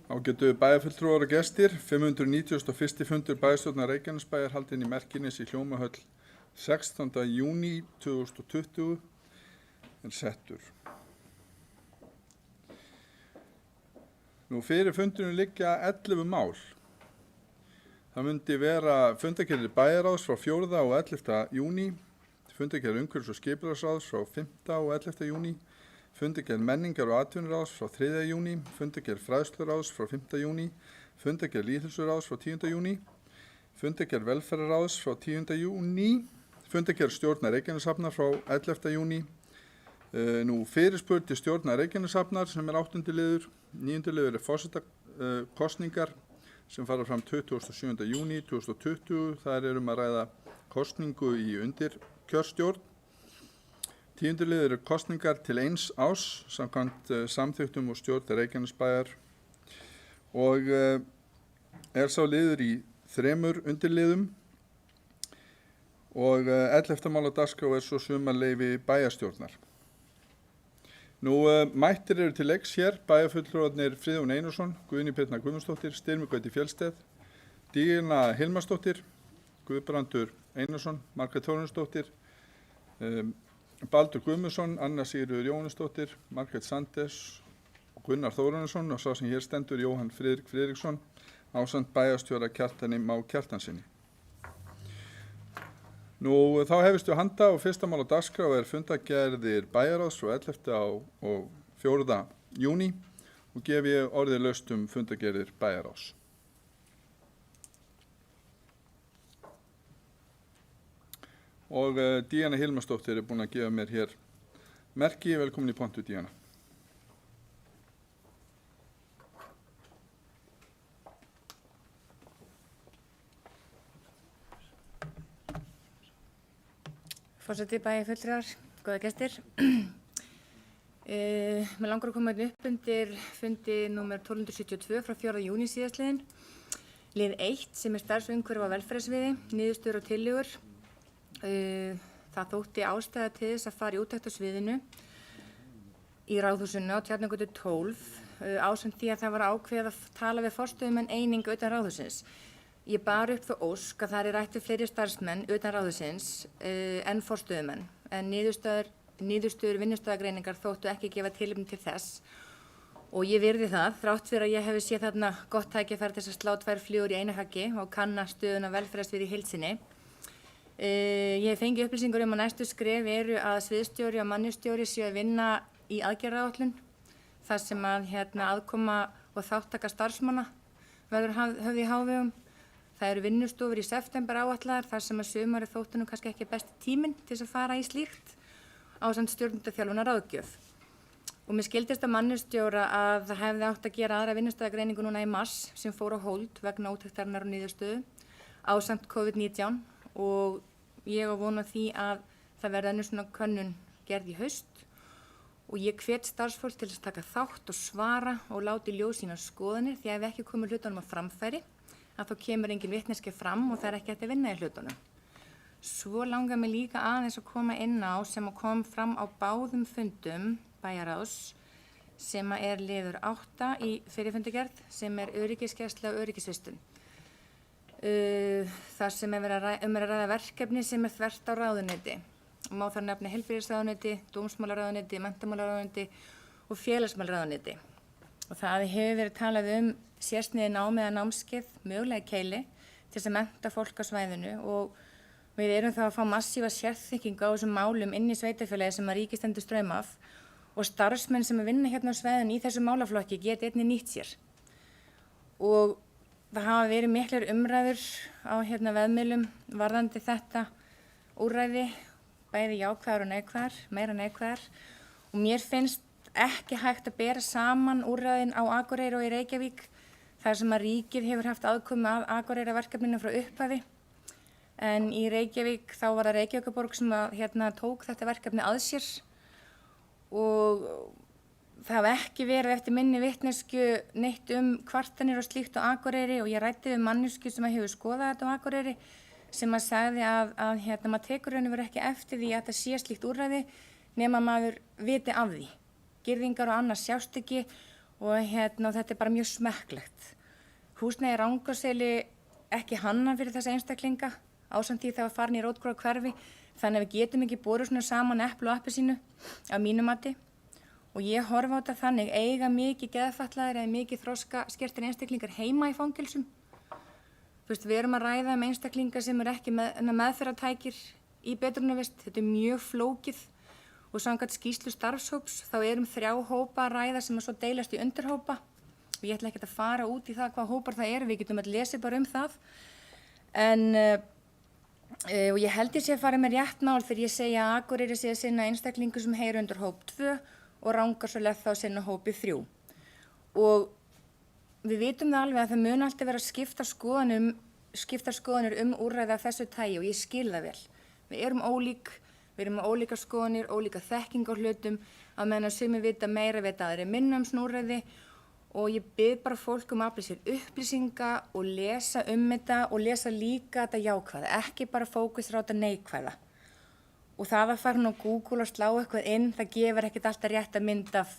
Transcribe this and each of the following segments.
Ágætu bæjarfulltrúar og gestir, 591. fundur bæjarstjórnar Reykjanesbæjar haldinn í Merkines í Hljómahöll 16. júní 2020 er settur. Nú fyrir fundurinn liggja 11 mál. Það myndi vera fundargerðir bæjarráðs frá 4. og 11. júní, fundargerð umhverfis- og skipulagsráðs frá 5. og 11. júní, fundargerð menningar- og atvinnuráðs frá 3. júní, fundargerð fræðsluráðs frá 5. júní, fundargerð lýðheilsuráðs frá 10. júní, fundargerð velferðarráðs frá 10. júní, fundargerð stjórnar Reykjaneshafnar frá 11. júní, nú fyrirspurn til stjórnar Reykjaneshafnar sem er 8. liður, 9. liður er forsetakosningar sem fara fram 27. júní 2020, þar er að ræða kosningu í undirkjörstjórn. 10. liður er kosningar til 1 árs samkvæmt samþykktum og stjórn Reykjanesbæjar og er sá liður í 3 undirliðum og 11. mál á dagskrá er svo sumarleyfi bæjarstjórnar. Nú mættir eru til leiks hér bæjarfulltrúarnir Friðjón Einarsson, Guðný Birna Guðmundsdóttir, Styrmi Gauti Fjellsteð, Díana Hilmarsdóttir, Guðbrandur Einarsson, Margrét Þórarinsdóttir, Baldur Guðmundsson, Anna Sigríður Jóhannesdóttir, Margrét Sandes og Gunnar Þórarinsson og sá sem hér stendur Jóhann Friðrik Friðriksson ásamt bæjarstjóra Kjartani Má Kjartansinni. Nú þá hefist við handa og fyrsta mál á dagskrá er fundargerðir bæjarráðs frá 11. og 4. júní og gef ég orðið laust fundargerðir bæjarráðs. Og Díana Hilmarsdóttir er búin að gefa mér hér merki. Velkomin í pontu, Díana. Forseti, bæjarfulltrúar, góða gestir. Mér langar að koma upp undir fundi númer 1272 frá 4. júní síðastliðinn. Lið 1 sem er starfsumhverfi á velferðarsviði, niðurstöður og tillögur. Það þótti ástæða til þess að fara í úttekt á sviðinu í Ráðhúsinu á Tjarnargötu 12 ásamt því að það var ákveðið að tala við forstöðumenn eining utan Ráðhússins. Ég bar upp það ósk að það er rætt við fleiri starfsmenn utan Ráðhússins en forstöðumenn en niðurstöður vinnustöðagreiningar þóttu ekki gefa tilefni til þess og ég virði það þrátt fyrir að ég hefði séð þarna gott tækifæri til þess að slá 2 flugur í einu höggi og kanna stöðuna velferðarsviði í heild sinni. Ég hef fengið upplýsingur að næstu skref eru að sviðsstjóri og mannustjóri séu að vinna í aðgerðaáætlun þar sem að aðkoma og þáttaka starfsmanna verður höfð í hávegum. Það eru vinnustofur í september áætlaðar þar sem að sumarið þóttu nú kannski ekki besti tíminn til þess að fara í slíkt ásamt stjórnendaþjálfunar ráðgjöf. Og mér skildist að mannustjóra að það hefði átt að gera aðra vinnustöðagreiningu núna í mars sem fór á hold vegna úttektarinnar og niðurstöðu ásamt COVID-19 og ég á von á því að það verði önnur svona könnun gerð í haust og ég hvet starfsfólk til að taka þátt og svara og láta í ljós sínar skoðanir því að ef ekki komið hlutunum á framfæri að þá kemur engin vitneskja fram og það er ekki hægt að vinna í hlutunum. Svo langar mig líka aðeins að koma inn á sem kom fram á báðum fundum bæjarráðs sem er liður 8 í fyrirfundagerð sem er öryggisgæsla og öryggisvistun. Þar sem er að ræða verkefni sem er þvert á ráðuneyti. Má þar nefna heilbrigðisráðuneyti, dómsmálaráðuneyti, menntamálaráðuneyti og félagsmálaráðuneyti. Og það hefur verið talað sérsniðið nám eða námskeið, mögulega í Keili, til þess að mennta fólk á svæðinu og við erum þá að fá massífa sérþekkingu á þessum málum inn í sveitarfélagi sem að ríkið stendur straum af og starfsmenn sem að vinna hérna á svæðinu í þessum málaflokki geti einnig nýtt sér. Og það hafa verið miklar umræður á vefmiðlum varðandi þetta úrræði, bæði jákvæðar og neikvæðar, meira neikvæðar og mér finnst ekki hægt að bera saman úrræðin á Akureyri og í Reykjavík þar sem að ríkið hefur haft aðkomu að Akureyraverkefninu frá upphafi en í Reykjavík þá var það Reykjavíkurborg sem að tók þetta verkefni að sér og það hafa ekki verið eftir minni vitneskju neitt kvartanir og slíkt á Akureyri og ég ræddi við manneskju sem hefur skoðað þetta á Akureyri sem að sagði að maður tekur raun og veru ekki eftir því að það sé slíkt úrræði nema maður viti af því. Girðingar og annars sjást ekki og þetta bara mjög smekklegt. Húsnæði Rangársseli ekki hannað fyrir þessa einstaklinga, ásamt því það var farin í rótgróðahverfi, þannig að við getum ekki borið svona saman epli og appelsínu að mínu mati. Og ég horfi á þetta þannig, eiga mikið geðfatlaðir eða mikið þroskaskertir einstaklingar heima í fangelsum. Við erum að ræða einstaklingar sem ekki meðferðartækir í betrunarvist, þetta mjög flókið og samkvæmt skýrslu starfshóps þá erum 3 hópa að ræða sem svo deilast í undirhópa. Og ég ætla ekki að fara út í það hvað hópar það eru, við getum að lesa bara það. Og ég held ég sé að fara með rétt mál þegar ég segja að Akureyri sé að sinna einstaklingu sem heyra undir hóp 2 og Rangárssel þá að sinna hópi 3. Og við vitum það alveg að það mun alltaf vera skipta skoðanir úrræði af þessu tagi og ég skil það vel. Við erum ólík, við erum með ólíka skoðanir, ólíka þekking á hlutum, að meðan sumir vita meira, vita aðrir minna snúrræði og ég bið bara fólk að afla sér upplýsinga og lesa þetta og lesa líka þetta jákvæða, ekki bara fókusra á þetta neikvæða. Og það að fara á Google og slá eitthvað inn, það gefur ekkert alltaf rétt að mynd af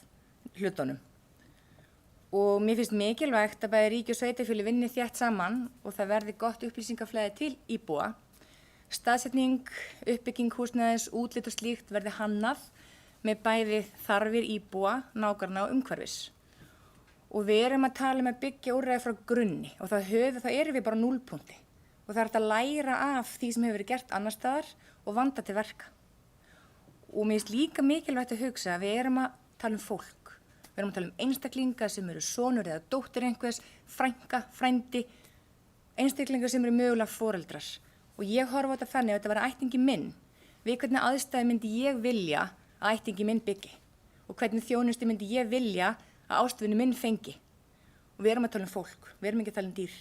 hlutunum. Og mér finnst mikilvægt að bæði ríki og sveitarfélög vinni þétt saman og það verði gott upplýsingaflæði til íbúa. Staðsetning, uppbygging húsnæðis, útlit og slíkt verði hannað með bæði þarfir íbúa, nágranna og umhverfis. Og við erum að tala að byggja úrræði frá grunni og þá erum við bara 0 punkti. Og það hægt að læra af því sem hefur verið gert annars staðar og vanda til verka. Og mér finnst líka mikilvægt að hugsa að við erum að tala fólk. Við erum að tala einstaklinga sem eru sonur eða dóttir einhvers, frænka, frændi, einstaklinga sem eru mögulega foreldrar. Og ég horfa á þetta þannig að þetta var ættingi minn. Við hvernig aðstæði myndi ég vilja að ættingi minn byggi og hvernig þjónustu myndi ég vilja að ástvinni minn fengi. Og við erum að tala fólk, við erum ekki að tala dýr.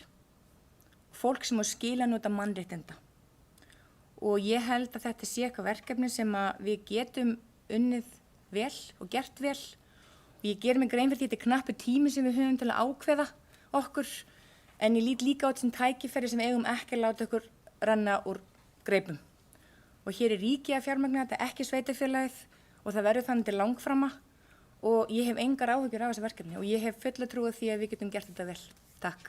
Fólk sem á skila nota mannréttinda. Og ég held að þetta sé eitthvað verkefni sem að við getum unnið vel og gert vel. Og ég ger mig grein fyrir því þetta knappu tími sem við höfum til að ákveða okkur, en ég lít líka á þetta sem tækifæri sem eigum ekki að láta okkur renna úr greipum. Og hér ríkið að fjármagna þetta, ekki sveitarfélagið, og það verður þannig til langframa. Og ég hef engar áhyggjur af þessu verkefni og ég hef fulla trú á því að við getum gert þetta vel. Takk.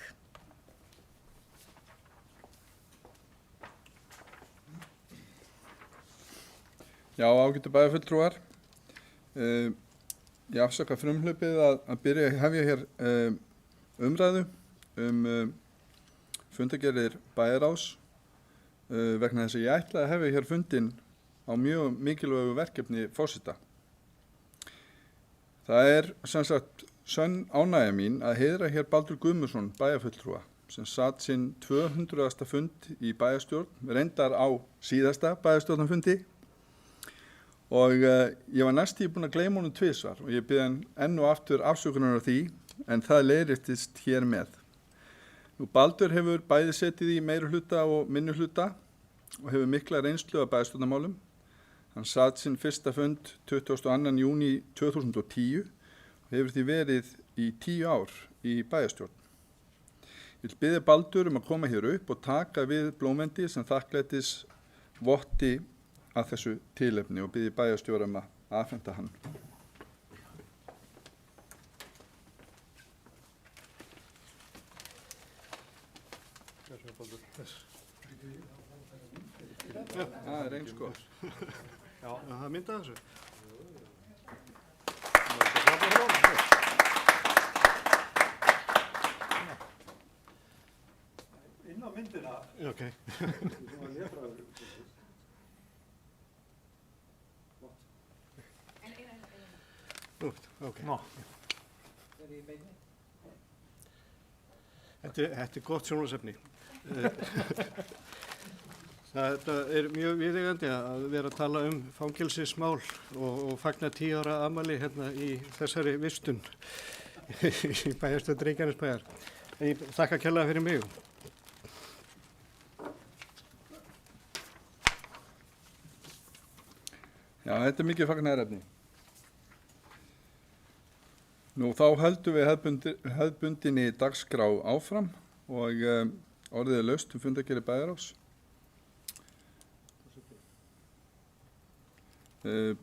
Já, ágætu bæjarfulltrúar. Ég afsaka frumhlaupið að byrja að hefja hér umræðu fundargerðir bæjarráðs vegna þess að ég ætlaði að hefja hér fundinn á mjög mikilvægu verkefni forseta. Það er sem sagt sönn ánægja mín að heiðra hér Baldur Guðmundsson bæjarfulltrúa sem satt sinn 200. fund í bæjarstjórn, reyndar á síðasta bæjarstjórnarfundi. Og ég var næstíð búinn að gleyma honum 2 svar og ég bið hann enn og aftur afsökunar á því, en það leiðréttist hér með. Baldur hefur bæði setið í meirihluta og minnihluta og hefur mikla reynslu af bæjarstjórnarmálum. Hann satt sinn fyrsta fund 22. júní 2010 og hefur því verið í 10 ár í bæjarstjórn. Ég vil biðja Baldur að koma hér upp og taka við blómvendi sem þakklætis votti að þessu tilefni og biðja bæjarstjóra að afhenda hann. Það er eins gott. Já, það mynda þessu. Inn á myndina. Ok. Okay. No. Þetta er gott sjónvarpsefni. Þetta er mjög viðeigandi að vera að tala fangelsismál og fagna 10 ára afmæli hérna í þessari vistun í bæjarstjórn Reykjanesbæjar. Ég þakka kærlega fyrir mig. Já, þetta er mikið fagnaðarefni. Nú þá höldum við hefðbundinni dagskrá áfram og orðið er laust fundargerðir bæjarráðs.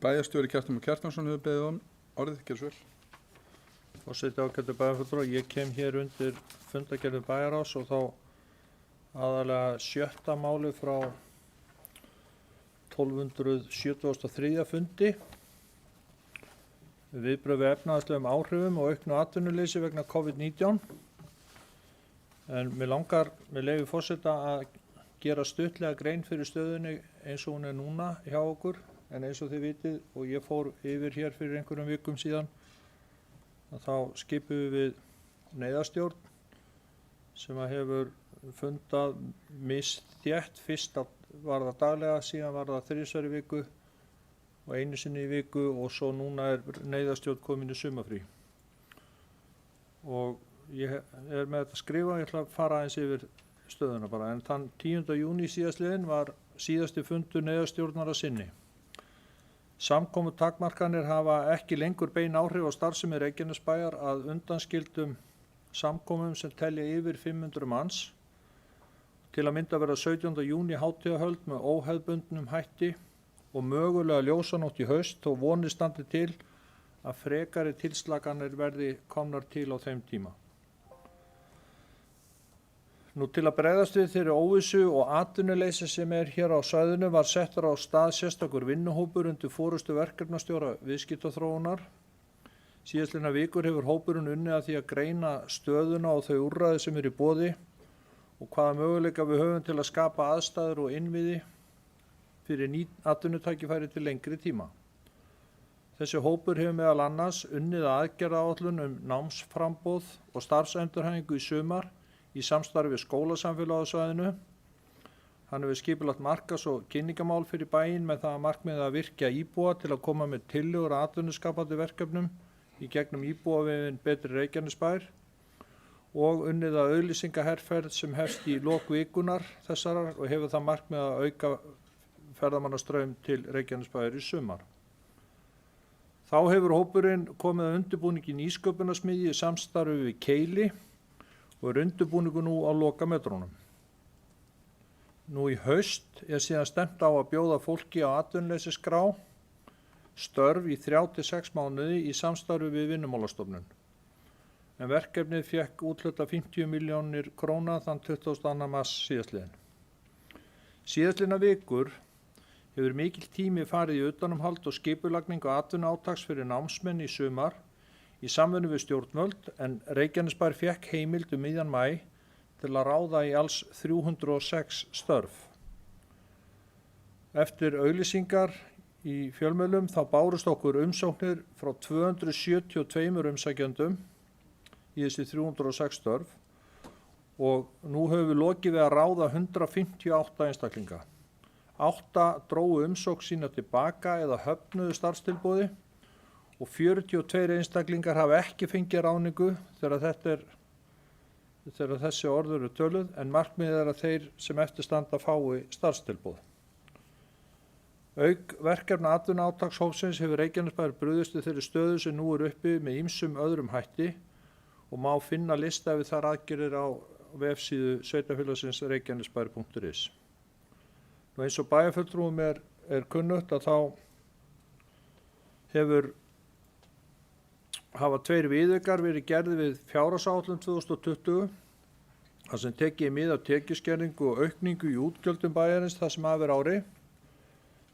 Bæjarstjóri Kjartan Kjartansson hefur beðið orðið, gjörðu svo vel. Forseti ágætu bæjarfulltrúar, ég kem hér undir fundargerð bæjarráðs og þá aðalega 7. máli frá 1273. fundi. Viðbrögð við efnahagslegum áhrifum og auknu atvinnuleysi vegna COVID-19. En mig langar, með leyfi forseta, að gera stuttlega grein fyrir stöðunni eins og hún núna hjá okkur. En eins og þið vitið og ég fór yfir hér fyrir einhverjum vikum síðan, þá skipum við neyðarstjórn sem hefur fundað misþétt. Fyrst var það daglega, síðan var það 3 í viku og 1 sinni í viku og svo núna neyðarstjórn komin í sumarfrí. Og ég með þetta skrifa, ég ætla að fara aðeins yfir stöðuna bara. En þann 10. júní síðastliðinn var síðasti fundur neyðarstjórnar að sinni. Samkomutakmarkanir hafa ekki lengur bein áhrif á starfsemi Reykjanesbæjar að undanskildum samkomum sem telja yfir 500 manns. Til að mynda verða 17. júní hátíðahöld með óhefðbundnum hætti og mögulega ljósanótt í haust, þó vonir standi til að frekari tilslakanir verði komnar til á þeim tíma. Nú til að bregðast við þeirri óvissu og atvinnuleysi sem hér á svæðinu var settur á stað sérstakur vinnuhópur undir forystu verkefnastjóra viðskiptaþróunar. Síðastliðna vikur hefur hópurinn unnið að því að greina stöðuna og þau úrræði sem í boði og hvaða möguleika við höfum til að skapa aðstæður og innviði fyrir ný atvinnutækifæri til lengri tíma. Þessi hópur hefur meðal annars unnið að aðgerðaáætlun námsframboð og starfsendurhæfingu í sumar í samstarfi við skólasamfélag á svæðinu. Hann hefur skipulagt markas- og kynningamál fyrir bæinn með það að markmiði að virkja íbúa til að koma með tillögur að atvinnuskapandi verkefnum í gegnum íbúavefinn Betri Reykjanesbær og unnið að auglýsingaherferð sem hefst í lok vikunar þessarar og hefur það markmiði að auka ferðamannastraum til Reykjanesbæjar í sumar. Þá hefur hópurinn komið að undirbúningi nýsköpunarsmiðju í samstarfi við Keili og undirbúningu nú á lokametrunum. Nú í haust síðan stefnt á að bjóða fólki á atvinnuleysisskrá störf í 3 til 6 mánuði í samstarfi við Vinnumálastofnun. En verkefnið fékk úthlutað 50 milljónir króna þann 22. mars síðastliðinn. Síðastliðna vikur hefur mikill tími farið í utanumhald og skipulagningu atvinnuátaks fyrir námsmenn í sumar í samvinnu við stjórnvöld, en Reykjanesbær fékk heimild miðjan maí til að ráða í alls 306 störf. Eftir auglýsingar í fjölmiðlum þá bárust okkur umsóknir frá 272 umsækjendum í þessi 306 störf og nú höfum við lokið við að ráða 158 einstaklinga. 8 drógu umsókn sína tilbaka eða höfnuðu starfstilboði og 42 einstaklingar hafa ekki fengið ráðningu þegar þessi orð eru töluð, en markmiðið að þeir sem eftir standa fái starfstilboð. Auk verkefna atvinnuátakshópsins hefur Reykjanesbær brugðist við þeirri stöðu sem nú uppi með ýmsum öðrum hætti og má finna lista við þær aðgerðir á vefsíðu sveitarfélagsins reykjanesbær.is. Nú eins og bæjarfulltrúum er kunnugt að þá hafa 2 viðaukar verið gerðir við fjárhagsáætlun 2020 þar sem tekið mið af tekjuskerðingu og aukningu í útgjöldum bæjarins það sem af ári.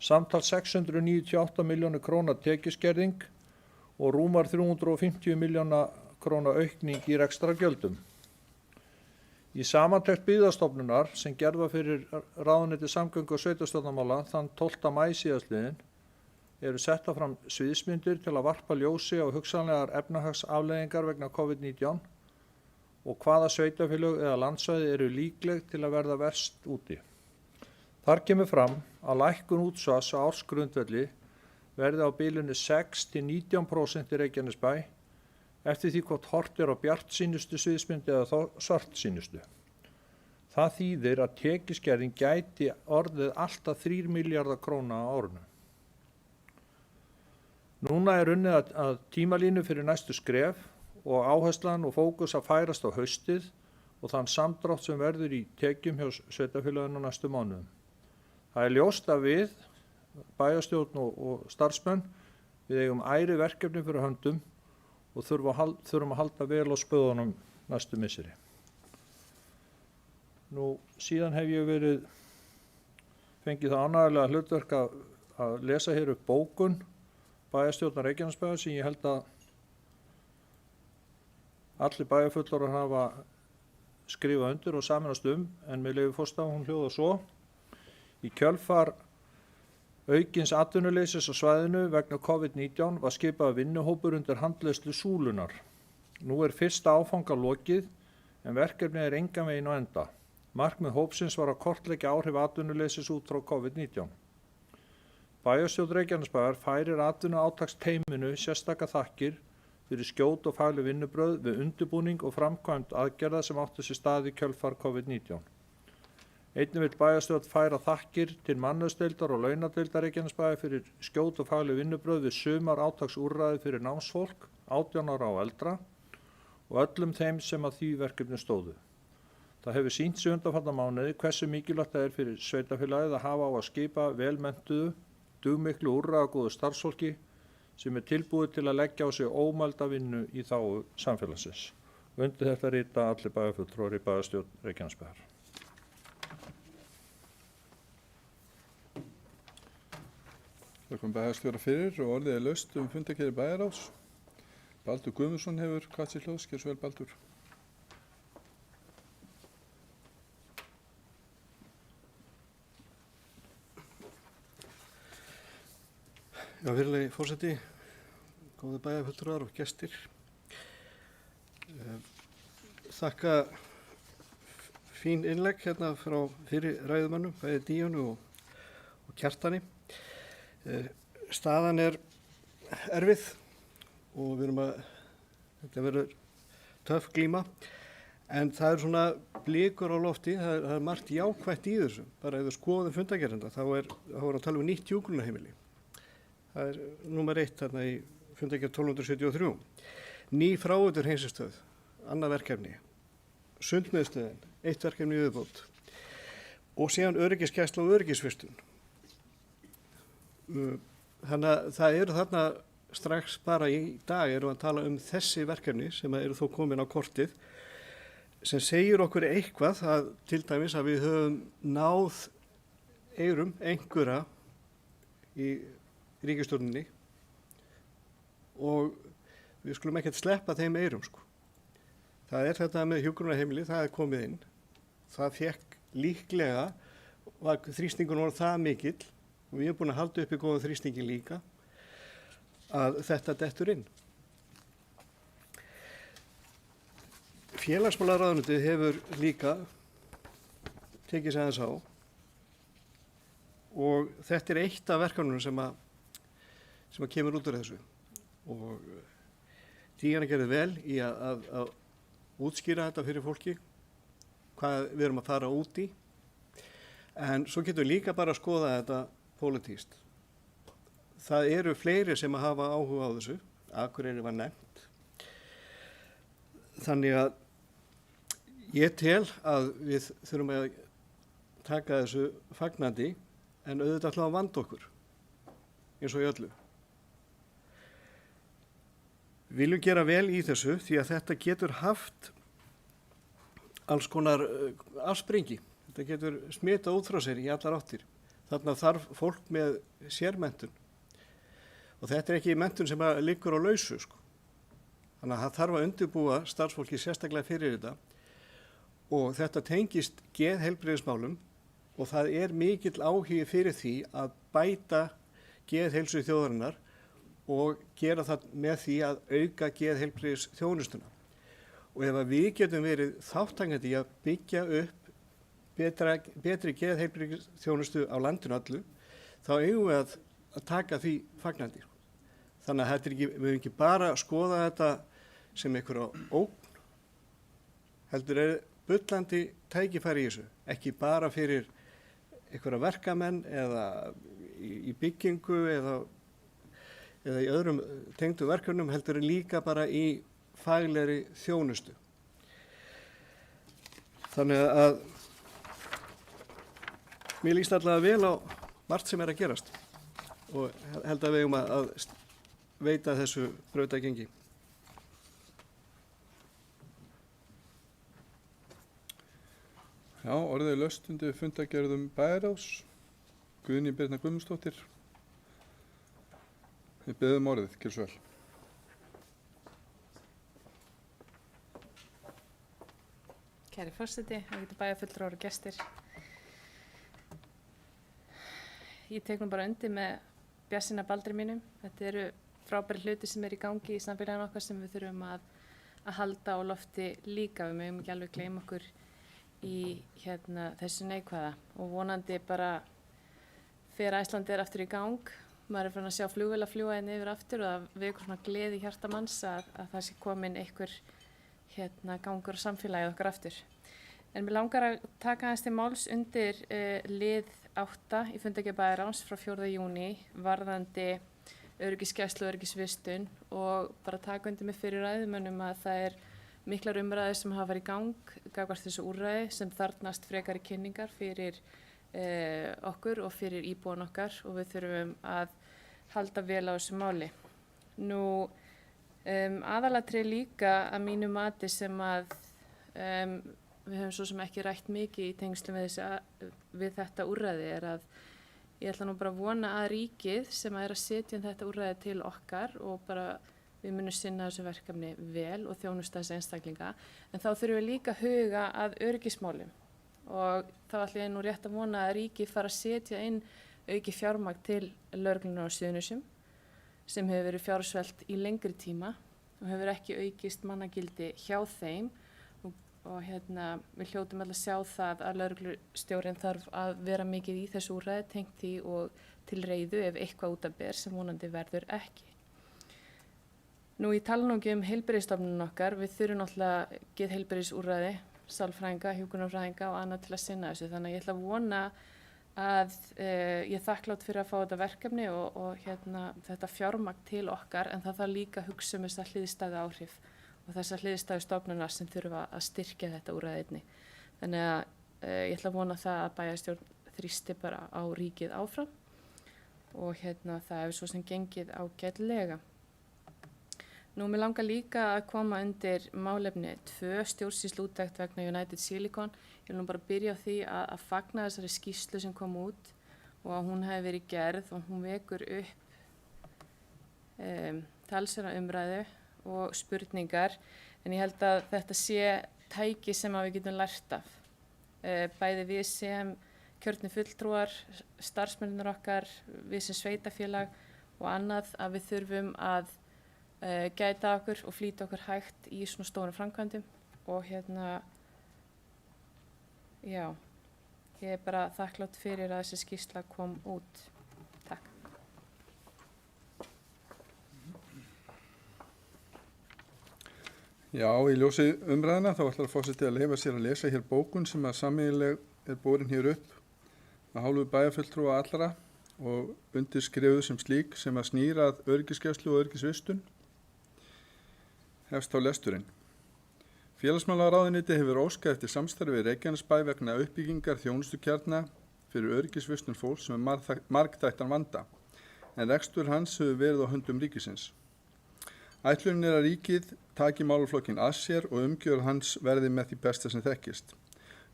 Samtals 698 milljónir króna tekjuskerðing og rúmar 350 milljóna króna aukning í rekstrargjöldum. Í samantekt Byggðastofnunar sem gerð var fyrir ráðuneyti samgöngu og sveitarstjórnarmála þann 12. maí síðastliðinn eru setta fram sviðsmyndir til að varpa ljósi á hugsanlegar efnahagsafleiðingar vegna COVID-19 og hvaða sveitarfélög eða landsvæði eru líkleg til að verða verst úti. Þar kemur fram að lækkun útsvars á ársgrundvelli verði á bilinu 6 til 19% í Reykjanesbæ eftir því hvort hort á bjartsýnustu sviðsmynd eða svartsýnustu. Það þýðir að tekjuskerðing gæti orðið alltaf 3 milljarðar króna á árinu. Núna unnið að tímalínu fyrir næstu skref og áherslan og fókus að færast á haustið og þann samdrátt sem verður í tekjum hjá sveitarfélaginu á næstu mánuðum. Það ljóst að við, bæjarstjórn og starfsmenn, við eigum æri verkefni fyrir höndum og þurfum að halda vel á spöðunum næstu misseri. Síðan hef ég fengið það ánægjulega hlutverk að lesa hér upp bókun bæjarstjórnar Reykjanesbæjar sem ég held að allir bæjarfulltrúar hafa skrifað undir og sameinast en með leyfi forseta hún hljóðar svo: Í kjölfar aukins atvinnuleysis á svæðinu vegna COVID-19 var skipaður vinnuhópur undir handleiðslu Súlunnar. Nú fyrsta áfanga lokið en verkefnið engan veginn á enda. Markmið hópsins var að kortleggja áhrif atvinnuleysis út frá COVID-19. Bæjarstjórn Reykjanesbæjar færir atvinnuátaksteyminu sérstaka þakkir fyrir skjót og fagleg vinnubrögð við undirbúning og framkvæmd aðgerða sem áttu sér stað í kjölfar COVID-19. Einnig vill bæjarstjórn færa þakkir til mannauðsdeildar og launadeildar Reykjanesbæjar fyrir skjót og fagleg vinnubrögð við sumar átaksúrræði fyrir námsfólk, 18 ára og eldra og öllum þeim sem að því verkefni stóðu. Það hefur sýnt sig undanfarna mánuði hversu mikilvægt það fyrir sveitarfélagið að hafa á að skipa velmenntuðu, dugmiklu úrræðagóðu starfsfólki sem tilbúið til að leggja á sig ómælda vinnu í þágu samfélagsins. Og undir þetta rita allir bæjarfulltrúar í bæjarstjórn Reykjanesbæjar. Þakkum bæjarstjóra fyrir og orðið laust fundargerðir bæjarráðs. Baldur Guðmundsson hefur kvatt sér hljóðs. Gjörðu svo vel, Baldur. Já, virðulegi forseti, góðir bæjarfulltrúar og gestir. Þakka fín innlegg hérna frá fyrir ræðumönnum, bæði Díönu og Kjartani. Staðan erfið og þetta verður töff glíma, en það svona blikur á lofti, það margt jákvætt í þessu. Bara ef við skoðum fundargerðina, þá að tala um nýtt hjúkrunarheimili. Það númer 1 þarna í fundargerð 1273. Ný fráveiturhreinsistöð, annað verkefni. Sundmiðstöðin, 1 verkefni í viðbót. Og síðan öryggisgæsla og öryggisvistun. Þannig að það eru þarna strax bara í dag erum við að tala um þessi verkefni sem eru þó komin á kortið sem segir okkur eitthvað að til dæmis að við höfum náð eyrum einhverja í ríkisstjórninni og við skulum ekkert sleppa þeim eyrum sko. Það þetta með hjúkrunarheimili, það komið inn. Það fekk líklega, var þrýstingun orðið það mikill og við erum búin að halda upp í góða þrýstingi líka að þetta dettur inn. Félagsmálaráðuneytið hefur líka tekið sig aðeins á og þetta eitt af verkefnunum sem kemur út úr þessu og Díana gerði vel í að útskýra þetta fyrir fólki hvað við erum að fara út í en svo getum við líka bara að skoða þetta pólitískt. Það eru fleiri sem að hafa áhuga á þessu, Akureyri var nefnt. Þannig að ég tel að við þurfum að taka þessu fagnandi en auðvitað ætla að vanda okkur eins og í öllu. Viljum gera vel í þessu því að þetta getur haft alls konar afsprengi. Þetta getur smita út frá sér í allar áttir. Þarna þarf fólk með sérmenntun. Og þetta ekki menntun sem liggur á lausu. Sko. Þannig að það þarf að undirbúa starfsfólki sérstaklega fyrir þetta. Og þetta tengist geðheilbrigðismálum og það mikill áhugi fyrir því að bæta geðheilsu þjóðarinnar og gera það með því að auka geðheilbrigðisþjónustuna. Og ef við getum verið þátttakandi í að byggja upp betri geðheilbrigðisþjónustu á landinu allu, þá eigum við að taka því fagnandi. Þannig að við erum ekki bara að skoða þetta sem einhverja ógn, heldur bullandi tækifæri í þessu, ekki bara fyrir einhverja verkamenn eða í byggingu eða í öðrum tengdu verkefnum, heldur líka bara í faglegri þjónustu. Þannig að mér líst allavega vel á margt sem að gerast og held að við eigum að veita þessu brautagengi. Já, orðið er laust undir fundargerðum bæjarráðs. Guðný Birna Guðmundsdóttir. Við biðjum orðið, gjörðu svo vel. Kæri forseti, bæjarfulltrúar og gestir. Ég tek nú bara undir með bjassina baldri mínum. Þetta eru frábæri hluti sem er í gangi í samfélaginu okkar sem við þurfum að halda á lofti líka. Við mögum ekki alveg gleyma okkur í þessu neikvæða og vonandi bara fer Icelandair aftur í gang. Maður er fann að sjá flugvél að fljúga hérna yfir aftur og það vekur svona gleði í hjarta manns að það sé komin einhver gangur á samfélagið okkar aftur. En mér langar að taka aðeins til máls undir lið 8 í fundargerð bæjarráðs frá 4. júní varðandi öryggisgæslu og öryggisvistun og bara taka undir mig fyrir ræðumönnum að það er miklar umræður sem hafa verið í gang gagnvart þessu úrræði sem þarfnast frekari kynningar fyrir okkur og fyrir íbúan okkar og við þurfum að halda vel á þessu máli. Nú aðalatrið líka að mínu mati sem að við höfum svo sem ekki rætt mikið í tengslum við þetta úrræði er að ég ætla nú bara að vona að ríkið sem er að setja þetta úrræði til okkar og bara við munum sinna þessu verkefni vel og þjónusta þessi einstaklinga en þá þurfum við líka að huga að öryggismálum og þá ætla ég nú rétt að vona að ríkið fara að setja inn auki fjármagn til lögreglunnar á Suðurnesjum sem hefur verið fjársvelt í lengri tíma og hefur ekki aukist mannagildi hjá þeim og við hljótum alltaf að sjá það að lögreglustjórinn þarf að vera mikið í þessu úrræði tengt því og til reiðu ef eitthvað út af ber sem vonandi verður ekki. Nú ég tala nú ekki heilbrigðisstofnunum okkar, við þurfum náttúrulega geðheilbrigðisúrræði, sálfræðinga, hjúkrunarfræðinga og annað til að sinna þessu þannig að ég ætla að vona að ég þakklátt fyrir að fá þetta verkefni og þetta fjármagn til okkar en það þarf líka að hugsa þessa hliðstæðu áhrif og þessar hliðstæðu stofnunar sem þurfa að styrkja þetta úrræði einnig. Þannig að ég ætla að vona það að bæjarstjórn þrýsti bara á ríkið áfram og það hefur svo sem gengið ágætlega. Nú mér langar líka að koma undir málefni 2 stjórnsýsluúttekt vegna United Silicon. Ég vil nú bara byrja á því að fagna þessari skýrslu sem kom út og að hún hefði verið gerð og hún vekur upp talsverða umræðu og spurningar en ég held að þetta sé tæki sem við getum lært af. Bæði við sem kjörnir fulltrúar, starfsmennir okkar, við sem sveitafélag og annað að við þurfum að gæta okkur og flýta okkur hægt í svona stórum framkvæmdum og já, ég er bara þakklátt fyrir að þessi skýrsla kom út. Takk. Já, í ljósi umræðina þá ætlar forseti að leyfa sér að lesa hér bókun sem að sameiginleg er borin hér upp að hálfu bæjarfulltrúa allra og undirskrifuð sem slík sem að snýra að öryggisgæslu og öryggisvistun. Hefst á lesturinn. Félagsmálaráðuneytið hefur óskað eftir samstarfi við Reykjanesbæ vegna uppbyggingar þjónustukjarna fyrir öryggisvistun fólks sem margþættan vanda, en rekstur hans hefur verið á höndum ríkisins. Ætlunin er að ríkið taki málaflokkinn að sér og umgjörð hans verði með því besta sem þekkist.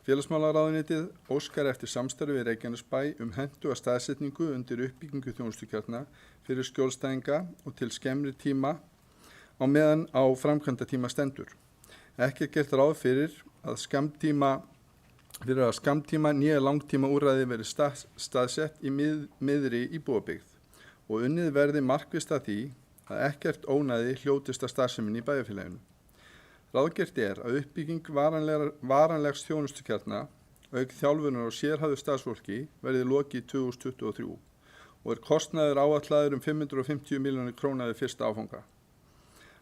Félagsmálaráðuneytið óskar eftir samstarfi við Reykjanesbæ hentuga staðsetningu undir uppbyggingu þjónustukerna fyrir skjólstæðinga og til skemmri tíma á meðan á framkvæmdatíma stendur. Ekki er gert ráð fyrir að skammtíma nýja langtíma úrræði verið staðsett í miðri íbúabyggð og unnið verði markvisst að því að ekkert ónæði hljótist að starfseminni í bæjarfélaginu. Ráðgert er að uppbygging varanlegs þjónustukjarna auk þjálfunar og sérhæfðu starfsfólki verði lokið 2023 og er kostnaður áætlaður 550 milljónir króna við fyrsta áfanga.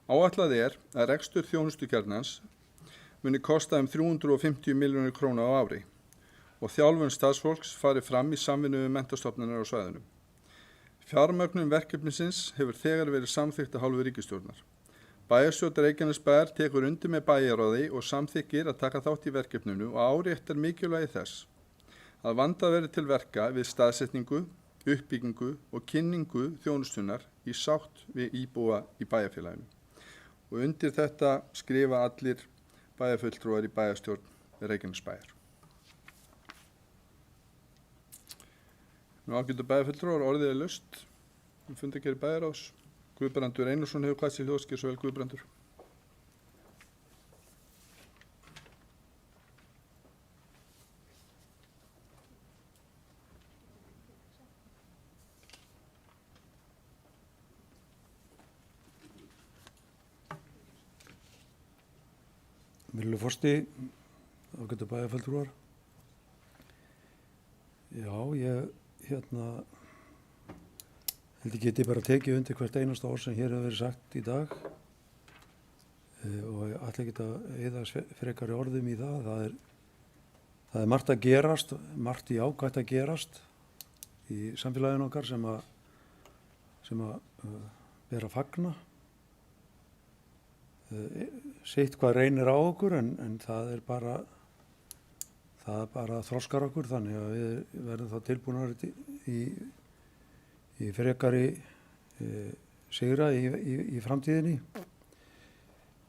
Áætlað er að rekstur þjónustukjarnans muni kosta 350 milljónir króna á ári og þjálfun starfsfólks fari fram í samvinnu við menntastofnanir á svæðinu. Fjármögnun verkefnisins hefur þegar verið samþykkt af hálfu ríkisstjórnar. Bæjarstjórn Reykjanesbæjar tekur undir með bæjarráði og samþykkir að taka þátt í verkefninu og áréttar mikilvægi þess að vandað verði til verka við staðsetningu, uppbyggingu og kynningu þjónustunar í sátt við íbúa í bæjarfélaginu. Og undir þetta skrifa allir bæjarfulltrúar í bæjarstjórn Reykjanesbæjar. Nú ágætu bæjarfulltrúar, orðið er laust um fundargerð bæjarráðs. Guðbrandur Einarsson hefur kvætt sér hljóðskir, svo vel Guðbrandur. Virðulegur forseti, ágætu bæjarfulltrúar. Já, ég held ég geti bara tekið undir hvert einasta orð sem hér hefur verið sagt í dag og ég ætla ekki að eyða frekari orðum í það. Það er margt að gerast, margt í ágætt að gerast í samfélaginu okkar sem að ber að fagna. Sitt hvað reynir á okkur en það bara þroskar okkur, þannig að við verðum þá tilbúnar í frekari sigra í framtíðinni.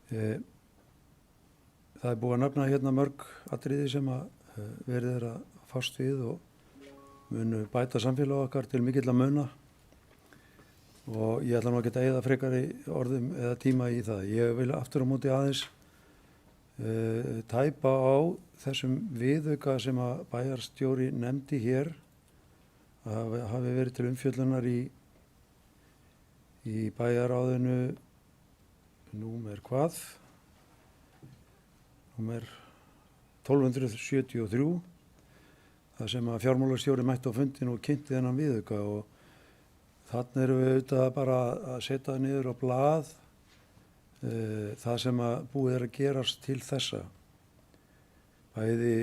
Það er búið að nefna hérna mörg atriði sem að verið er að fást við og munu bæta samfélag okkar til mikill að muna. Og ég ætla nú ekki að eyða frekari orðum eða tíma í það. Ég vil aftur á móti aðeins tæpa á þessum viðauka sem að bæjarstjóri nefndi hér að hafi verið til umfjöllunar í bæjarráðinu númer 1273, þar sem að fjármálastjóri mætti á fundin og kynnti þennan viðauka, og þarna erum við auðvitað bara að setja niður á blað það sem að búið er að gerast til þessa. Bæði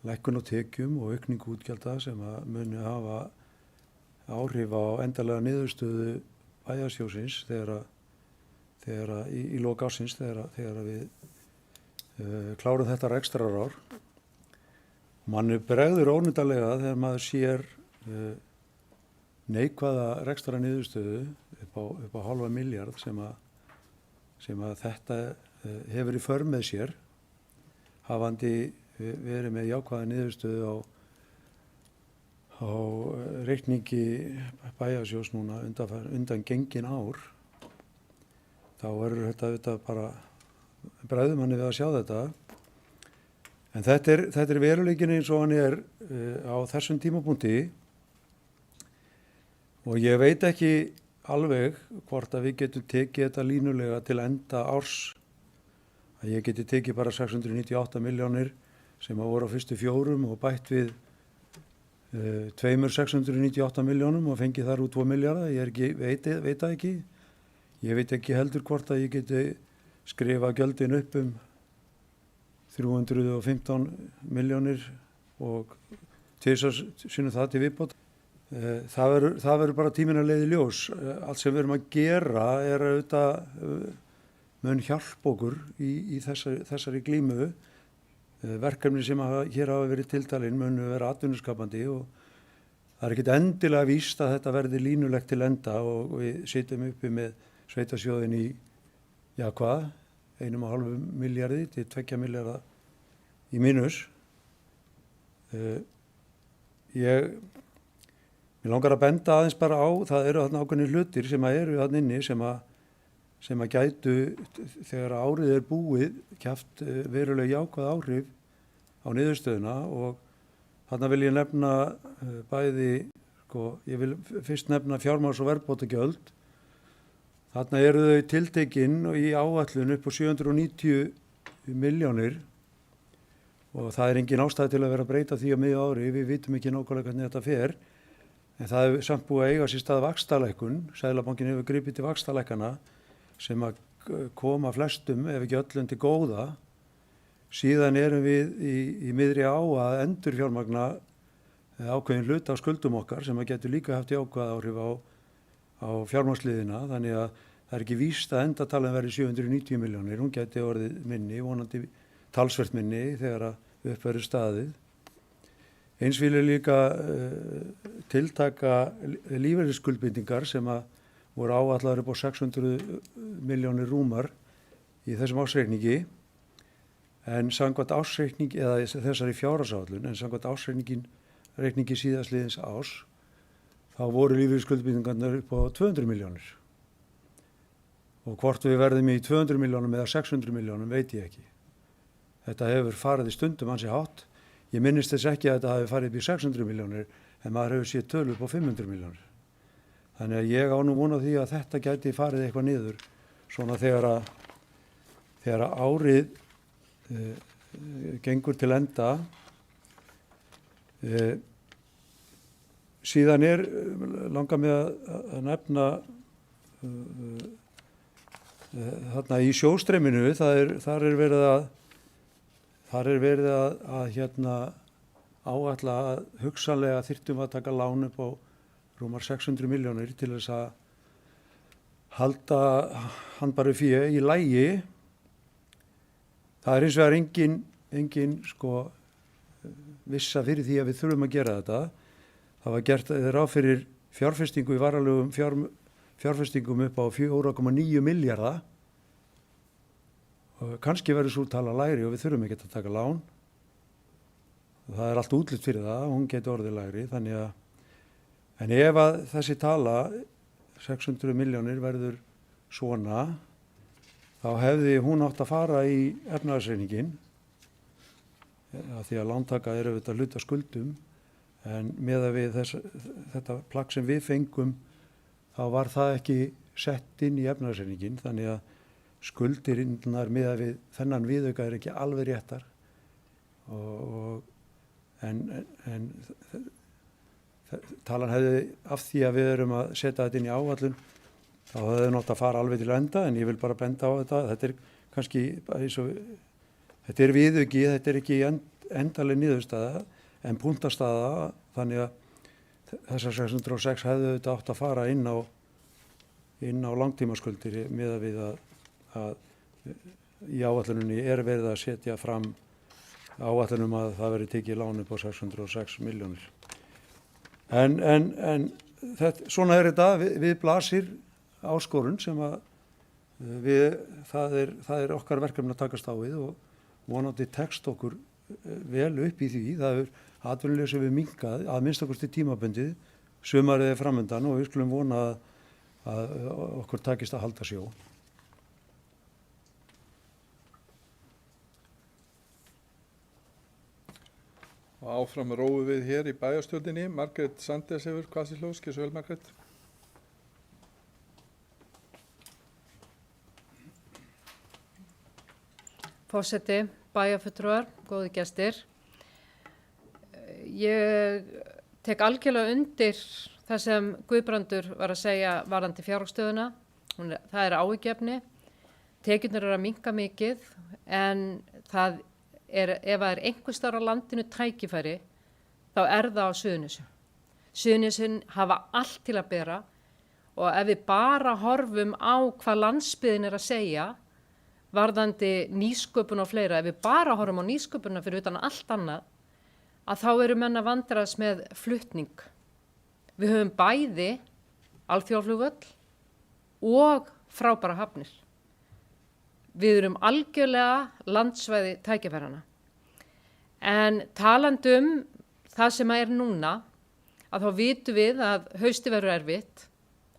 lækkun á tekjum og aukningu útgjalda sem að muni hafa áhrif á endanlega niðurstöðu bæjarstjórnsins þegar í lok ársins þegar við klárum þetta rekstrarár. Manni bregður ónýtanlega þegar maður sér neikvæða rekstrarniðurstöðu upp á hálfa milljarð sem að þetta hefur í för með sér, hafandi verið með jákvæða niðurstöðu á reikningi bæjarsjóðs núna undan gengin ár. Þá verður þetta bara bregður manni við að sjá þetta. En þetta er veruleikinn eins og hann er á þessum tímapunkti. Og ég veit ekki alveg hvort að við getum tekið þetta línulega til enda árs. Að ég geti tekið bara 698 milljónir sem að voru á fyrstu 4 og bætt við 698 milljónum og fengið þar út 2 milljarða. Ég veit það ekki. Ég veit ekki heldur hvort að ég geti skrifa gjöldin upp 315 milljónir og sinnum það til viðbót. Það verður bara tíminn að leiða í ljós. Allt sem við erum að gera er auðvitað mun hjálpa okkur í þessari glímu. Verkefni sem hér hafa verið tiltalin munu vera atvinnuskapandi og það er ekkert endilega víst að þetta verði línulegt til enda og við sitjum uppi með sveitarsjóðin í 1,5 milljarði til 2 milljarða í mínus. Mér langar að benda aðeins bara á, það eru þarna ákveðnir hlutir sem eru þarna inni sem að gætu þegar árið er búið haft verulega jákvæð áhrif á niðurstöðuna, og þarna vil ég nefna bæði, ég vil fyrst nefna fjármagns- og verðbótagjöld. Þarna eru þau tiltekin í áætlun upp á 790 milljónir og það er engin ástæða til að vera að breyta því á miðju ári, við vitum ekki nákvæmlega hvernig þetta fer. En það hefur samt búið að eiga sér stað vaxtalækkun. Seðlabankinn hefur gripið til vaxtalækkana sem að koma flestum, ef ekki öllum, til góða. Síðan erum við í miðri á að endurfjármagna ákveðin hluta á skuldum okkar sem að getur líka haft jákvæð áhrif á fjármagnsliðina. Þannig að það er ekki víst að endatalan verði 790 milljónir. Hún geti orðið minni, vonandi talsvert minni þegar að upp verður staðið. Eins vil ég líka tiltaka lífeyrisskuldbindingar sem að voru áætlaðar upp á 600 milljónir rúmar í þessum ársreikningi, en samkvæmt ársreikningi, eða þessari fjárhagsáætlun, en samkvæmt ársreikningin reikningi síðastliðins árs, þá voru lífeyrisskuldbindingarnar upp á 200 milljónir. Og hvort við verðum í 200 milljónum eða 600 milljónum veit ég ekki. Þetta hefur farið í stundum ansi hátt. Ég minnist þess ekki að þetta hafi farið upp í 600 milljónir, en maður hefur séð tölu upp á 500 milljónir. Þannig að ég á nú von á því að þetta gæti farið eitthvað niður, svona þegar árið gengur til enda. Síðan langar mig að nefna þarna í sjóstreyminu, þar er verið að áætla að hugsanlega þyrftum að taka lán upp á rúmar 600 milljónir til þess að halda handbæru fé í lagi. Það er hins vegar engin vissa fyrir því að við þurfum að gera þetta. Það var gert ráð fyrir fjárfestingu í varanlegum fjárfestingum upp á 4,9 milljarða. Kannski verður svo tala lægri og við þurfum ekki að taka lán. Það er allt útlit fyrir það, hún getur orðið lægri. En ef að þessi tala, 600 milljónir, verður svona, þá hefði hún átt að fara í efnahagsreikninginn, því að lántaka er auðvitað hluta skuldum, en meðan við þetta plagg sem við fengum, þá var það ekki sett inn í efnahagsreikninginn, þannig að skuldirinnar meðan við þennan viðauka er ekki alveg réttar. En talan hefði af því að við erum að setja þetta inn í áætlun, þá hefði nátt að fara alveg til enda, en ég vil bara benda á þetta. Þetta er kannski þetta er viðauki, þetta er ekki endaleg niðurstaða, en puntastaða, þannig að þessar 606 hefði þetta átt að fara inn á langtímaskuldir meðan við að í áætlunni er verið að setja fram áætlunum að það verið tekið lán upp á 606 milljónir. En svona er þetta, við blasir áskorun sem að það er okkar verkefni að takast á við og vonandi tekst okkur vel upp í því. Það er atvinnuleysi við minnkað, að minnstakosti tímabundið, sumarið er framundan og við skulum vona að okkur takist að halda sjó. Og áfram róum við hér í bæjarstjórninni. Margrét Sandes hefur hvað sér hljóðs, gjörðu svo vel, Margrét. Forseti, bæjarfulltrúar, góði gestir. Ég tek algjörlega undir það sem Guðbrandur var að segja varðandi fjárhagsstöðuna. Það er áhyggjuefni. Tekjurnar eru að minnka mikið, en ef það er einhvers staðar á landinu tækifæri, þá er það á Suðurnesjum. Suðurnesin hafa allt til að bera, og ef við bara horfum á hvað landsbyggðin er að segja, varðandi nýsköpun og fleira, ef við bara horfum á nýsköpunna fyrir utan allt annað, að þá eru menn að vandrast með flutning. Við höfum bæði alþjóðaflugvöll og frábæra hafnir. Við erum algjörlega landsvæði tækifærana. En talandum það sem er núna, að þá vitum við að hausti verður erfitt,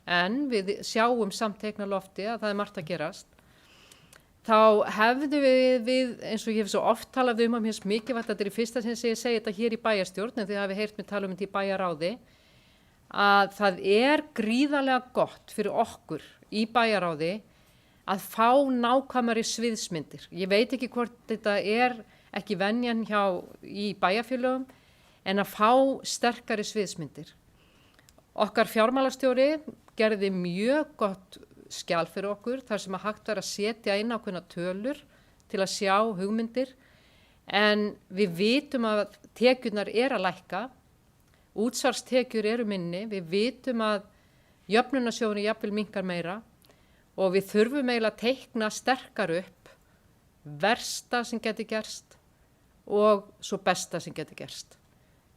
en við sjáum samt teikn á lofti að það er margt að gerast. Þá hefðum við, eins og ég hef svo oft talað að mér finnst mikilvægt, þetta er í fyrsta sinn sem ég segi þetta hér í bæjarstjórn, en þið hafið heyrt mig tala um þetta í bæjaráði, að það er gríðarlega gott fyrir okkur í bæjaráði að fá nákvæmari sviðsmyndir. Ég veit ekki hvort þetta er ekki venjan í bæjarfélögum, en að fá sterkari sviðsmyndir. Okkar fjármálastjóri gerði mjög gott skjal fyrir okkur, þar sem að hægt var að setja inn ákveðna tölur til að sjá hugmyndir, en við vitum að tekjurnar er að lækka, útsvarstekjur eru minni, við vitum að jöfnunarsjóðurinn jafnvel minnkar meira, og við þurfum eiginlega að teikna sterkar upp versta sem geti gerst og svo besta sem geti gerst.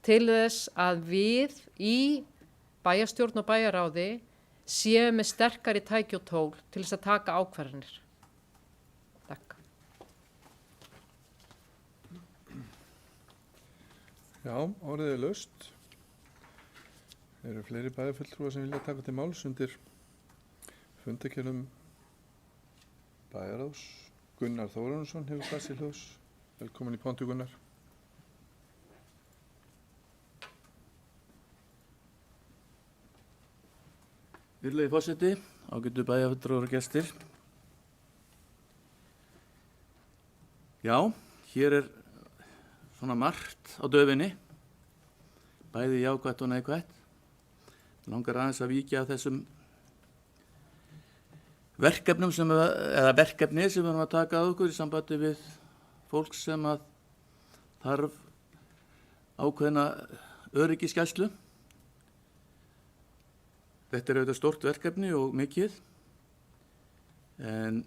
Til þess að við í bæjarstjórn og bæjaráði séum með sterkari tæki og tól til þess að taka ákvarðanir. Takk. Já, orðið er laust. Eru fleiri bæjarfulltrúar sem vilja taka til máls undir fundargerðum bæjarráðs? Gunnar Þórarinsson hefur hvað sér hljóðs. Velkomin í pontu, Gunnar. Virðulegi forseti, ágætu bæjarfulltrúar og gestir. Já, hér er svona margt á döfinni, bæði jákvætt og neikvætt. Langar aðeins að víkja að þessum verkefni sem við erum að taka að okkur í sambandi við fólk sem að þarf ákveðna öryggisgæslu. Þetta er auðvitað stórt verkefni og mikið, en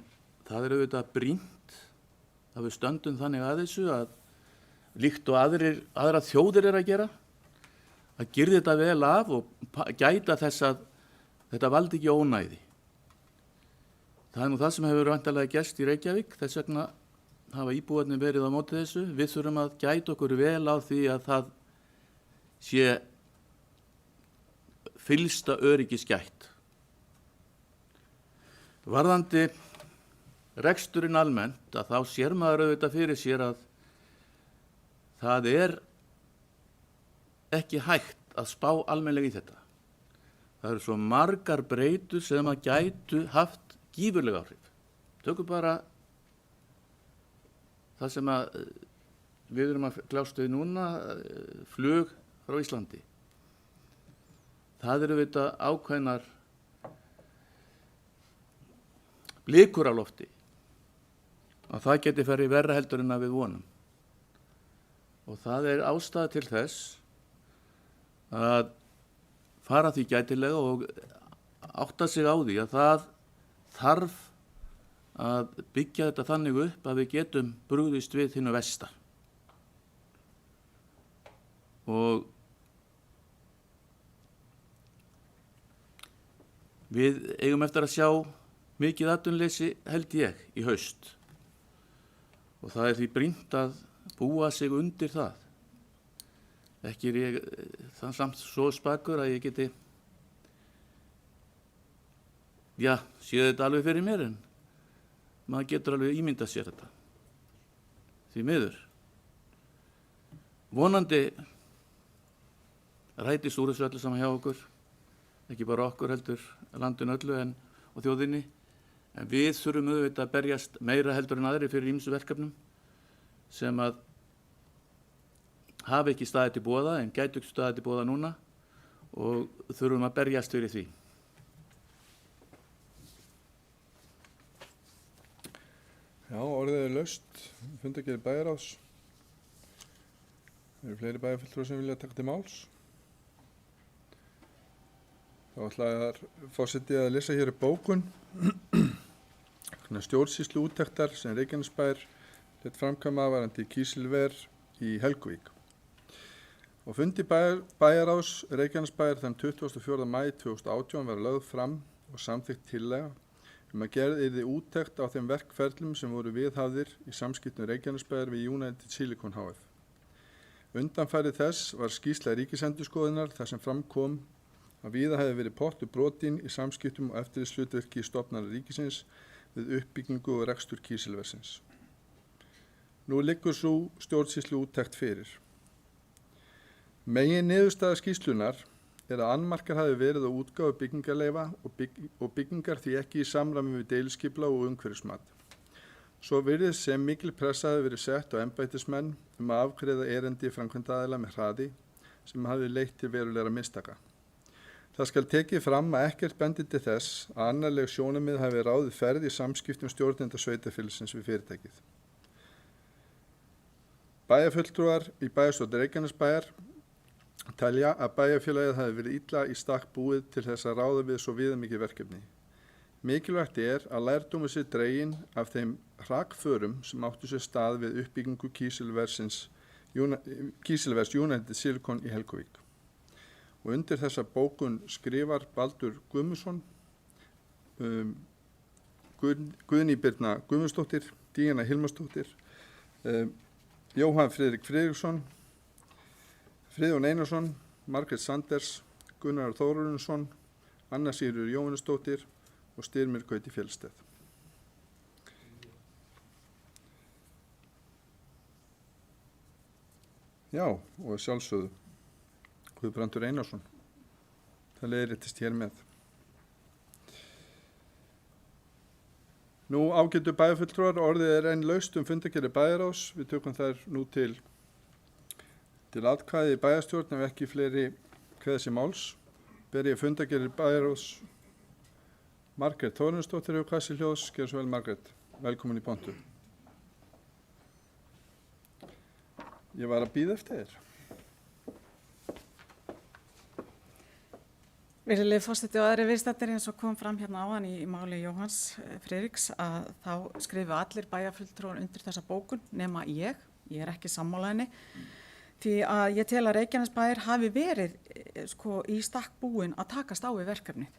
það er auðvitað brýnt að við stöndum þannig að þessu að líkt og aðra þjóðir er að gera, að girða þetta vel af og gæta þess að þetta valdi ekki ónæði. Það er nú það sem hefur væntanlega gerst í Reykjavík, þess vegna hafa íbúarnir verið á móti þessu. Við þurfum að gæta okkur vel á því að það sé fyllsta öryggis gætt. Varðandi reksturinn almennt, að þá sér maður auðvitað fyrir sér að það er ekki hægt að spá almennilega í þetta. Það eru svo margar breytur sem að gætu haft gífurlega áhrif. Tökum bara það sem að við erum að kljást við núna, flug frá Íslandi. Það eru auðvitað ákveðnar blikur á lofti að það geti farið verra heldur en að við vonum. Og það er ástæða til þess að fara því gætilega og átta sig á því að það þarf að byggja þetta þannig upp að við getum brugðist við hinu versta. Og við eigum eftir að sjá mikið atvinnuleysi held ég í haust. Og það er því brýnt að búa sig undir það. Ekki er ég þann samt svo spakur að ég geti séð þetta alveg fyrir mér, en maður getur alveg ímyndað sér þetta. Því miður. Vonandi rætist úr þessu öllu saman hjá okkur, ekki bara okkur heldur landinu öllu og þjóðinni, en við þurfum auðvitað að berjast meira heldur en aðri fyrir ýmsu verkefnum sem að hafa ekki staðið til boða en gætu ekki staðið til boða núna og þurfum að berjast fyrir því. Já, orðið er laust. Fundargerð bæjarráðs. Eru fleiri bæjarfulltrúar sem vilja taka til máls? Þá ætlaði forseti að lesa hér bókun stjórnsýslu úttektar sem Reykjanesbær lét framkvæma varðandi kísilver í Helguvík. Á fundi bæjarráðs Reykjanesbær þann 24. maí 2018 var lögð fram og samþykkt tillaga að gerð yrði úttekt á þeim verkferlum sem voru viðhafðir í samskiptum Reykjanesbæjar við United Silicon hf. Undanfærið þess var skýrsla Ríkisendurskoðunar þar sem fram kom að víða hefði verið pottur brotin í samskiptum og eftirlitshlutverki stofnana ríkisins við uppbyggingu og rekstur kísilversins. Nú liggur sú stjórnsýslu úttekt fyrir. Megin niðurstaða skýrslunar er að annmarkar hafi verið á útgáfu byggingarleyfa og byggingar því ekki í samræmi við deiliskipulag og umhverfismat. Svo virðist sem mikil pressa hafi verið sett á embættismenn að afgreiða erindi framkvæmdaraðila með hraði sem hafi leitt til verulegra mistaka. Það skal tekið fram að ekkert bendir til þess að annarleg sjónarmið hafi ráðið ferð í samskiptum stjórnenda sveitarfélagsins við fyrirtækið. Bæjarfulltrúar í bæjarstjórn Reykjanesbæjar telja að bæjarfélagið hafi verið illa í stakk búið til þess að ráða við svo viðamikið verkefni. Mikilvægt er að lærdómur sé dreginn af þeim hrakförum sem áttu sér stað við uppbyggingu kísilvers United Silicon í Helguvík. Og undir þessa bókun skrifar Baldur Guðmundsson, Guðný Birna Guðmundsdóttir, Díana Hilmarsdóttir, Jóhann Friðrik Friðriksson, Friðjón Einarsson, Margrét Sanders, Gunnar Þórarinsson, Anna Sigríður Jóhannesdóttir og Styrmir Gauti Fjellsteð. Já, og sjálfsögðu Guðbrandur Einarsson. Það leiðréttist hér með. Nú ágætu bæjarfulltrúar, orðið er enn laust fundargerðir bæjarráðs. Við tökum þær nú til atkvæði í bæjarstjórn ef ekki fleiri kveða sér máls. Ber ég fundargerðir bæjarráðs Margrét Þórarinsdóttir hefur kassi hljóðs. Gjör svo vel, Margrét. Velkomin í pontu. Ég var að bíða eftir þér. Virðulegi forseti og aðrir viðstaddir, eins og kom fram hérna áðan í máli Jóhanns Friðriks, að þá skrifu allir bæjarfulltrúar undir þessa bókun nema ég er ekki sammála henni, því að ég tel að Reykjanesbær hafi verið í stakk búin að takast á við verkefnið.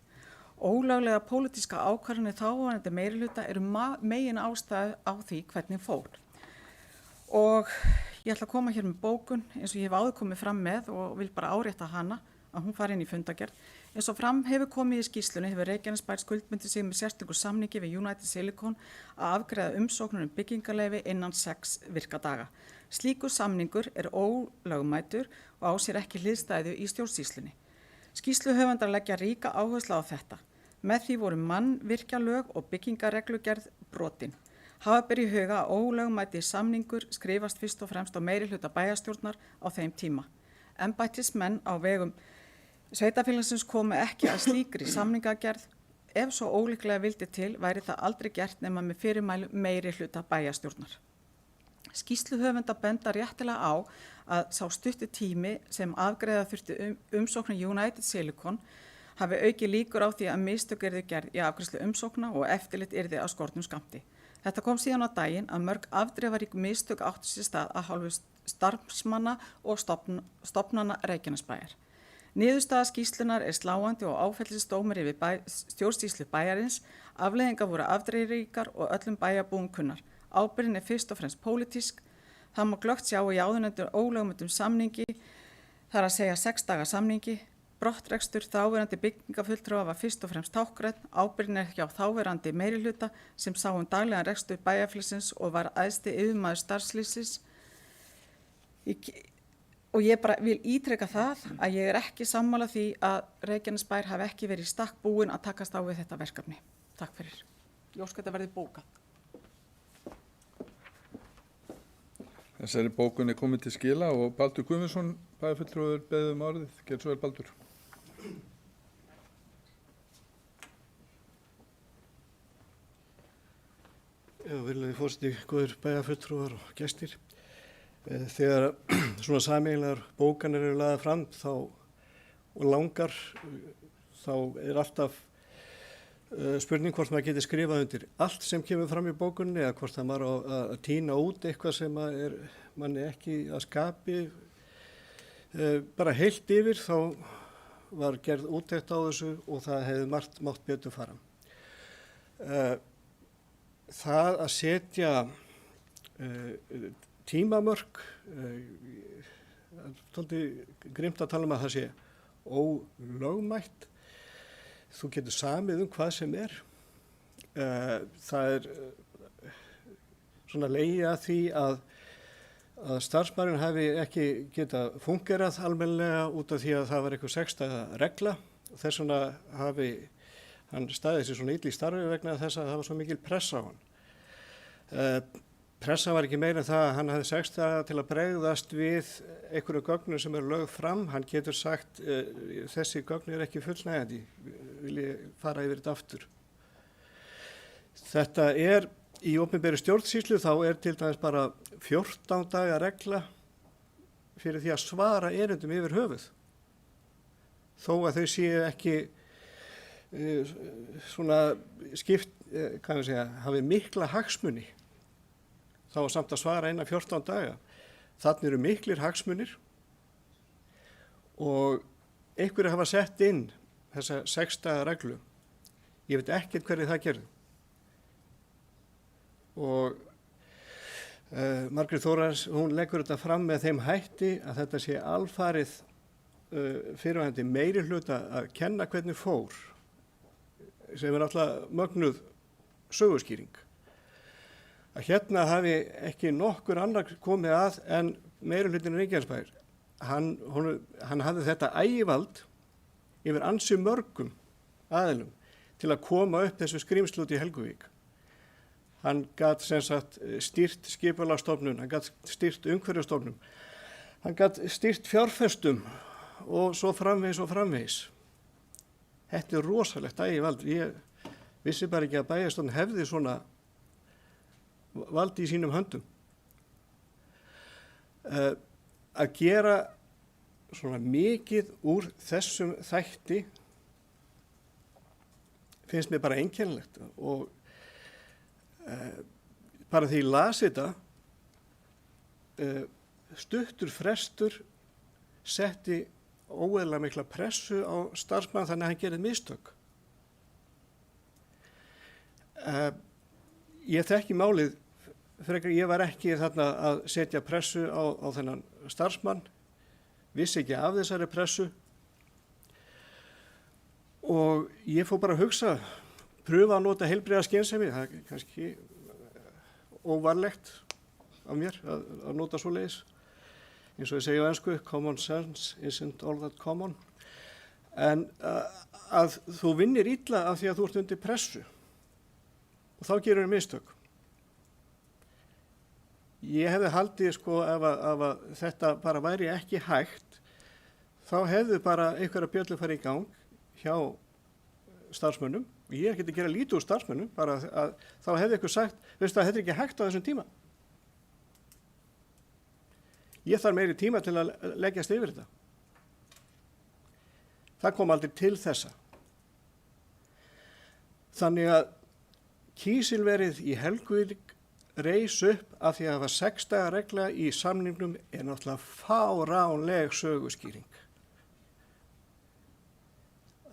Ólöglega pólitíska ákvarðanir þáverandi meirihluta eru megin ástæða á því hvernig fór. Og ég ætla að koma hér með bókun eins og ég hef áður komið fram með og vil bara árétta hana að hún fari inn í fundargerð. Eins og fram hefur komið í skýrslunni hefur Reykjanesbær skuldbundið sig með sérstöku samningi við United Silicon að afgreiða umsóknir byggingarleyfi innan 6 virka daga. Slíkur samningur er ólögmætur og á sér ekki hliðstæðu í stjórnsýslunni. Skýrsluhöfundar leggja ríka áherslu á þetta. Með því voru mannvirkjalög og byggingarreglugerð brotin. Hafa ber í huga að ólögmæti samningur skrifast fyrst og fremst á meirihluta bæjarstjórnar á þeim tíma. Embættismenn á vegum sveitarfélagsins komu ekki að slíkri samningagerð. Ef svo ólíklega vildi til væri það aldrei gert nema með fyrirmælu meirihluta bæjarstjórnar. Skýrsluhöfundar benda réttilega á að sá stutti tími sem afgreiða þurfti umsóknir United Silicon hafi auki líkur á því að mistök yrðu gerð í afgreiðslu umsókna og eftirlit yrði á skortnum skammti. Þetta kom síðan á daginn að mörg afdrifarík mistök áttu sér stað að hálfu starfsmanna og stofnana Reykjanesbæjar. Niðurstaða skýrslunar er sláandi og áfellisdómur yfir stjórnsýslu bæjarins. Afleiðingar voru afdrifaríkar og öllum bæjarbúum kunnar. Ábyrgðin er fyrst og fremst pólitísk. Það má glöggt sjá í áðurnefndum ólögmætum samningi, þar að segja 6 daga samningi. Brottrekstur þáverandi byggingafulltrúa var fyrst og fremst táknrænn. Ábyrgðin er hjá þáverandi meirihluta sem sá daglegan rekstur bæjarfélagsins og var æðsti yfirmaður starfslýsins. Og ég bara vil ítreka það að ég er ekki sammála því að Reykjanesbær hafi ekki verið í stakk búin að takast á við þetta verkefni. Takk fyrir. Ég óska þetta verði bókað. Þessari bókun er komið til skila og Baldur Guðmundsson, bæjarfulltrúar, beðið orðið. Gjörðu svo vel, Baldur. Virðulegi forseti, góðir bæjarfulltrúar og gestir. Þegar svona sameiginlegar bókanir eru lagðar fram og langar, þá er alltaf spurning hvort maður getur skrifað undir allt sem kemur fram í bókunni eða hvort það maður á að tína út eitthvað sem er manni ekki að skapi. Bara heilt yfir þá var gerð úttekt á þessu og það hefði margt mátt betur fara. Það að setja tímamörk, svolítið grimt að tala um að það sé ólögmætt. Þú getur samið hvað sem er. Það er svona legið að því að starfsmaðurinn hafi ekki getað fungerað almennilega út af því að það var eitthvað 6 daga regla. Þess vegna hafi hann staðið sér svona illa í starfi vegna þess að það var svo mikil pressa á hann. Pressa var ekki meira en það að hann hafði 6 daga til að bregðast við einhverju gögnum sem er lögð fram. Hann getur sagt þessi gögn er ekki fullnægjandi, vil ég fara yfir þetta aftur. Þetta er í opinberri stjórnsýslu, þá er til dæmis bara 14 daga regla fyrir því að svara erindum yfir höfuð. Þó að þau séu ekki svona skipt, kann ég segja, hafi mikla hagsmuni. Þá var samt að svara innan 14 daga. Þannig eru miklir hagsmunir og einhverju hafa sett inn þessa 6 daga reglu. Ég veit ekkert hverju það gerði. Og Margrét Þórarins, hún leggur þetta fram með þeim hætti að þetta sé alfarið fyrirvændi meiri hluta að kenna hvernig fór, sem er alltaf mögnuð söguskýring. Að hérna hafi ekki nokkur annar komið að en meiri hlutin Reykjanesbæjar. Hann hafði þetta ægivald yfir ansi mörgum aðilum til að koma upp þessu skrímslu út í Helguvík. Hann gat sem sagt stýrt skipulagsstofnun, hann gat stýrt umhverfisstofnun, hann gat stýrt fjárfestum og svo framvegis og framvegis. Þetta er rosalegt ægivald. Ég vissi bara ekki að bæjarstjórn hefði svona valdi í sínum höndum. Að gera svona mikið úr þessum þætti finnst mér bara einkennilegt og bara því ég las þetta stuttur frestur setti óeðlilega mikla pressu á starfsmann þannig að hann gerði mistök. Ég þekki málið frekar, ég var ekki þarna að setja pressu á þennan starfsmann, vissi ekki af þessari pressu og ég fór bara að hugsa, pröfa að nota heilbrigða skynsemi, það er kannski óvarlegt á mér að nota svoleiðis. Eins og ég segi á ensku, common sense isn't all that common. En að þú vinnir illa af því að þú ert undir pressu og þá gerur mistök. Ég hefði haldið sko ef að þetta bara væri ekki hægt, þá hefði bara einhverja bjöllu farið í gang hjá starfsmönnum. Ég er ekki að gera lítið úr starfsmönnum, bara að þá hefði einhver sagt, veistu að þetta er ekki hægt á þessum tíma. Ég þarf meiri tíma til að leggjast yfir þetta. Það kom aldrei til þessa. Þannig að kísilverið í Helguvík reis upp af því að það var 6 daga regla í samningnum er náttúrulega fáránleg söguskýring.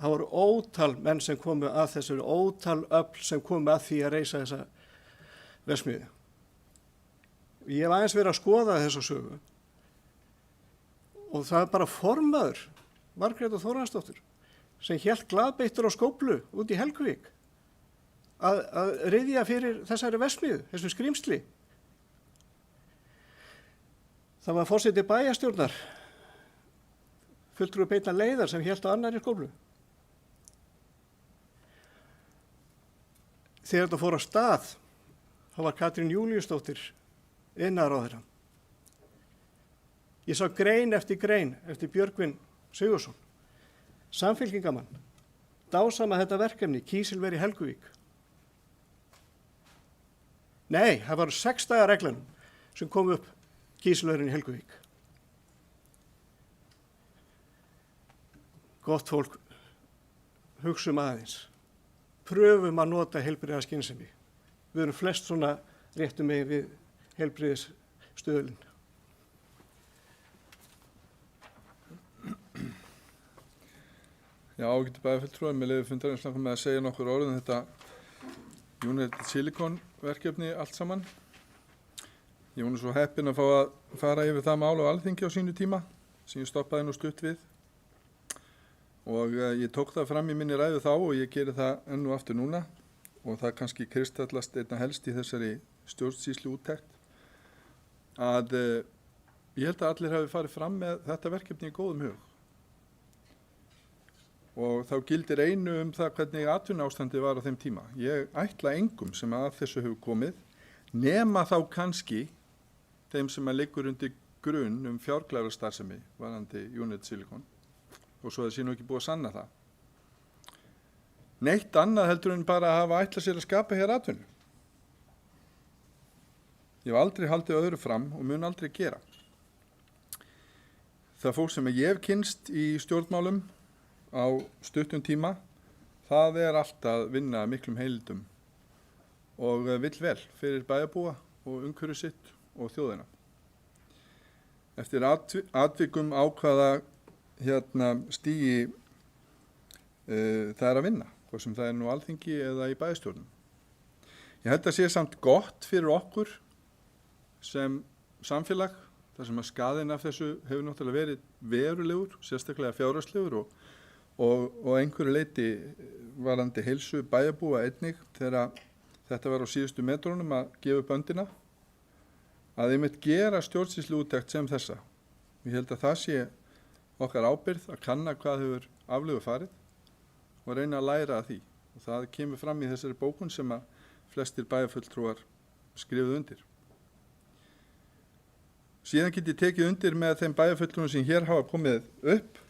Það voru ótal menn sem komu að þessu, ótal öfl sem komu að því að reisa þessa verksmiðju. Ég hef aðeins verið að skoða þessa sögu og það er bara formaður, Margrét Þórarinsdóttir, sem hélt glaðbeittur á skóflu út í Helguvík að ryðja fyrir þessari verksmiðju, þessu skrímsli. Það var forseti bæjarstjórnar, fulltrúi Beinna Leiðar sem hélt á annarri skóflu. Þegar þetta fór á stað, þá var Katrín Júlíusdóttir iðnaðarráðherra. Ég sá grein eftir Björgvin Sigurðsson, samfylkingamann, dásama þetta verkefni, kísilver í Helguvík. Nei, það var 6 daga reglan sem kom upp kísilverin í Helguvík. Gott fólk, hugsum aðeins. Pröfum að nota heilbrigða skynsemi. Við erum flest svona réttum megin við heilbrigðisstöðulinn. Já, ágætu bæjarfulltrúar, með leyfi fundarins langar með að segja nokkur orð um þetta United Silicon verkefni allt saman. Ég var nú svo heppinn að fá að fara yfir það mál á Alþingi á sínu tíma sem ég stoppaði nú stutt við. Og ég tók það fram í minni ræðu þá og ég geri það enn og aftur núna og það kannski kristallast einna helst í þessari stjórnsýslu úttekt að ég held að allir hafi farið fram með þetta verkefni í góðum hug. Og þá gildir einu það hvernig atvinnuástandið var á þeim tíma. Ég ætla engum sem að þessu hefur komið nema þá kannski þeim sem að liggur undir grunn fjárglæfrastarfsemi varðandi United Silicon. Og svo það sé nú ekki búið að sanna það. Neitt annað heldur en bara að hafa ætlað sér að skapa hér atvinnu. Ég hef aldrei haldið öðru fram og mun aldrei gera. Það fólk sem ég hef kynnst í stjórnmálum á stuttum tíma, það er allt að vinna miklum heilindum og vill vel fyrir bæjarbúa og umhverfið sitt og þjóðina. Eftir atvikum ákvaða stigi það er að vinna, hvort sem það er nú Alþingi eða í bæjarstjórnum. Ég held að sé samt gott fyrir okkur sem samfélag, þar sem að skaðinn af þessu hefur náttúrulega verið verulegur, sérstaklega fjárhagslegur og einhverju leyti varandi heilsu bæjarbúa einnig þegar þetta var á síðustu metrunum að gefa upp öndina, að einmitt gera stjórnsýsluúttekt sem þessa. Ég held að það sé okkar ábyrgð að kanna hvað hefur aflögu farið og reyna að læra að því. Og það kemur fram í þessari bókun sem að flestir bæjarfulltrúar skrifuðu undir. Síðan get ég tekið undir með þeim bæjarfulltrúum sem hér hafa komið upp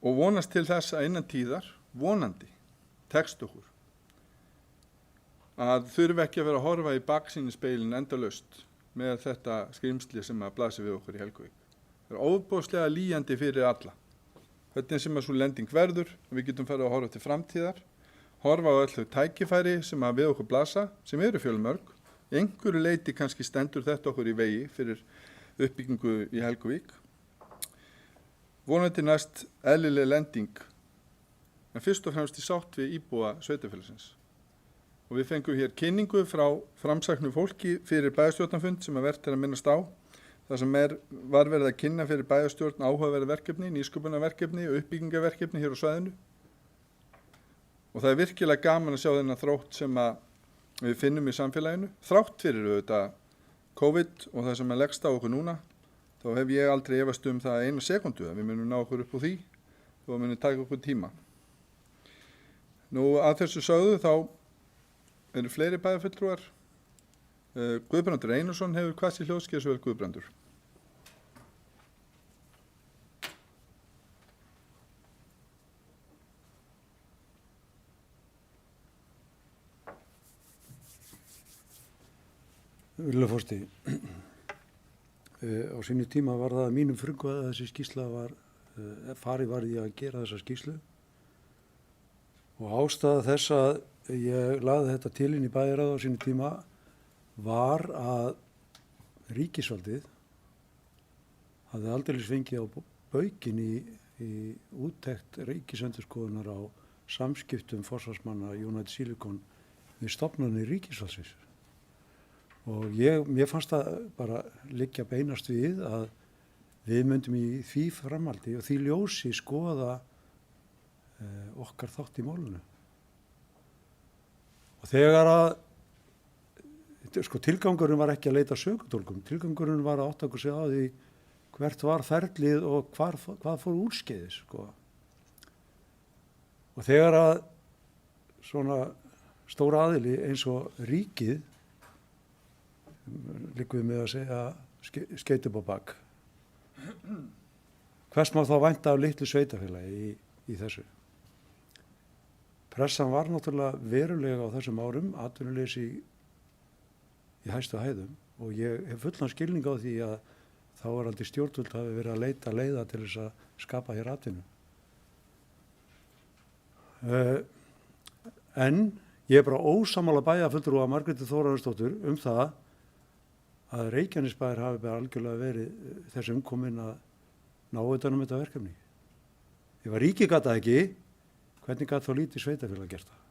og vonast til þess að innan tíðar, vonandi, tekst okkur að þurfi ekki að vera að horfa í baksýnispeilin endalaust með þetta skrimsli sem að blasi við okkur í Helguvík. Það er ofboðslega lýjandi fyrir alla. Hvernig sem að svo lending verður, við getum farið að horfa til framtíðar, horfa á öll þau tækifæri sem að við okkur blasa, sem eru fjölmörg. Í einhverju leyti kannski stendur þetta okkur í vegi fyrir uppbyggingu í Helguvík. Vonandi næst eðlileg lending, en fyrst og fremst í sátt við íbúa sveitarfélagsins. Og við fengum hér kynningu frá framsæknu fólki fyrir bæjarstjórnarfund sem að vert er að minnast á. Það sem var verið að kynna fyrir bæjarstjórn áhugaverð verkefni, nýsköpunarverkefni og uppbyggingarverkefni hér á svæðinu. Og það er virkilega gaman að sjá þennan þrótt sem að við finnum í samfélaginu. Þrátt fyrir auðvitað COVID og það sem að leggst á okkur núna, þá hef ég aldrei efast það eina sekundu að við munum ná okkur upp á því og það munum taka okkur tíma. Nú að þessu sögðu þá eru fleiri bæjarfulltrúar. Guðbrandur Einarsson hefur hvað sér hljóðskeið svo vel Guðbrandur. Virðulegur forseti, á sínu tíma var það mínum frumkvæði að þessi skýrsla farið var í að gera þessa skýrslu og ástæða þess að ég lagði þetta til inn í bæjarráð á sínu tíma var að ríkisvaldið hafði aldeilis fengið á baukinn í úttekt ríkisendurskoðunar á samskiptum forsvarsmanna United Silicon við stofnanir ríkisvaldsins. Og mér fannst það bara liggja beinast við að við myndum í því framhaldi og því ljósi skoða okkar þátt í málunu. Og þegar að tilgangurinn var ekki að leita sökudólgum, tilgangurinn var að átta okkur sig á því hvert var ferlið og hvað fór úrskeiðis. Og þegar að svona stór aðili eins og ríkið liggur við með að segja skeit upp á bak. Hvers má þá vænta af litlu sveitafélagi í þessu? Pressan var náttúrulega verulega á þessum árum, atvinnuleysi í hæstu hæðum og ég hef fullan skilning á því að þáverandi stjórnvöld hafi verið að leita leiða til þess að skapa hér atvinnu. En ég er bara ósammála bæjarfulltrúa Margréti Þórarinsdóttur það að Reykjanesbær hafi bara algjörlega verið þess umkomin að ná utan um þetta verkefni. Ef að ríkið gat það ekki, hvernig gat þá lítið sveitarfélag gert það?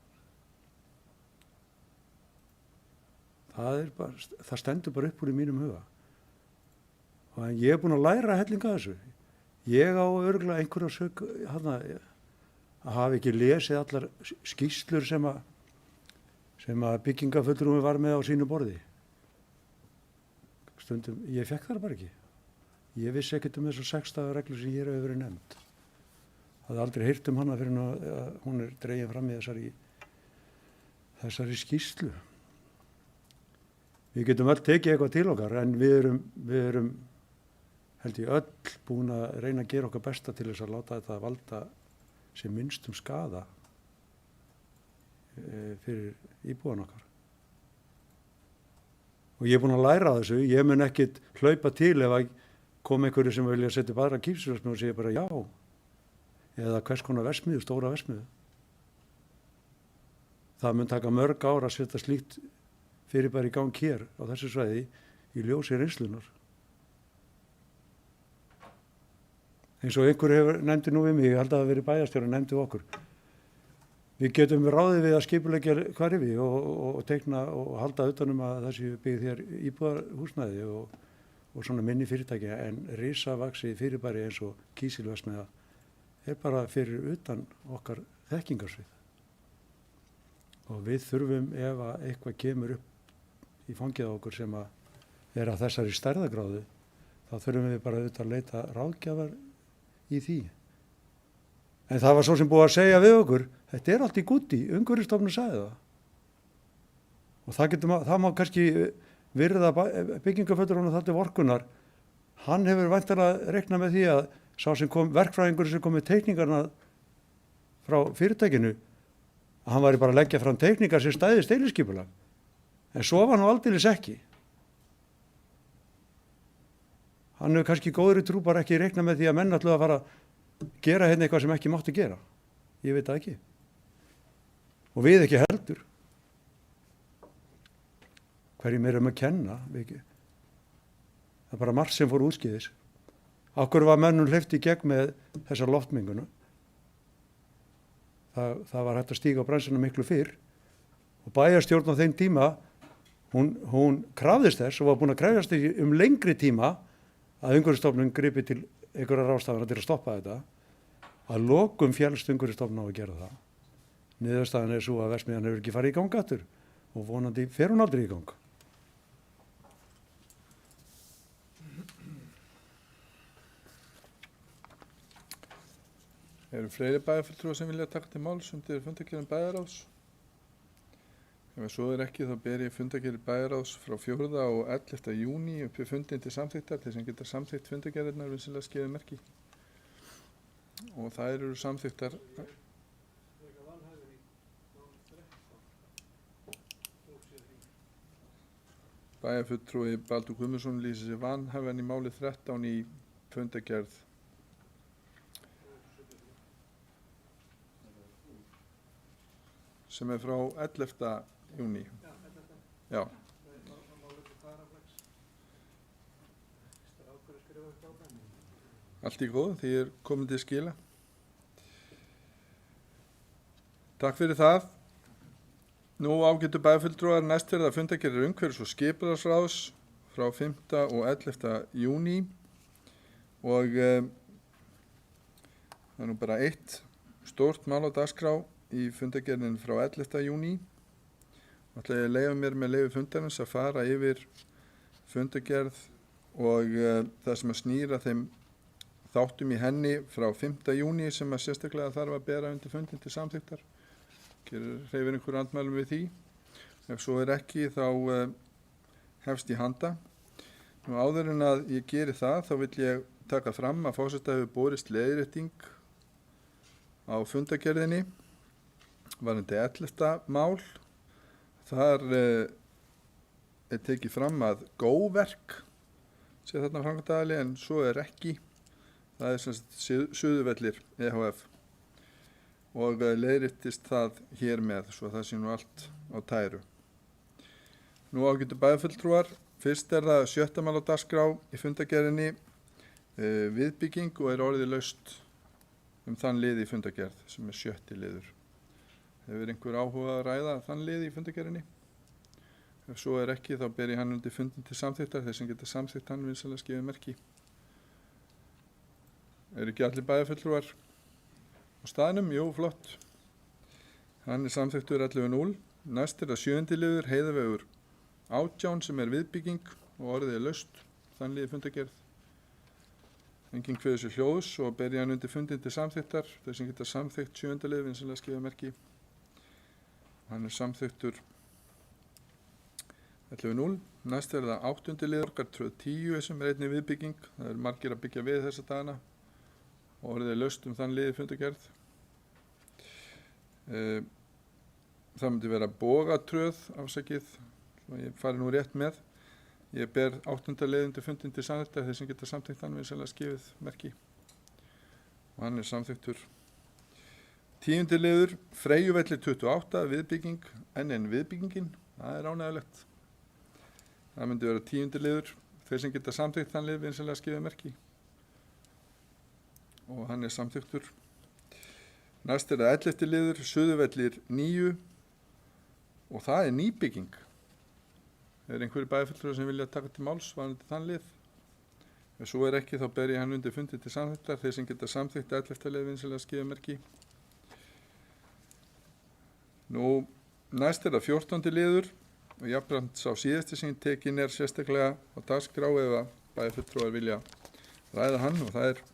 Það stendur bara upp úr í mínum huga. Og ég er búinn að læra hellinga þessu. Ég á örugglega einhverja sök að hafa ekki lesið allar skýrslur sem að byggingafulltrúi var með á sínu borði. Stundum, ég fekk það bara ekki. Ég vissi ekkert þessar 6 daga reglur sem hér hefur verið nefnd. Hafði aldrei heyrt hana fyrir að hún er dregin fram í þessari skýrslu. Við getum öll tekið eitthvað til okkar en við erum held ég öll búin að reyna að gera okkar besta til þess að láta þetta valda sem minnstum skaða fyrir íbúan okkar. Og ég er búinn að læra þessu, ég mun ekkit hlaupa til ef að kom einhverju sem vilja setja upp aðra kísilverksmiðju og segja bara já. Eða hvers konar verksmiðju, stóra verksmiðju. Það mun taka mörg ár að setja slíkt fyrirbæri í gang hér á þessu svæði í ljósi reynslunar. Eins og einhver hefur nefndi nú við mig, ég held að það hafi verið bæjarstjóri, nefndi okkur. við getum ráðið við að skipuleggja hverfi og teikna og halda utanum að það séu byggð hér íbúðarhúsnæði og svona minni fyrirtækja, en risavaxið fyrirbæri eins og kísilverksmiðja bara fyrir utan okkar þekkingarsvið. Og við þurfum, ef að eitthvað kemur upp í fangið á okkur sem að að þessari stærðagráðu, þá þurfum við bara auðvitað að leita ráðgjafar í því. En það var svo sem búið að segja við okkur, þetta allt í gúti, Umhverfisstofnun sagði það. Og það má kannski virða byggingafulltrúanum það til vorkunnar. Hann hefur væntanlega reiknað með því að sá sem verkfræðingur sem kom með teikningarna frá fyrirtækinu, að hann væri bara að leggja fram teikningar sem stæðist deiliskipulag. En svo var hann aldeilis ekki. Hann hefur kannski góðri trú bara ekki reiknað með því að menn ætluðu að fara að gera hérna eitthvað sem ekki mátti gera. Ég veit það ekki. Og við ekki heldur. Hverjum erum að kenna? Það bara margt sem fór úrskeiðis. Akkur var mönnum hleypt í gegn með þessa loftmenguna. Það var hægt að stíga á bremsuna miklu fyrr. Og bæjarstjórn á þeim tíma, hún krafðist þess og var búin að krefjast þess lengri tíma að Umhverfisstofnun gripi til einhverja ráðstafana til að stoppa þetta. Að lokum féllst Umhverfisstofnun á að gera það. Niðurstaðan svo að verksmiðjan hefur ekki farið í gang aftur og vonandi fer hún aldrei í gang. Eru fleiri bæjarfulltrúar sem vilja taka til máls undir fundargerðum bæjarráðs? Ef svo ekki, þá ber ég fundargerðir bæjarráðs frá 4. og 11. júní upp við fundin til samþykktar, til sem geta samþykkt fundargerðirnar vinsamlega skefið merki. Og þær eru samþykktar. Bæjarfulltrúi Baldur Guðmundsson lýsir sig vanhæfan í máli 13 í fundargerð sem frá 11. júní. Já. Allt í góð, því komin til skila. Takk fyrir það. Nú ágætu bæjarfulltrúar, næst verða fundargerðir umhverfis- og skipulagsráðs frá 5. og 11. júní og það nú bara eitt stórt mál á dagskrá í fundargerðin frá 11. júní. Ætla ég að leyfa mér með leyfi fundarins að fara yfir fundargerð og það sem að snýra þeim þáttum í henni frá 5. júní sem að sérstaklega þarf að bera undir fundin til samþykktar. Hreyfir einhver andmælum við því. Ef svo ekki þá hefst í handa. Nú áður en að ég geri það þá vil ég taka fram að forseta hefur borist leiðrétting á fundargerðinni varðandi 11. mál. Þar tekið fram að góverk sé þarna framkvæmdaraðili en svo ekki. Það sem sagt Suðurvellir EHF og leiðréttist það hér með svo það sé nú allt á tæru. Nú ágætu bæjarfulltrúar, fyrst það 7. mál á dagskrá í fundargerðinni viðbygging og orðið laust þann lið í fundargerð sem 7. liður. Hefur einhver áhuga að ræða þann lið í fundargerðinni? Ef svo ekki þá ber ég hann undir fundin til samþykktar, þeir sem geta samþykkt hann vinsamlega skefið merki. Ekki allir bæjarfulltrúar á staðnum? Jú, flott. Hann samþykktur 11.0. Næst það 7. liður, Heiðavegur 18 sem viðbygging og orðið laust þann lið í fundargerð. Enginn kveður sér hljóðs og ber ég hann undir fundin til samþykktar, þeir sem geta samþykkt 7. lið vinsamlega skefið merki. Hann samþyktur 11.0. Næst það 8. liður, Borgartröð 10 sem einnig viðbygging. Það margir að byggja við þessa dagana og orðið laust þann lið í fundargerð. Það myndi vera Bogatröð, afsakið, ég fari nú rétt með. Ég ber 8. lið undir fundin til samþykktar, þeir sem geta samþykkt hann vinsamlega skefið merki. Og hann samþyktur. 10. liður, Freyjuvellir 28, viðbygging, en viðbyggingin, það ánægulegt. Það myndi vera 10. liður, þeir sem geta samþykkt þann lið vinsamlega skefið merki. Og hann samþyktur. Næst er það 11. liður, Suðurvellir 9 og það er nýbygging. Er einhverju bæjarfulltrúar sem vilja taka til máls varðandi þann lið? Ef svo er ekki, þá ber ég hann undir fundi til samþykktar, þeir sem geta samþykkt 11. lið vinsamlega skíðamerki. Nú, næst er það 14. liður og jafnframt sá síðasti sem tekin er sérstaklega á dagskrá ef að bæjarfulltrúar vilja ræða hann og það er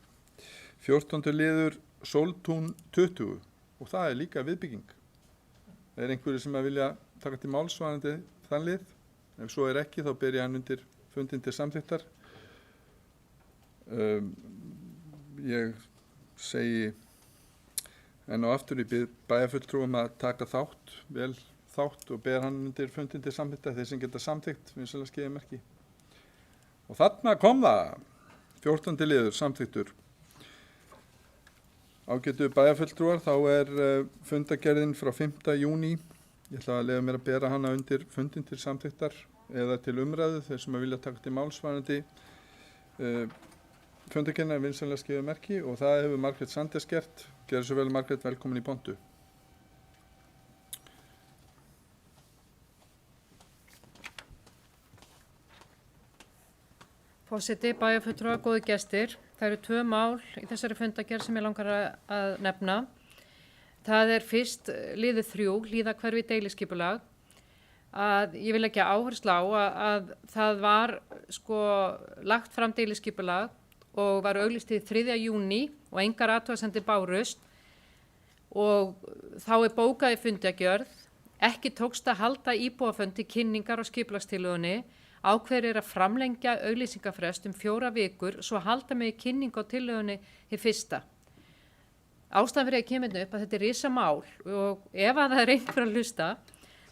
14. liður Sóltún 20 og það er líka viðbygging. Er einhverju sem að vilja taka til máls varðandi þann lið? Ef svo er ekki, þá ber ég hann undir fundin til samþykktar. Ég segi enn og aftur í bæjarfulltrúum að taka vel þátt og ber hann undir fundin til samþykktar þeir sem geta samþykkt vinsamlega skíðamerki. Og þarna kom það, 14. liður samþyktur. Ágætu bæjarfulltrúar, þá er fundagerðin frá 5. júní. Ég ætla að leyfa mér að bera hana undir fundin til samþyktar eða til umræðu þeir sem að vilja taka til máls varðandi fundagerðina vinsamlega skíðamerki og það hefur Margrét Sanders gert. Gerðu svo vel, Margrét, velkomin í pontu. Forseti, bæjarfulltrúar, góðu gestir. Það eru 2 mál í þessari fundagerð sem ég langar að nefna. Það er fyrst liður 3, Hlíðahverfi deiliskipulag. Að ég vil ekki áherslu á að það var lagt fram deiliskipulag og var auglýst til 3. júní og engar athugasemdir bárust og þá er bókað í fundagerð. Ekki tókst að halda íbúafundi kynningar á skipulagstillögunni. Ákveðið er að framlengja auglýsingafrest 4 vikur svo halda með kynningu á tillögunni hið fyrsta. Ástæðan fyrir að kemur upp að þetta er risamál og ef að það er einhver að hlusta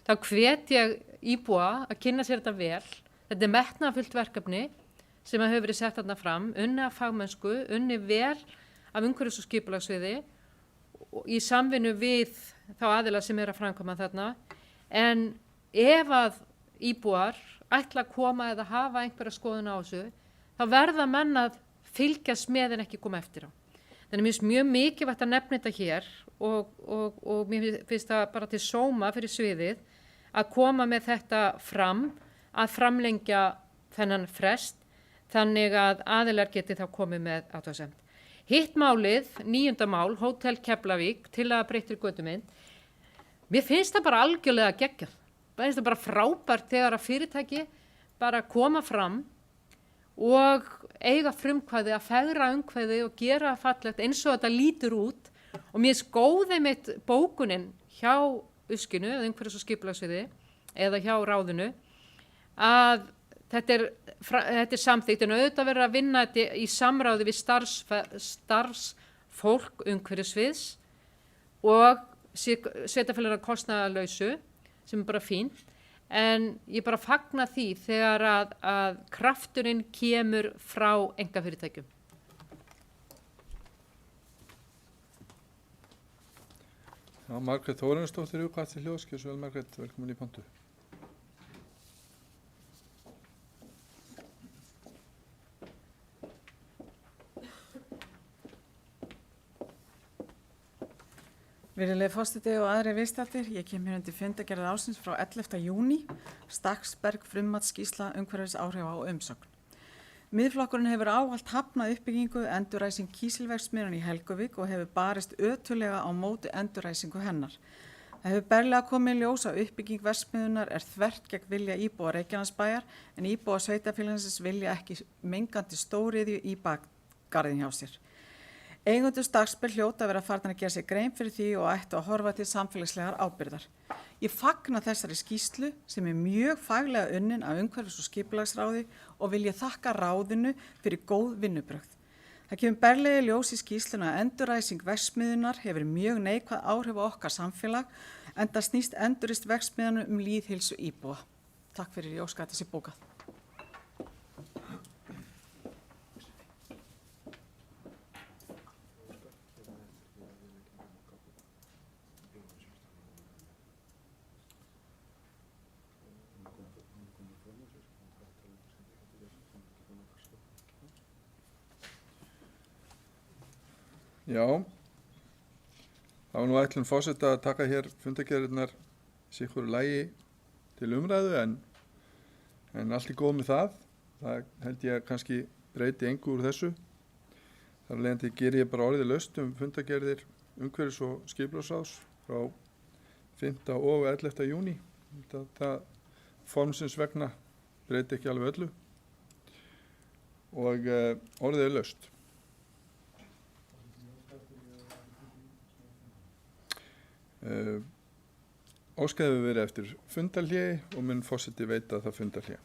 þá hvet ég íbúa að kynna sér þetta vel. Þetta er metnaðarfullt verkefni sem hefur verið sett þarna fram, unnið af fagmennsku, unnið vel af umhverfis- og skipulagssviði í samvinnu við þá aðila sem er að framkvæma þarna. En ef að íbúar ætla að koma eða hafa einhverja skoðun á þessu, þá verða menn að fylgjast með en ekki koma eftir á. Þannig mér finnst mjög mikilvægt að nefna þetta hér og mér finnst það bara til sóma fyrir sviðið að koma með þetta fram, að framlengja þennan frest, þannig að aðilar geti þá komið með athugasemd. Hitt málið, 9. mál, Hótel Keflavík, til að breyttir götumynd. Mér finnst það bara algjörlega geggjað. Það finnst það bara frábært þegar að fyrirtæki bara koma fram og eiga frumkvæði að fegra umkvæði og gera fallegt eins og þetta lítur út og mér finnst góð einmitt bókunin hjá Uskinu, eða umhverfis- og skipulagssviði eða hjá ráðinu að þetta er samþykkt en auðvitað verður að vinna þetta í samráði við starfsfólk umhverfissviðs og sveitarfélaginu kostnaðarlausu sem er bara fínt. En ég bara fagna því þegar að krafturinn kemur frá einkafyrirtækjum. Já, Margrét Þórarinsdóttir, hvað til hljóðskjörs, vel Margrét, velkomin í pontu. Virðulegi forseti og aðrir viðstaddir, ég kem hér undir fundagerð ársins frá 11. júní, Stakksberg frummatsskýrsla umhverfis áhrifa og umsögn. Miðflokkurinn hefur ávallt hafnað uppbyggingu endurræsing kísilverksmiðjunnar í Helguvík og hefur barist ötulega á móti endurræsingu hennar. Það hefur berlega komið í ljós að uppbygging verksmiðjunnar er þvert gegn vilja íbúa Reykjanesbæjar en íbúa sveitarfélagsins vilja ekki mengandi stóriðju í bakgarðin hjá sér. Eigendur Stakksberg hljóta að vera farnir að gera sér grein fyrir því og ættu að horfa til samfélagslegar ábyrgðar. Ég fagna þessari skýrslu sem er mjög faglega unnin af umhverfis- og skipulagsráði og vil ég þakka ráðinu fyrir góð vinnubrögð. Það kemur berlega í ljós í skýrsluna að endurræsing verksmiðjunnar hefur mjög neikvæð áhrif á okkar samfélag enda snýst endurist verksmiðjunum lýðheilsu íbúa. Takk fyrir, ég óska að þessi bókað. Já, Það var nú ætlun forseta að taka hér fundargerðirnar sikkur lægi til umræðu en allt er góð með það. Það held ég að kannski breyti engu úr þessu. Þar af leiðandi geri ég bara orðið laust fundargerðir umhverfis- og skipulagsráðs frá 5. og 11. júní. Það formsins vegna breyti ekki alveg öllu og orðið er laust. Óskað hefur verið eftir fundarhléi og mun forseti veita það fundarhlé.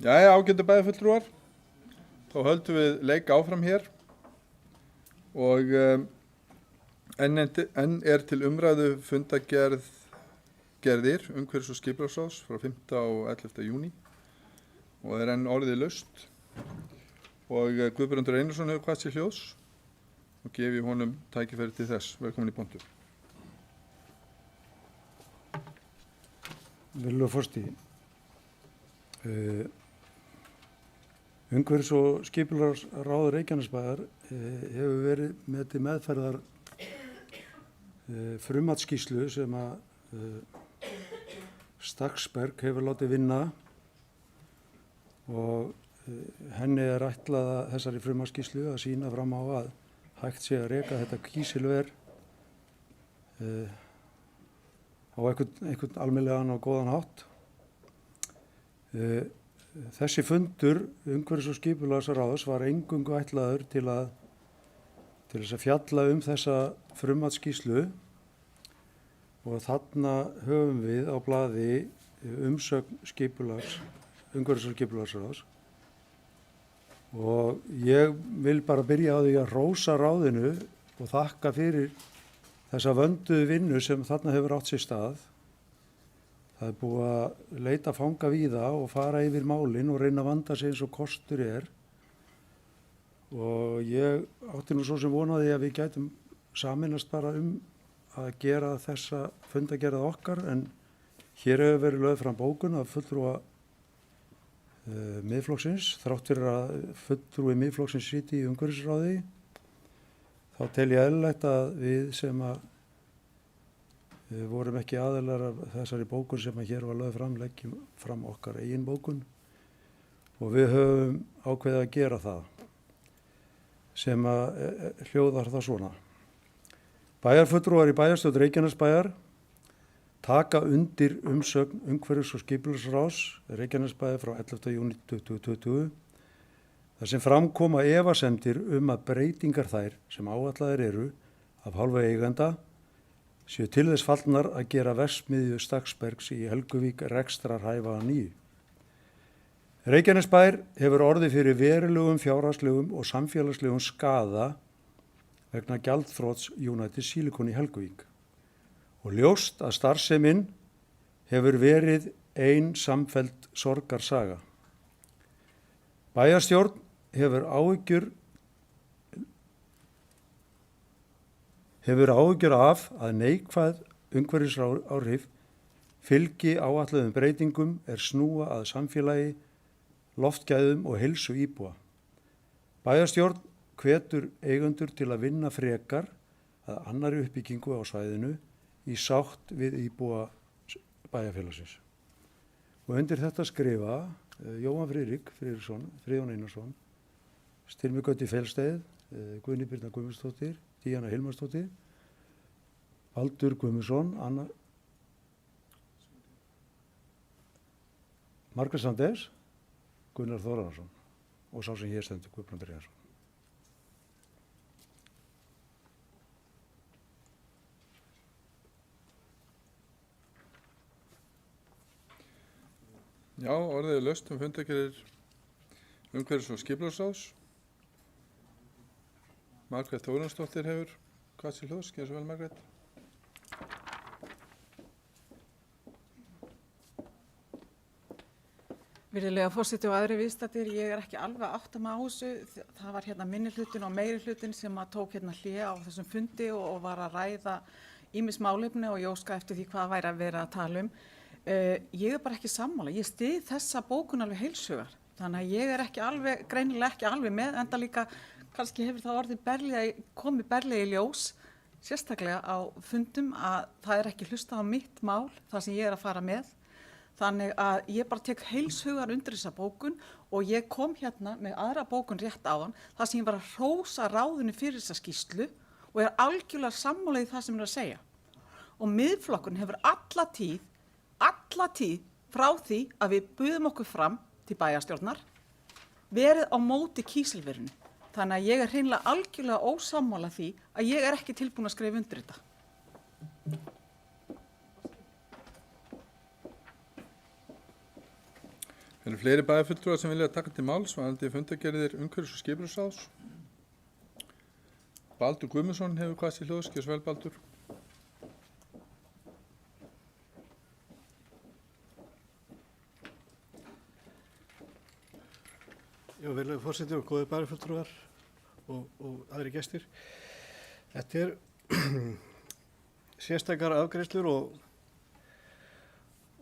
Jæja, ágætu bæjarfulltrúar, þá höldum við leik áfram hér og enn er til umræðu fundagerðir umhverfis- og skipulagsráðs frá 5. og 11. júní og er enn orðið laust og Guðbrandur Einarsson hefur kvatt sér hljóðs og gefi honum tækifæri til þess. Velkomin í pontu. Virðulegur forseti. Umhverfis- og skipulagsráð Reykjanesbæjar hefur verið með til meðferðar frummatsskýrslu sem að Stakksberg hefur látið vinna og henni er ætlað að þessari frummatsskýrslu að sýna fram á að hægt sé að reka þetta kísilver á einhvern almennilegan og góðan hátt. Þessi fundur umhverfis- og skipulagsráðs var eingöngu ætlaður til þess að fjalla þessa frummatsskýrslu og þarna höfum við á blaði umsögn umhverfis- og skipulagsráðs og ég vil bara byrja á því að hrósa ráðinu og þakka fyrir þessa vönduðu vinnu sem þarna hefur átt sér stað. Það er búið að leita fanga víða og fara yfir málin og reyna að vanda sig eins og kostur er. Og ég átti nú svo sem vonaði að við gætum sameinast bara að gera þessa fundagerð okkar, en hér hefur verið lögð fram bókun af fulltrúa Miðflokksins, þrátt fyrir að fulltrúi Miðflokksins sitji í umhverfisráði. Þá tel ég eðlilegt að við sem að vorum ekki aðilar af þessari bókun sem að hér var lögð fram, leggjum fram okkar eigin bókun og við höfum ákveðið að gera það sem að hljóðar það svona. Bæjarfulltrúar í bæjarstjórn Reykjanesbæjar taka undir umsögn umhverfis- og skipulagsráðs Reykjanesbæjar frá 11. júní 2020 þar sem fram koma efasemdir að breytingar þær sem áætlaðir eru af hálfu eigenda séu til þess fallnar að gera verksmiðju Stakksbergs í Helguvík rekstrarhæfa að nýju. Reykjanesbær hefur orðið fyrir verulegum fjárhagslegum og samfélagslegum skaða vegna gjaldþrots United Silicon í Helguvík og ljóst að starfsemin hefur verið ein samfelld sorgarsaga. Bæjarstjórn hefur áhyggjur af að neikvæð umhverfisáhrif fylgi áætluðum breytingum snúa að samfélagi, loftgæðum og heilsu íbúa. Bæjarstjórn hvetur eigendur til að vinna frekar að annarri uppbyggingu á svæðinu í sátt við íbúa bæjarfélagsins. Og undir þetta skrifa Jóhann Friðriksson, Friðjón Einarsson, Styrmi Gauti Fellsteið, Guðni Birna Guðmundsdóttir, Díana Hilmarsdóttir, Baldur Guðmundsson, Margrét Sanders, Gunnar Þórðarsson og sá sem hér stendur Guðbrandur Einarsson. Já, orðið er laust fundagerðir umhverfis- og skipulagsráðs. Margrét Þórðarsdóttir hefur kvatt sér hljóðs. Gjörðu svo vel, Margrét. Virðulega forseti og aðri viðstaddir, ég er ekki alveg að átta mig á þessu. Það var hérna minnihlutin og meirihlutin sem að tók hérna hlé á þessum fundi og var að ræða ýmis málefni og ég óska eftir því hvað væri að vera að tala um. Ég er bara ekki sammála. Ég styð þessa bókun alveg heilshugar. Þannig að ég er ekki alveg, greinilega ekki alveg með, enda líka kannski hefur það komið berlega í ljós, sérstaklega á fundum að það er ekki hlustað á mitt mál, það sem ég er að fara með. Þannig að ég bara tek heilshugar undir þessa bókun og ég kom hérna með aðra bókun rétt áðan, það sem ég var að hrósa ráðinu fyrir þessa skýrslu og er algjörlega sammála í það sem ég er að segja. Og Miðflokkurinn hefur alla tíð frá því að við buðum okkur fram til bæjarstjórnar verið á móti kísilverinu. Þannig að ég er hreinlega algjörlega ósammála því að ég er ekki tilbúin að skrifa undir þetta. Eru fleiri bæjarfulltrúar sem vilja taka til máls varðandi fundargerðir umhverfis- og skipulagsráðs? Baldur Guðmundsson hefur hvað sér hljóðs, gjörðu svo vel Baldur. Já, virðulegur forseti og góðir bæjarfulltrúar og aðri gestir. Þetta er sérstakar afgreiðslur og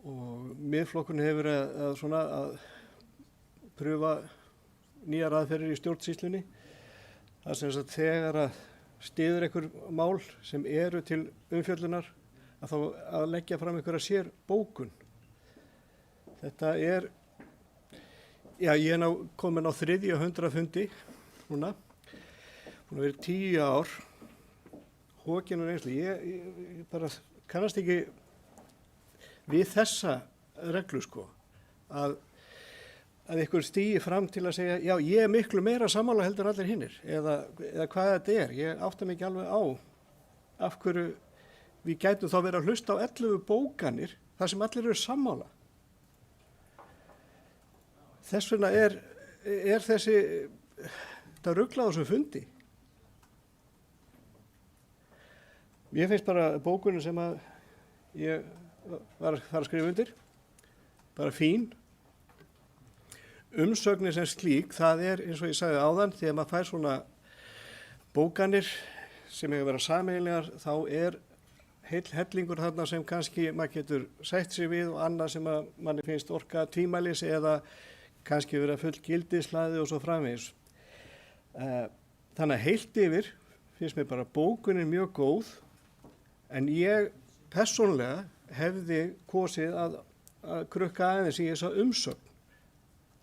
Miðflokkurinn hefur að pröfa nýjar aðferðir í stjórnsýslunni. Það sem sagt þegar að styður einhver mál sem eru til umfjöllunar að þá að leggja fram einhverja sér bókun. Þetta er, já ég er komin á 300 fundi núna, búin að vera 10 ár, hókinn og reynslu. Ég bara kannast ekki við þessa reglu sko, að einhver stigi fram til að segja, já ég er miklu meira sammála heldur en allir hinnir, eða hvað þetta er. Ég átta mig ekki alveg á af hverju við gætum þá verið að hlusta á 11 bókanir þar sem allir eru sammála. Þess vegna er þetta ruglað á þessum fundi. Mér finnst bara bókunin sem að ég var að fara að skrifa undir, bara fín. Umsögnin sem slík, það er eins og ég sagði áðan, þegar maður fær svona bókanir sem hefur verið sameiginlegar, þá er heill hellingur þarna sem kannski maður getur sætt sig við og annað sem að manni finnst orka tvímælis eða kannski vera full gildislaði og svo framvegis. Þannig að heilt yfir finnst mér bara bókunin mjög góð, en ég persónlega hefði kosið að krukka aðeins í þessa umsögn.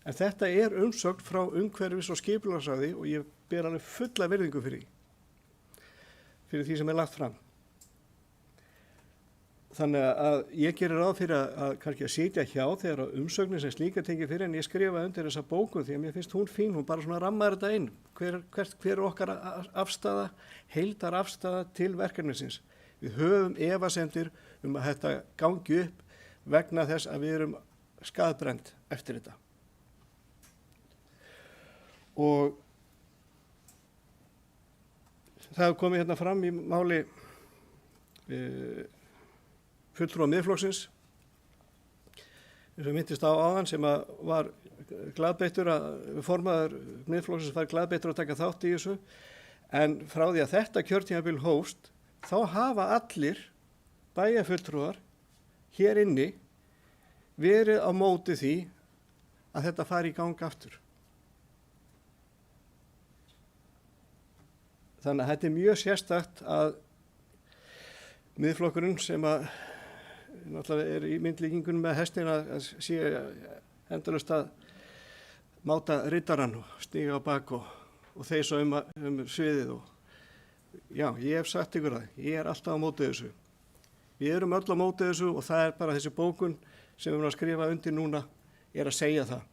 En þetta er umsögn frá umhverfis- og skipulagsráði og ég ber alveg fulla virðingu fyrir því sem er lagt fram. Þannig að ég gerir ráð fyrir að kannski að sitja hjá þegar umsögnin sem slíka tekið fyrir, en ég skrifa undir þessa bókun því að mér finnst hún fín, hún bara svona rammar þetta inn. Hver er okkar afstaða, heildar afstaða til verkefnisins? Við höfum efasemdir að þetta gangi upp vegna þess að við erum skaðbrennd eftir þetta. Og það hefur komið hérna fram í máli fulltrúa Miðflokksins, eins og myndist á áðan, sem að var glaðbeittur formaður Miðflokksins var glaðbeittur að taka þátt í þessu, en frá því að þetta kjörtímabil hófst, þá hafa allir bæjarfulltrúar hér inni verið á móti því að þetta fari í gang aftur. Þannig að þetta er mjög sérstakt að Miðflokkurinn sem að náttúrulega er í myndlíkingunum með hestin að sé endalaust að máta riddarann og stíga á bak og þeysa sviðið og já, ég hef sagt ykkur það, ég er alltaf á móti þessu. Við erum öll á móti þessu og það er bara þessi bókun sem við erum að skrifa undir núna er að segja það.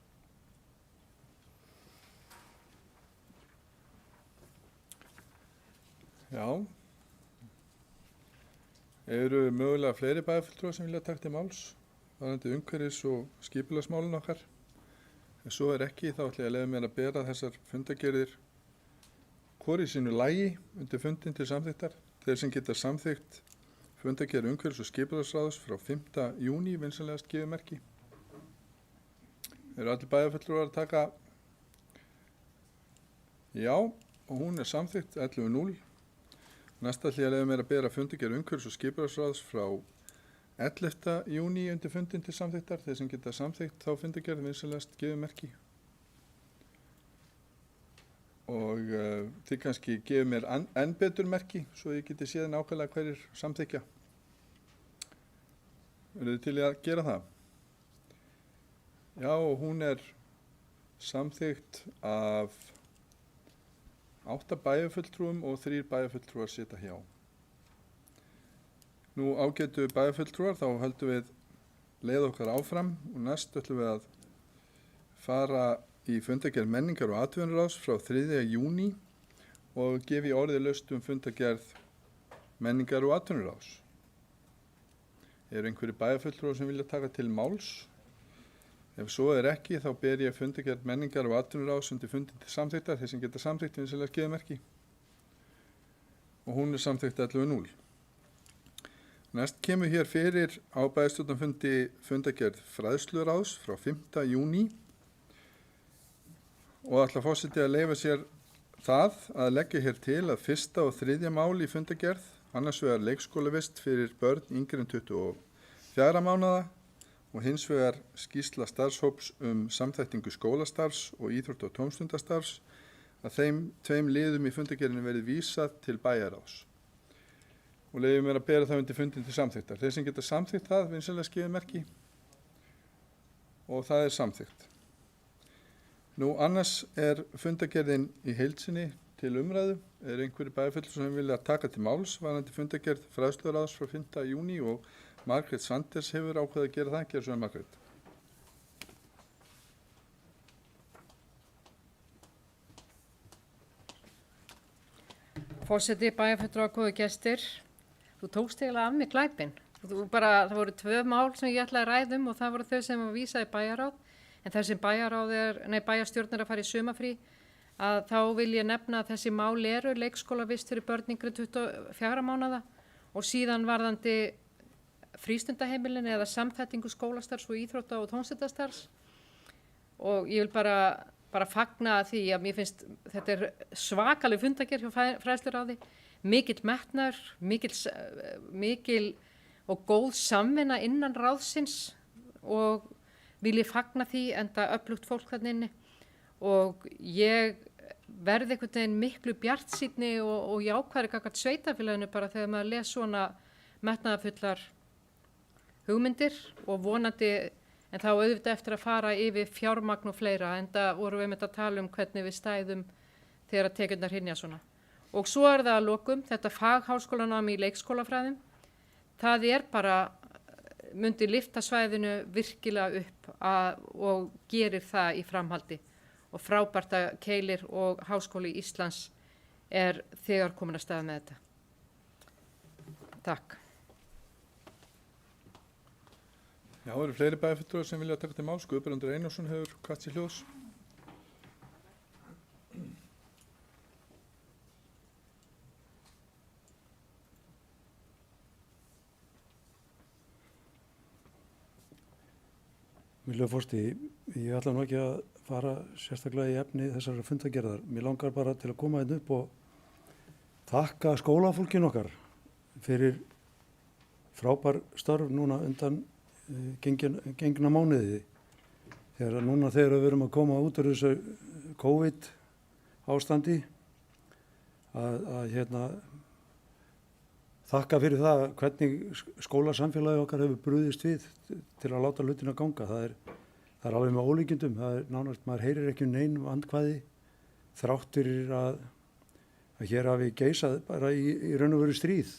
Já. Eru mögulega fleiri bæjarfulltrúar sem vilja taka til máls varðandi umhverfis- og skipulagsmálin okkar? Ef svo er ekki, þá ætla ég að leyfa mér að bera þessar fundargerðir hvor í sínu lagi undir fundin til samþykktar. Þeir sem geta samþykkt fundargerð umhverfis- og skipulagsráðs frá 5. júní vinsamlegast gefið merki. Eru allir bæjarfulltrúar að taka? Já, og hún er samþykkt 11.0. Næsta ætla ég að leyfa mér að bera fundargerð umhverfis- og skipulagsráðs frá 11. júní undir fundin til samþykktar. Þeir sem geta samþykkt þá fundargerð vinsamlegast gefið merki. Og þið kannski gefið mér enn betur merki svo ég geti séð nákvæmlega hverjir samþykja. Eru þið til í að gera það? Já, og hún er samþykkt af 8 bæjarfulltrúum og 3 bæjarfulltrúar sitja hjá. Nú ágætu bæjarfulltrúar, þá höldum við leið okkar áfram og næst ætlum við að fara í fundargerð menningar og atvinnuráðs frá 3. júní og gefi orðið laust fundargerð menningar og atvinnuráðs. Eru einhverjir bæjarfulltrúar sem vilja taka til máls? Ef svo er ekki, þá ber ég fundargerð menningar og atvinnuráðs undir fundin til samþykktar, þeir sem geta samþykkt vinsamlega skeiðmerki. Og hún er samþykkt 11.0. Næst kemur hér fyrir á bæjarstjórnarfundi fundargerð fræðsluráðs frá 5. júní og ætla forseti að leyfa sér það að leggja hér til að 1. og 3. mál í fundargerð, annars vegar leikskólavist fyrir börn yngri en 24 mánaða og hins vegar skýrsla starfshóps samþættingu skólastarfs og íþrótta- og tómstundastarfs, að þeim tveim liðum í fundargerðinu verið vísað til bæjarráðs. Og leyfum mér að bera það undir fundin til samþyktar. Þeir sem geta samþykt það, vinsamlega skeiðmerki, og það er samþykkt. Nú annars er fundargerðin í heild sinni til umræðu. Er einhverju bæjarfulltrúar sem vilja taka til máls varðandi fundargerð fræðsluráðs frá 5. júní og Margrét Sanders hefur ákveðið að gera það. Gerðu svo Margrét. Forseti, bæjarfulltrúar, góðu gestir. Þú tókst eiginlega af mig glæpinn. Það voru 2 mál sem ég ætlaði að ræða og það voru þau sem var vísað í bæjarráð. En þar sem bæjarstjórn er að fara í sumafrí, að þá vil ég nefna að þessi mál eru leikskólavist fyrir börn yngri en 24 mánaða og síðan varðandi frístundaheimilin eða samþættingu skólastarfs og íþrótta- og tómstundastarfs. Og ég vil bara fagna því að mér finnst þetta er svakaleg fundargerð hjá fræðsluráði, mikill metnaður, mikil og góð samvinna innan ráðsins og vil ég fagna því enda öflugt fólk þarna inni og ég verði einhvern veginn miklu bjartsýnni og jákvæðari gagnvart sveitarfélaginu bara þegar maður les svona metnaðarfullar hugmyndir og vonandi, en þá auðvitað eftir að fara yfir fjármagn og fleira, enda vorum við með að tala hvernig við stæðum þegar tekjurnar hrynja svona. Og svo er það að lokum, þetta fagháskólanám í leikskólafræðum, það er bara, myndi lyfta svæðinu virkilega upp og gerir það í framhaldi. Og frábært að Keilir og Háskóli Íslands er þegar komin að staða með þetta. Takk. Já, eru fleiri bæjarfulltrúar sem vilja taka til máls? Guðbrandur Einarsson hefur kvatt sér hljóðs. Virðulegur forseti, ég ætla nú ekki að fara sérstaklega í efni þessara fundargerðar. Mér langar bara til að koma einn upp og þakka skólafólkin okkar fyrir frábær störf núna undan gengna mánuði. Þegar við erum að koma út úr þessu COVID ástandi að þakka fyrir það hvernig skólasamfélagi okkar hefur brugðist við til að láta hlutina ganga. Það er alveg með ólíkindum. Það er nánast, maður heyrir ekki neinum andkvæði þrátt fyrir að hér hafi geisað bara í raun og veru stríð.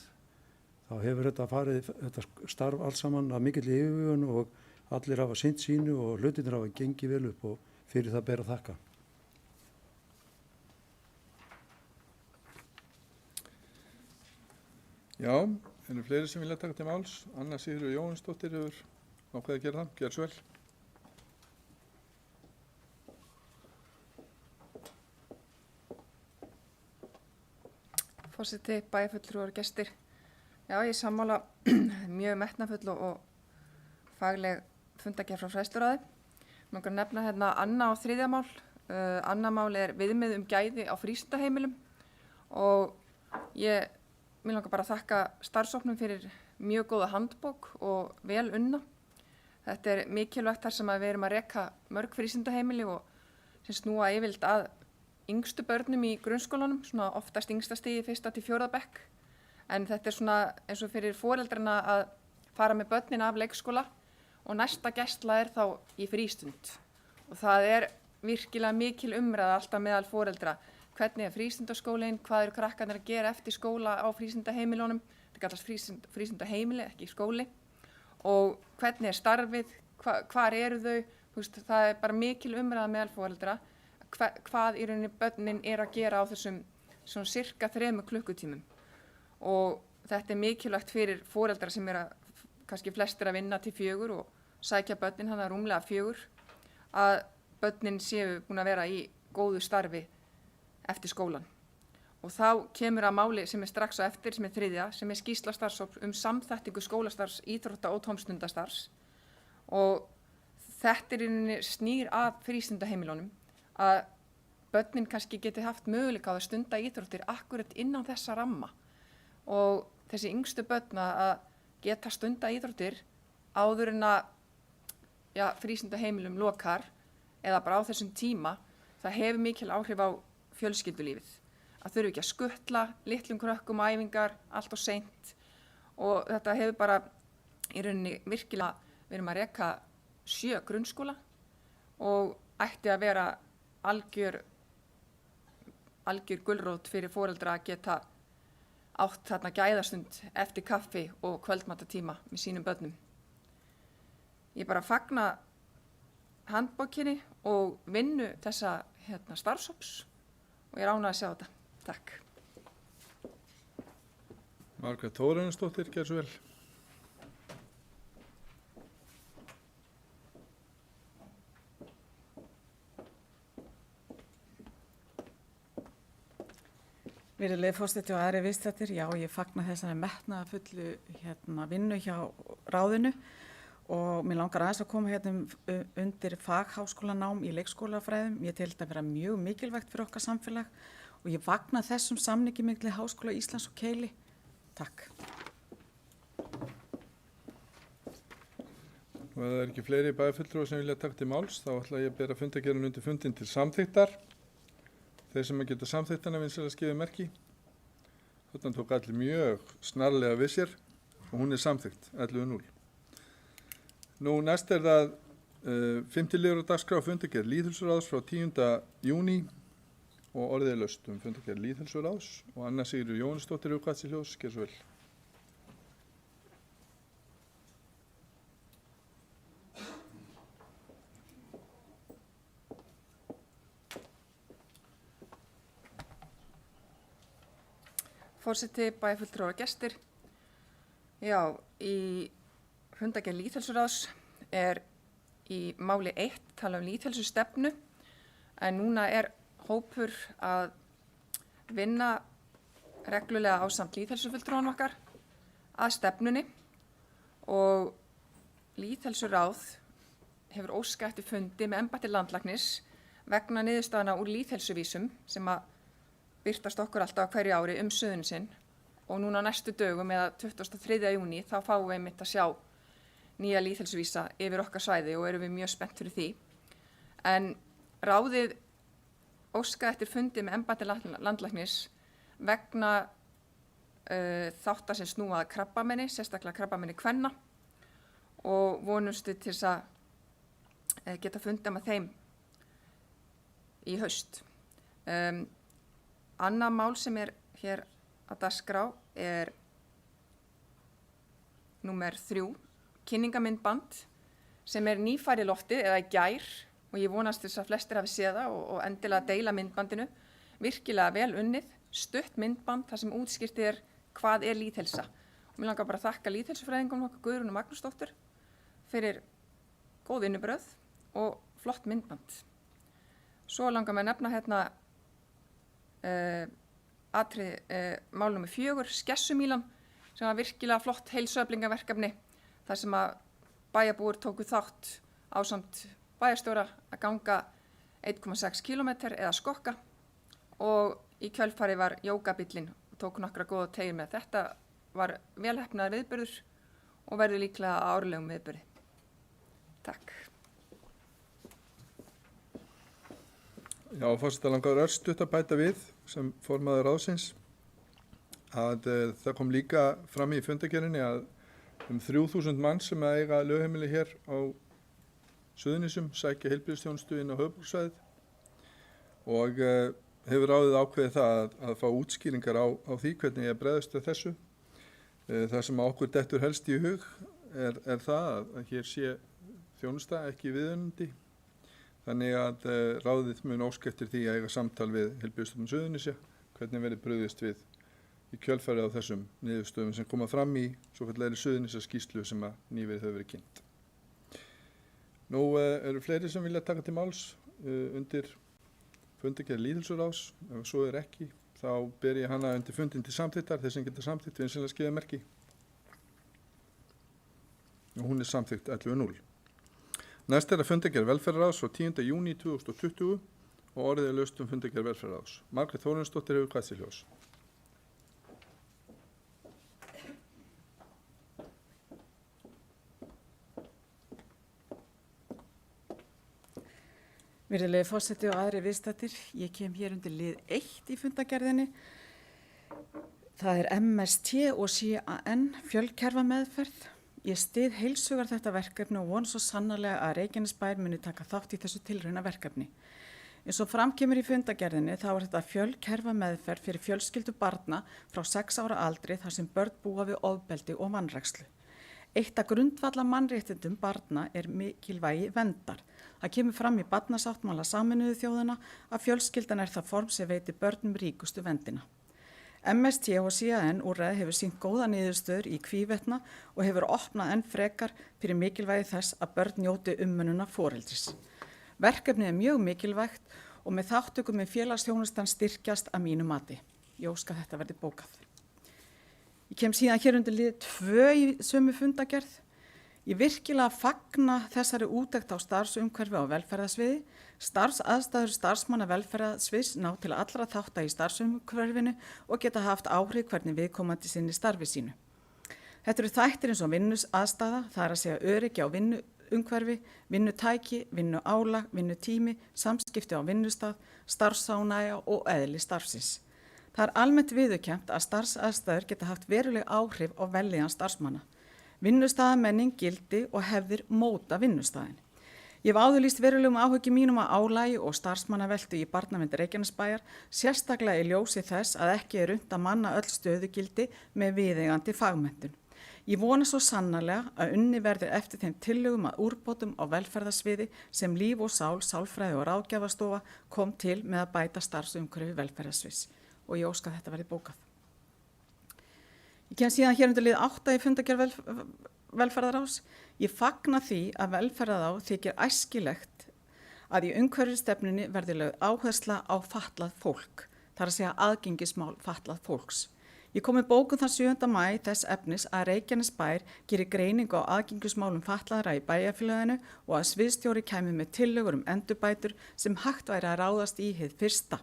Þá hefur þetta starf alls saman að mikill yfirvegun og allir hafa sinnt sínu og hlutinir hafa gengið vel upp og fyrir það ber að þakka. Já, eru fleiri sem vilja taka til máls? Anna Sigríður Jóhannsdóttir hefur ákveðið að gera það. Gjörðu svo vel. Forseti, bæjarfulltrúar og gestir. Já, ég sammála mjög metnafull og fagleg fundargerð frá fræðsluráði. Mér langar að nefna hérna annað og þriðja mál. Annað mál er viðmið gæði á frístundaheimilum og mér langar bara að þakka starfshópnum fyrir mjög góða handbók og vel unna. Þetta er mikilvægt þar sem við erum að reka mörg frístundaheimili og sem snúa yfirleitt að yngstu börnum í grunnskólanum, svona oftast yngsta stigi 1. til 4. bekk. En þetta er svona eins og fyrir foreldrana að fara með börnin af leikskóla og næsta gæsla er þá í frístund. Og það er virkilega mikil umræða alltaf meðal foreldra. Hvernig er frístundaskólinn, hvað eru krakkarnir að gera eftir skóla á frístundaheimilunum, þetta kallast frístundaheimili, ekki skóli, og hvernig er starfið, hvar eru þau, það er bara mikil umræða meðal foreldra, hvað í rauninni börnin er að gera á þessum svona cirka 3 klukkutímum. Og þetta er mikilvægt fyrir foreldra sem kannski flestir að vinna til 4 og sækja börnin hana rúmlega 4 að börnin séu búin að vera í góðu starfi eftir skólan. Og þá kemur að máli sem er strax á eftir, sem er 3., sem er skýrsla starfshóps samþættingu skólastarfs, íþrótta og tómstundastarfs. Og þetta snýr að frístundaheimilunum, að börnin kannski geti haft möguleika á að stunda íþróttir akkurat innan þessa ramma. Og þessi yngstu börn að geta stunda íþróttir áður en að frístundaheimilum lokar eða bara á þessum tíma, það hefur mikil áhrif á fjölskyldulífið. Að þurfi ekki að skuttla litlum krökkum á æfingar allt og seint, og þetta hefur bara í rauninni virkilega, við erum að reka 7 grunnskóla og ætti að vera algjör gulrót fyrir foreldra að geta átt þarna gæðastund eftir kaffi og kvöldmatartíma með sínum börnum. Ég bara fagna handbókinni og vinnu þessa starfshóps og ég er ánægð að sjá þetta. Takk. Margrét Þórarinsdóttir, gjörðu svo vel. Virðulegi forseti og aðrir viðstaddir, já, ég fagna þessari metnaðarfullu vinnu hjá ráðinu og mér langar aðeins að koma undir fagháskólanám í leikskólafræðum. Ég tel þetta vera mjög mikilvægt fyrir okkar samfélag og ég fagna þessum samningi milli Háskóla Íslands og Keili. Takk. Og ef það er ekki fleiri bæjarfulltrúar sem vilja taka til máls, þá ætla ég að bera fundargerðina undir fundinn til samþykktar. Þeir sem að geta samþykktarna vinsamlegast gefið merki. Þarna tók allir mjög snarlega við sér og hún er samþykkt 11:0. Nú næst er það 5. liður á dagskrá fundargerð lýðheilsuráðs frá 10. júní og orðið er laust fundargerð lýðheilsuráðs og Anna Sigríður Jóhannesdóttir Uðkvæðsljós, gjörðu svo vel. Forseti, bæjarfulltrúar og gestir. Já, í fundargerð lýðheilsuráðs er í máli 1 talað lýðheilsustefnu, en núna er hópur að vinna reglulega ásamt lýðheilsufulltrúanum okkar að stefnunni og lýðheilsuráð hefur óskað eftir fundi með embætti landlæknis vegna niðurstaðna úr lýðheilsuvísum sem að birtast okkur alltaf á hverju ári Suðurnesin og núna næstu dögum eða 23. júní þá fáum við einmitt að sjá nýja lýðheilsuvísa yfir okkar svæði og erum við mjög spennt fyrir því. En ráðið óskað eftir fundi með embætti landlæknis vegna þáttar sem snúa að krabbamenni, sérstaklega krabbamenni kvenna og vonustu til þess að geta fundað með þeim í haust. Annað mál sem er hér að dagskrá er númer 3, kynningamyndband sem er nýfæri loftið eða í gær og ég vonast þess að flestir hafi séð það og endilega deila myndbandinu. Virkilega vel unnið, stutt myndband þar sem útskýrt er hvað er lýðheilsa. Og mér langar bara að þakka lýðheilsufræðingunum okkar Guðrúnu Magnúsdóttur fyrir góð vinnubrögð og flott myndband. Svo langar mér að nefna mál númer 4, Skessumýlan, sem var virkilega flott heilsueflingaverkefni þar sem að bæjarbúar tóku þátt ásamt bæjarstjóra að ganga 1,6 km eða skokka og í kjölfari var jógabíllinn og tók nokkra góða teygir með. Þetta var velheppnaður viðburður og verður líklega árlegum viðburði. Takk. Já, forseta langar örstutt að bæta við sem formaður ráðsins að það kom líka fram í fundargerðinni að 3000 manns sem eiga lögheimili hér á Suðurnesjum sækja heilbrigðisþjónustu inn á höfuðborgarsvæðið og hefur ráðið ákveðið það að fá útskýringar á því hvernig ég bregðast við þessu. Það sem okkur dettur helst í hug er það að hér sé þjónusta ekki viðunandi. Þannig að ráðið mun óska eftir því að eiga samtal við Heilbrigðisstofnun Suðurnesja hvernig verði brugðist við í kjölfarið á þessum niðurstöðum sem koma fram í svokallaðri Suðurnesja skýrslu sem að nýverið hefur verið kynnt. Nú eru fleiri sem vilja taka til máls undir fundargerð lýðheilsuráðs. Ef svo er ekki, þá ber ég hana undir fundin til samþykktar, þeir sem geta samþykkt vinsamlega skeiðamerki. Og hún er samþykkt 11.0. Næst er að fundargerð velferðarráðs frá 10. júní 2020 og orðið er laust fundargerð velferðarráðs. Margrét Þórarinsdóttir hefur kvætt sér ljós. Virðulegi forseti og aðri viðstaddir, ég kem hér undir lið 1 í fundargerðinni. Það er MST og CAN fjölkerfameðferð. Ég styð heilshugar þetta verkefni og von svo sannarlega að Reykjanesbær muni taka þátt í þessu tilraunaverkefni. Eins og framkemur í fundargerðinni þá er þetta fjölkerfameðferð fyrir fjölskyldu barna frá 6 ára aldri þar sem börn búa við ofbeldi og vanrækslu. Eitt af grundvalla mannréttindum barna er mikilvægi verndar. Það kemur fram í barnasáttmála Sameinuðu þjóðanna að fjölskyldan er það form sem veitir börnum ríkustu verndina. MST og CAN úrræði hefur sýnt góða niðurstöður í hvívetna og hefur opnað enn frekar fyrir mikilvægi þess að börn njóti umönnunar foreldris. Verkefnið er mjög mikilvægt og með þáttöku með félagsþjónustan styrkjast að mínu mati. Ég óska að þetta verði bókað. Ég kem síðan hér undir lið 2 í sömu fundargerð. Ég virkilega fagna þessari úttekt á starfsumhverfi á velferðarsviði. Starfsaðstæður starfsmanna velferðarsviðs ná til allra þátta í starfsumhverfinu og geta haft áhrif hvernig viðkomandi sinni starfi sínu. Þetta eru þættir eins og vinnusaðstæða, það er að segja öryggi á vinnuumhverfi, vinnutæki, vinnuálag, vinnutími, samskipti á vinnustað, starfsánægja og eðli starfsins. Það er almennt viðurkennt að starfsaðstæður geta haft veruleg áhrif á vellíðan starfsmanna. Vinnustaðamenning, gildi og hefðir móta vinnustaðin. Ég hef áður lýst verulegum áhyggjum mínum að álagi og starfsmannaveltu í barnavernd Reykjanesbæjar, sérstaklega í ljósi þess að ekki er unnt að manna öll stöðugildi með viðeigandi fagmenntun. Ég vona svo sannarlega að unni verður eftir þeim tillögum að úrbótum á velferðarsviði sem Líf og Sál, Sálfræði og Ráðgjafarstofa kom til með að bæta starfsumhverfi velferðarsviðs. Og ég óska að þetta verði bókað. Ég kem síðan hér undir lið 8 í fundargerð velferðarráðs. Ég fagna því að velferðarráð þykir æskilegt að í umhverfisstefnunni verði lögð áhersla á fatlað fólk, þar að segja aðgengismál fatlað fólks. Ég kom með bókun þann 7. maí þess efnis að Reykjanesbær gerir greiningu á aðgengismálum fatlaðra í bæjarfélaginu og að sviðsstjóri kæmi með tillögur endurbætur sem hægt væri að ráðast í hið fyrsta.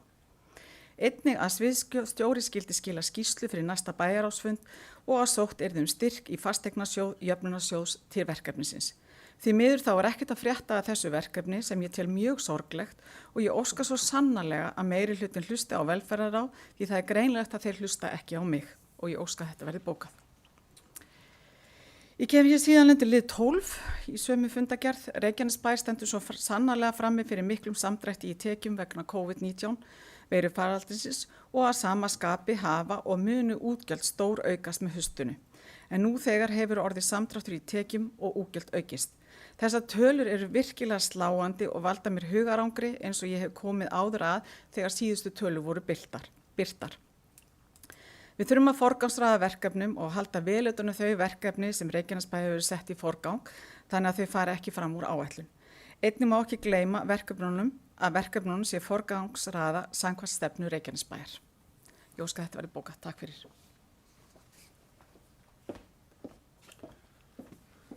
Einnig að sviðsstjóri skildi skila skýrslu fyrir næsta bæjaráðsfund og að sótt yrði styrk í fasteignasjóð jöfnunarsjóðs til verkefnisins. Því miður þá er ekkert að frétta að þessu verkefni sem ég tel mjög sorglegt og ég óska svo sannarlega að meiri hlutin hlusti á velferðarráð því það er greinlegt að þeir hlusta ekki á mig og ég óska að þetta verði bókað. Ég kem hér síðan undir lið 12 í sömu fundargerð. Reykjanesbær stendur svo sannarlega frammi fyrir miklum samdrætti í tekjum vegna COVID-19 veirufaraldursins og að sama skapi hafa og munu útgjöld stór aukast með haustinu. En nú þegar hefur orðið samdráttur í tekjum og útgjöld aukist. Þessar tölur eru virkilega sláandi og valda mér hugarangri eins og ég hef komið áður að þegar síðustu tölur voru birtar. Við þurfum að forgangsraða verkefnum og halda vel utan þau verkefni sem Reykjanesbær hefur sett í forgang þannig að þau fara ekki fram úr áætlun. Einnig má ekki gleyma verkefnunum sé forgangsraða samkvæmt stefnu Reykjanesbæjar. Ég óska að þetta verði bókað. Takk fyrir.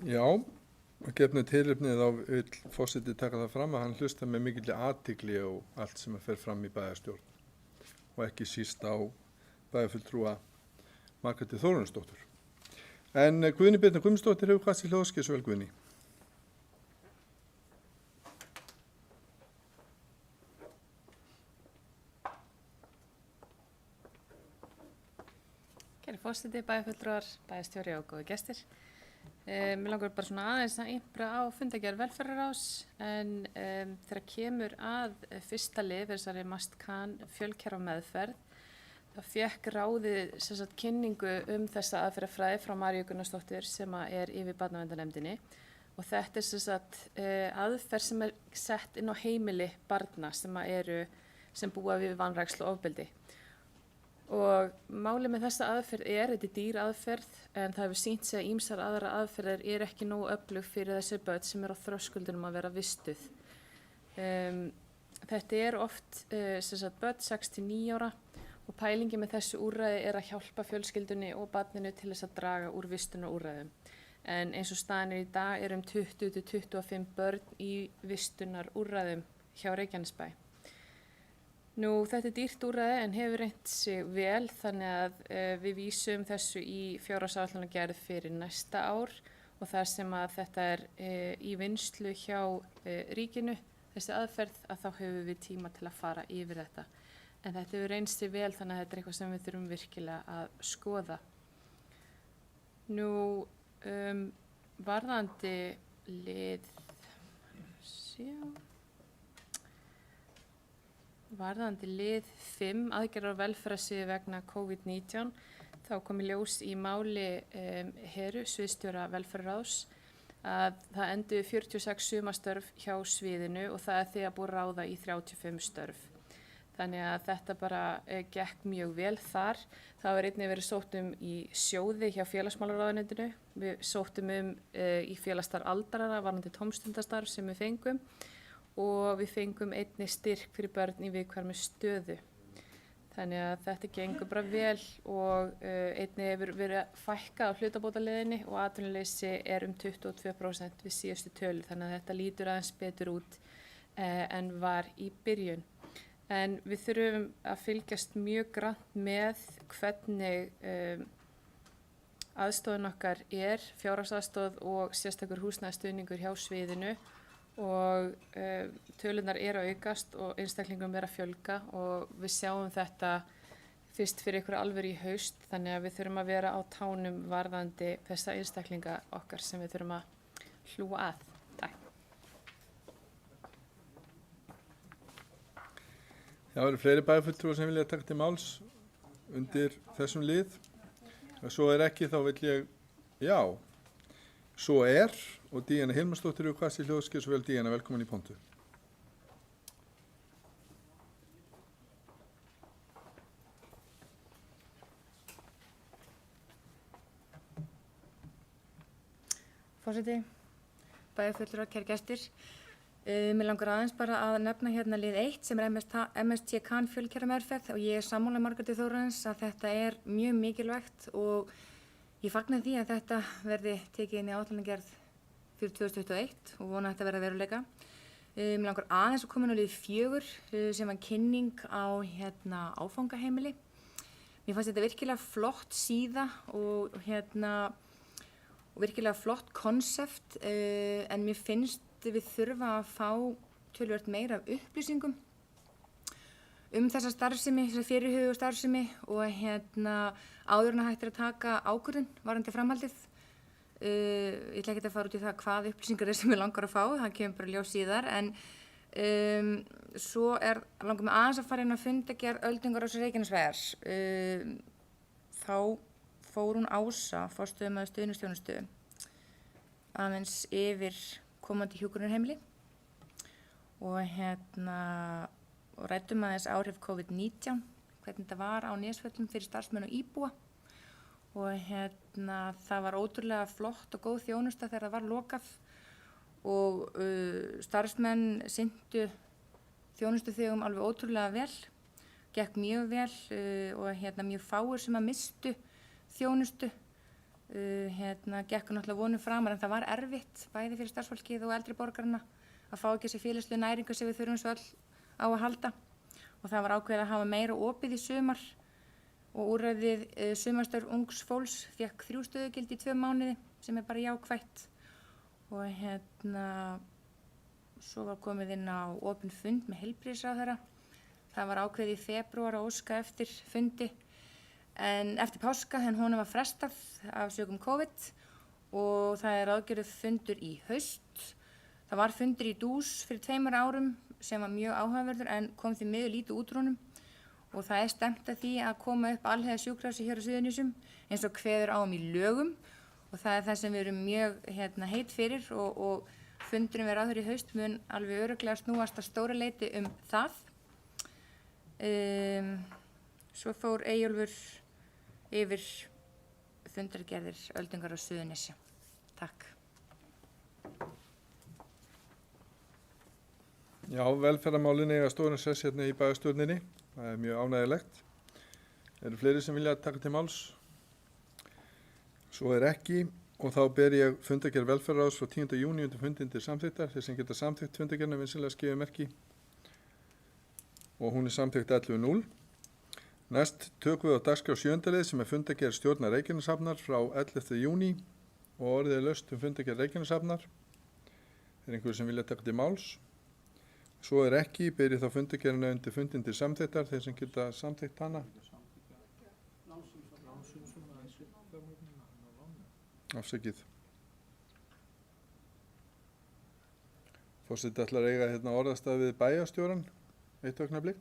Já, að gefnu tilefnið þá vill forseti taka það fram að hann hlusta með mikilli athygli á allt sem fer fram í bæjarstjórn og ekki síst á bæjarfulltrúa Margréti Þórarinsdóttur. En Guðný Birna Guðmundsdóttir hefur kvætt sér hljóðs, gjörðu svo vel Guðný. Kæri forseti, bæjarfulltrúar, bæjarstjóri og góði gestir. Mér langar bara svona aðeins að ympra á fundargerð velferðarráðs en þegar kemur að fyrsta lið þessari MAST-CAN fjölkerfameðferð þá fékk ráðið kynningu þessa aðferðafræði frá Maríu Gunnarsdóttur sem er yfir barnaverndarnefndinni og þetta er aðferð sem er sett inn á heimili barna sem búa við vanrækslu og ofbeldi. Og málið með þessa aðferð þetta er dýr aðferð en það hefur sýnt sig að ýmsar aðra aðferðir er ekki nógu öflug fyrir þessi börn sem á þröskuldinum að vera vistuð. Þetta er oft börn 6-9 ára og pælingi með þessu úrræði er að hjálpa fjölskyldunni og barninu til þess að draga úr vistunarúrræðum. En eins og staðan í dag 20-25 börn í vistunarúrræðum hjá Reykjanesbæ. Nú, þetta er dýrt úrræði en hefur reynt sig vel þannig að við vísum þessu í fjárhagsáætlanagerð fyrir næsta ár og þar sem að þetta er í vinnslu hjá ríkinu, þessi aðferð, að þá hefur við tíma til að fara yfir þetta. En þetta hefur reynst sig vel þannig að þetta er eitthvað sem við þurfum virkilega að skoða. Nú, varðandi lið 5, aðgerðar á velferðarsviði vegna COVID-19, þá kom í ljós í máli Heru, sviðsstjóra velferðarráðs, að það enduðu 46 sumarstörf hjá sviðinu og það er þegar búið ráða í 35 störf. Þannig að þetta bara gekk mjög vel þar. Það var einnig verið sótt í sjóði hjá félagsmálaráðuneytinu. Við sóttum í félagsstarf aldrara varðandi tómstundastarf sem við fengum og við fengum einnig styrk fyrir börn í viðkvæmri stöðu. Þannig að þetta gengur bara vel og einnig hefur verið fækkað á hlutabótaliðinni og atvinnuleysi er 22% við síðustu tölu. Þannig að þetta lítur aðeins betur út en var í byrjun. En við þurfum að fylgjast mjög grannt með hvernig aðstoðin okkar fjárhagsaðstoð og sérstakur húsnæðisstuðningur hjá sviðinu og tölunar að aukast og einstaklingum að fjölga og við sjáum þetta fyrst fyrir ykkur alveg í haust þannig að við þurfum að vera á tánum varðandi þessa einstaklinga okkar sem við þurfum að hlúa að. Það eru fleiri bæjarfulltrúar sem vilja taka til máls undir þessum lið. Ef svo er ekki þá vil ég, já, svo er og Díana Hilmarsdóttir eru hvassi hljóðskið svo vel Díana, velkomin í pontu. Forseti, bæjarfulltrúar, kæru gestir. Mér langar aðeins bara að nefna hérna lið 1 sem er MST Can fjölkjarameðferð og ég er sammála Margréti Þórarins að þetta er mjög mikilvægt og ég fagna því að þetta verði tekið inn í áætlanagerð fyrir 2021 og vona að þetta verði að veruleika. Mér langar aðeins að koma inn á lið 4 sem var kynning á áfangaheimili. Mér fannst þetta virkilega flott síða og virkilega flott konsept en mér finnst við þurfa að fá töluvert meira af upplýsingum þessa starfsemi, þessa fyrirhuguðu starfsemi og áður en að hægt er að taka ákvörðun varðandi framhaldið. Ég ætla ekki að fara út í það hvað upplýsingar sem ég langar að fá, það kemur bara ljós síðar en svo langar mig aðeins að fara inn á fundargerð Öldungaráðs Reykjanesbæjar. Þá fór hún Ása, forstöðumaður stuðningsþjónustu, aðeins yfir komandi hjúkrunarheimili og ræddum aðeins áhrif COVID-19, hvernig þetta var á Nesvöllum fyrir starfsmenn og íbúa og það var ótrúlega flott og góð þjónusta þegar það var lokað og starfsmenn sinntu þjónustuþegum alveg ótrúlega vel, gekk mjög vel og mjög fáir sem að mistu þjónustu. Gekk náttúrulega vonum framar en það var erfitt bæði fyrir starfsfólkið og eldri borgarana að fá ekki þessi félagslegu næringu sem við þurfum svo öll á að halda og það var ákveðið að hafa meira opið í sumar og úrræðið sumarstörf ungs fólks fékk 3 stöðugildi í 2 mánuði sem er bara jákvætt og svo var komið inn á opinn fund með heilbrigðisráðherra. Það var ákveðið í febrúar að óska eftir fundi en eftir páska honum var frestað af sökum COVID og það er ráðgerður fundur í haust. Það var fundur í Dús fyrir 2 árum sem var mjög áhugaverður en kom því miður lítið út úr honum og það er stefnt að því að koma upp alhliða sjúkrahúsi hér á Suðurnesjum eins og kveður á í lögum og það er það sem við erum mjög heit fyrir og fundurinn við ráðherra í haust mun alveg örugglega snúast að stóra leyti það. Svo fór Eyjólfur yfir fundargerðir öldungar á Suðurnesja. Takk. Já, velferðarmálin eiga stóran sess hérna í bæjarstjórninni. Það er mjög ánægilegt. Eru fleiri sem vilja taka til máls? Svo er ekki og þá ber ég fundargerð velferðarráðs frá 10. júní undir fundinn til samþykktar. Þeir sem geta samþykkt fundargerðina vinsamlega skrifa merki og hún er samþykkt 11.0. Næst tökum við á dagskrá 7. lið sem er fundargerð stjórnar Reykjaneshafnar frá 11. júní og orðið er laust fundargerð Reykjaneshafnar. Er einhverju sem vilja taka til máls? Svo er ekki, ber ég þá fundargerðina undir fundinn til samþykktar, þeir sem geta samþykkt hana. Afsakið. Forseti ætlar að eiga hérna orðastað við bæjarstjórann, eitt augnablik.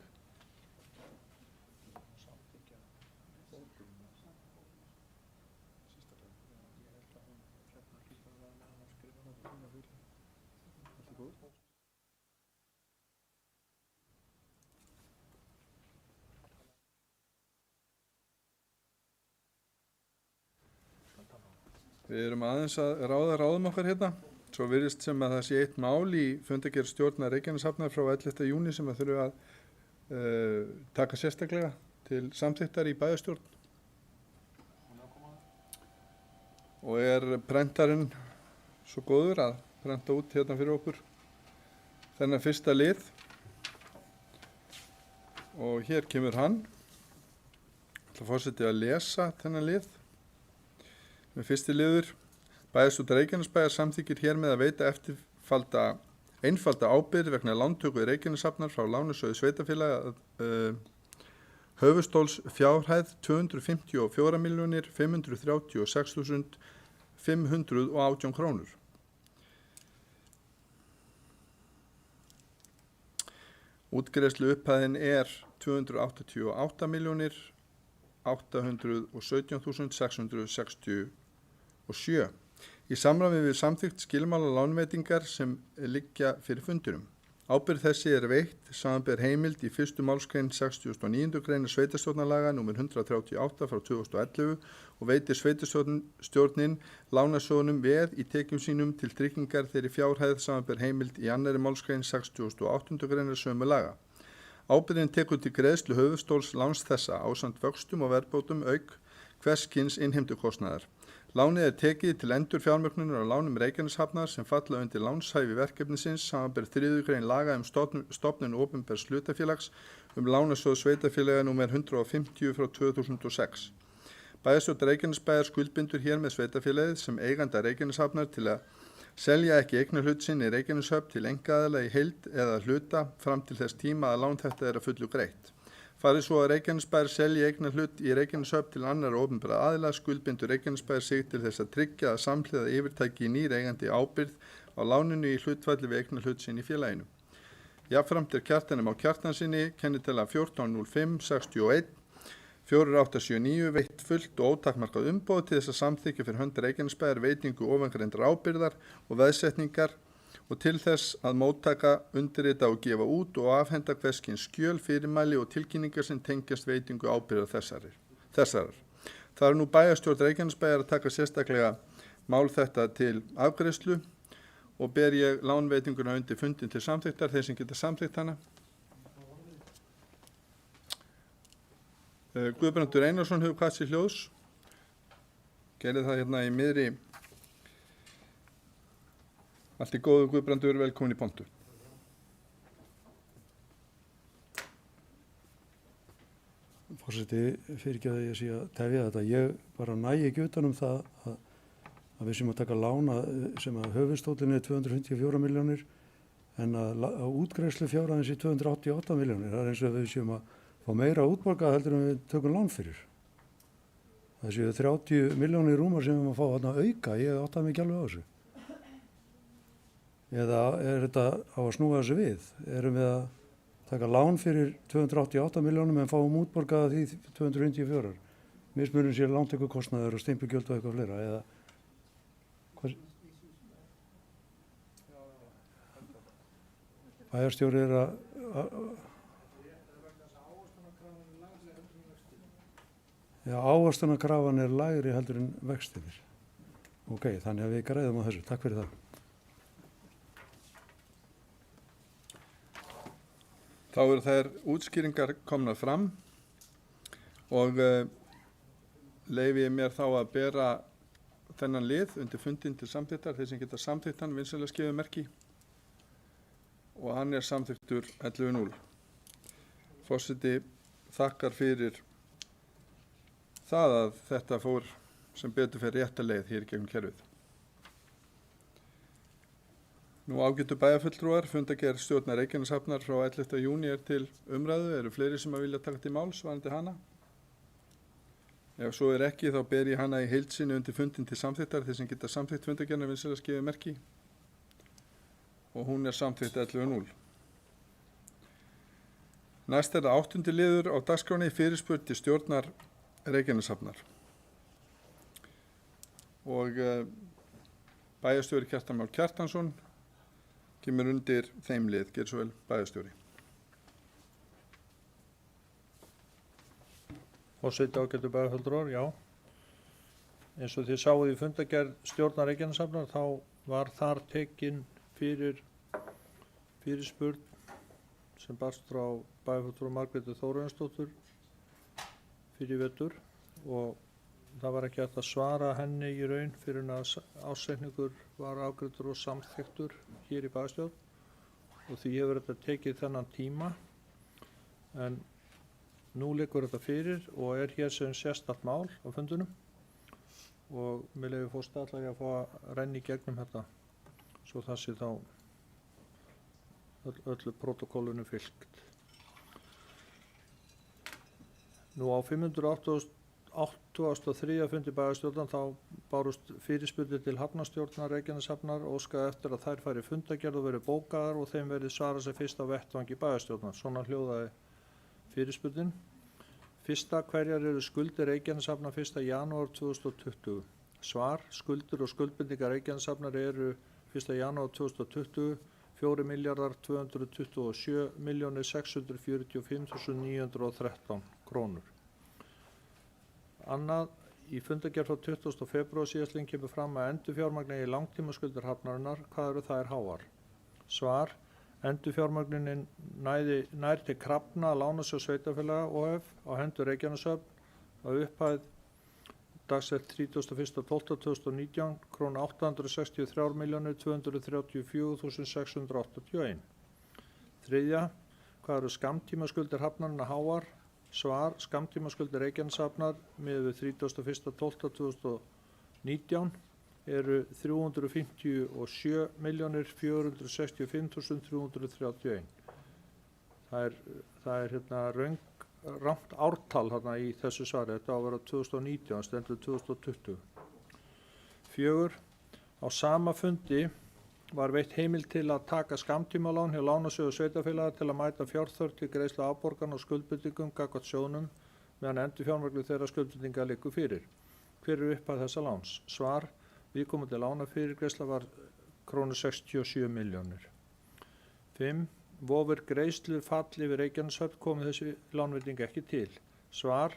Við erum aðeins að ráða ráðum okkar hérna. Svo virðist sem að það sé eitt mál í fundargerð stjórnar Reykjaneshafnar frá 11. júní sem að þurfa að taka sérstaklega til samþykktar í bæjarstjórn. Og er prentarinn svo góður að prenta út hérna fyrir okkur þennan fyrsta lið. Og hér kemur hann. Ég ætla forseti að lesa þennan lið. Með fyrsti liður, bæjarstjórn Reykjanesbæjar samþykkir hér með að veita einfalda ábyrgð vegna lántöku Reykjaneshafnar frá lánasjóði sveitarfélaga höfuðstóls fjárhæð 254.536.518 krónur. Útgreiðslu upphæðin er 288.817.667. Í samræmi við samþykkt skilmála lánveitingar sem liggja fyrir fundurum. Ábyrgð þessi er veitt samanber heimild í 1. málsgrein 69. grein sveitarstjórnarlaga nr. 138 frá 2011 og veitir sveitarstjórnin lánasjóðnum veð í tekjum sínum til tryggingar þeirri fjárhæð samanber heimild í 2. málsgrein 68. grein sömu laga. Ábyrgðin tekur til greiðslu höfuðstóls láns þessa ásamt vöxtum og verðbótum auk hvers kyns innheimtukostnaðar. Lánið er tekið til endurfjármögnunar á lánum Reykjaneshafnar sem falla undir lánshæfi verkefnisins samanber 3. grein laga stofnun opinbers hlutafélags lánasjóð sveitarfélaga nr. 150 frá 2006. Bæjarstjórn Reykjanesbæjar skuldbindur hér með sveitarfélagið sem eiganda Reykjaneshafnar til að selja ekki eignarhlut sinn í Reykjaneshöfn til einkaaðila í heild eða hluta fram til þess tíma að lán þetta er að fullu greitt. Farið svo að Reykjanesbæjar selji eignarhlut í Reykjaneshöfn til annarra opinberra aðila skuldbindur Reykjanesbæjar sig til þess að tryggja að samhliða yfirtæki í nýr eigandi ábyrgð á láninu í hlutfalli við eignarhlut sinn í félaginu. Jafnframt er Kjartani Má Kjartanssyni kennitala 140561 4879 veitt fullt og ótakmarkað umboð til þess að samþykkja fyrir hönd Reykjanesbæjar veitingu ofangreindrar ábyrgðar og veðsetningar og til þess að móttaka, undirrita og gefa út og afhenda hvers kyns skjöl, fyrirmæli og tilkynningar sem tengjast veitingu ábyrgðar þessarar. Það er nú bæjarstjórn Reykjanesbæjar að taka sérstaklega mál þetta til afgreiðslu og ber ég lánveitinguna undir fundin til samþykktar, þeir sem geta samþykkt hana. Guðbrandur Einarsson hefur kvað sér hljóðs. Gerði það hérna í miðri. Allt í góðu, Guðbrandur, velkomin í pontu. Forseti, fyrirgefðu að ég sé að tefja þetta. Ég bara næ ekki utan það að við sem að taka lána sem að höfuðstóllin er 254 milljónir en að útgreiðslu fjárhæðins í 288 milljónir. Það er eins og við séum að fá meira útborgað heldur en við tökum lán fyrir. Það séu 30 milljónir rúmar sem við erum að fá þarna auka, ég áttaði mig ekki alveg á þessu. Eða er þetta á að snúa þessu við? Erum við að taka lán fyrir 288 milljónum en fáum útborgaða því 254? Mismunum sér lántökukostnaður og stimpilgjöld og eitthvað fleira, eða hvað? Bæjarstjóri er að Já, ávöxtunarkrafan er lægri heldur en vextirnir. Ok, þannig að við græðum á þessu. Takk fyrir það. Þá eru þær útskýringar komnar fram og leyfi ég mér þá að bera þennan lið undir fundin til samþykktar, þeir sem geta samþykkt hann vinsamlega skrifa merki og hann er samþykktur 11.0. Forseti þakkar fyrir það að þetta fór sem betur fyrir rétta leið hér gegnum kerfið. Nú ágætu bæjarfulltrúar, fundargerð stjórnar Reykjaneshafnar frá 11. júní er til umræðu. Eru fleiri sem að vilja taka til máls varðandi hana? Ef svo er ekki, þá ber ég hana í heild sinni undir fundin til samþykktar, þeir sem geta samþykkt fundargerðina vinsamlega skrifa merki og hún er samþykkt 11.0. Næst er það 8. liður á dagskránni, fyrirspurn til stjórnar Reykjaneshafnar og bæjarstjóri Kjartan Már Kjartansson kemur undir þeim lið. Gerðu svo vel, bæjarstjóri. Forseti ágætu bæjarfulltrúar, já. Eins og þið sáuð í fundargerð stjórnar Reykjaneshafnar þá var þar tekin fyrir fyrirspurn sem barst frá bæjarfulltrúa Margréti Þórarinsdóttur fyrir vetur og það var ekki hægt að svara henni í raun fyrir en að ársreikningur var afgreiddur og samþykktur hér í bæjarstjórn og því hefur þetta tekið þennan tíma en nú liggur þetta fyrir og er hér sem sérstakt mál á fundunum og með leyfi forseta ætla ég að fá að renna í gegnum þetta svo það sé þá öllu protokollinu fylgt. Nú á 583. fundi bæjarstjórnar þá bárust fyrirspurnir til hafnarstjórnar Reykjaneshafnar og óskaði eftir að þær færi fundargerð og verið bókaðar og þeim verið svarað sem fyrst á vettvangi bæjarstjórnar. Svona hljóðaði fyrirspurnin. Fyrsta, hverjar eru skuldir Reykjaneshafnar 1. janúar 2020? Svar, skuldir og skuldbindingar Reykjaneshafnar eru 1. janúar 2020 4.227.645.913 krónur. Annað, í fundargerð frá 20. febrúar síðastliðinn kemur fram að endurfjármagn í langtímaskuldir hafnarinnar, hvað eru þær háar? Svar, endurfjármagnunin nær til krafna Lánasjóðs sveitarfélaga OF á hendur Reykjaneshöfn að upphæð dagsett 31.12.2019 kr. 863.234.681. Þriðja, hvað eru skammtímaskuldir hafnarinnar háar? Svar, skammtímaskuldir Reykjaneshafnar miðað við 31.12.2019 eru 357.465.331. Það er rangt ártal þarna í þessu svari, þetta á að vera 2019, stendur 2020. 4. Á sama fundi var veitt heimild til að taka skammtímalán hjá Lánasjóði sveitarfélaga til að mæta fjárþörf til greiðslu afborgana og skuldbindingum gagnvart sjóðnum meðan endurfjármagn þeirra skuldbindinga liggur fyrir. Hver er upphæð þessa láns? Svar, viðkomandi lánafyrirgreiðsla var kr. 67 milljónir. 5. Vofir greiðslur falli við Reykjaneshöfn komið þessi lánveiting ekki til. Svar,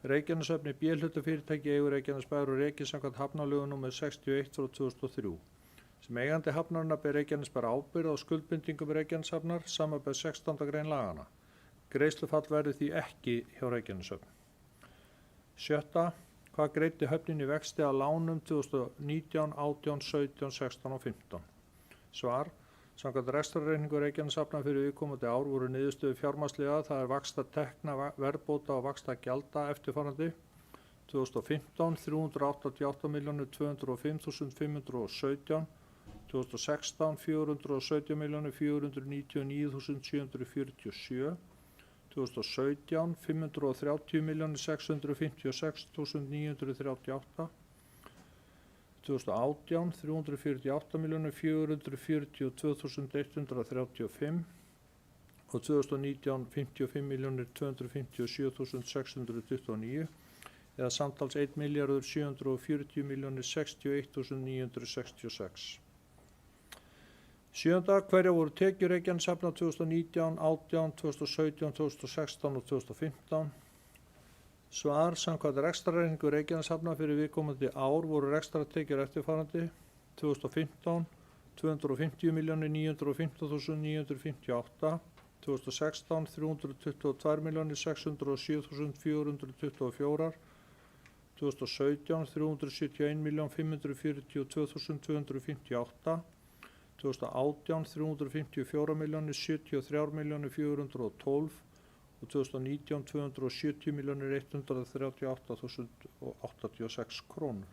Reykjaneshöfn er B-hlutafyrirtæki eigur Reykjanesbæjar og rekið samkvæmt hafnalögum nr. 61 frá 2003. Sem eigandi hafnarinnar ber Reykjanesbær ábyrgð á skuldbindingum Reykjaneshafnar samanber 16. grein lagana. Greiðslufall verður því ekki hjá Reykjaneshöfn. 7. Hvað greiddi höfnin í vexti að lánum 2019, 18, 17, 16 og 15? Svar, samkvæmt rekstrarreikningu Reykjaneshafnar fyrir viðkomandi ár voru niðurstöðu fjármagnsliða, það er vaxtatekna, verðbóta og vaxtagjalda eftirfarandi. 2015 388.205.517, 2016 417.499.747, 2017 530.656.938, 2018 348.442.135 og 2019 55.257.629 eða samtals 1.740.061.966. 7. Hverjar voru tekjur Reykjaneshafnar 2019, 18, 2017, 2016 og 2015? Svar samkvæmt rekstrarreikningi Reykjaneshafnar fyrir viðkomandi ár voru rekstrartekjur eftirfarandi: 2015 250.915.958, 2016 322.607.424, 2017 371.542.258, 2018 354.073.412 og 2019 270.138.086 krónur.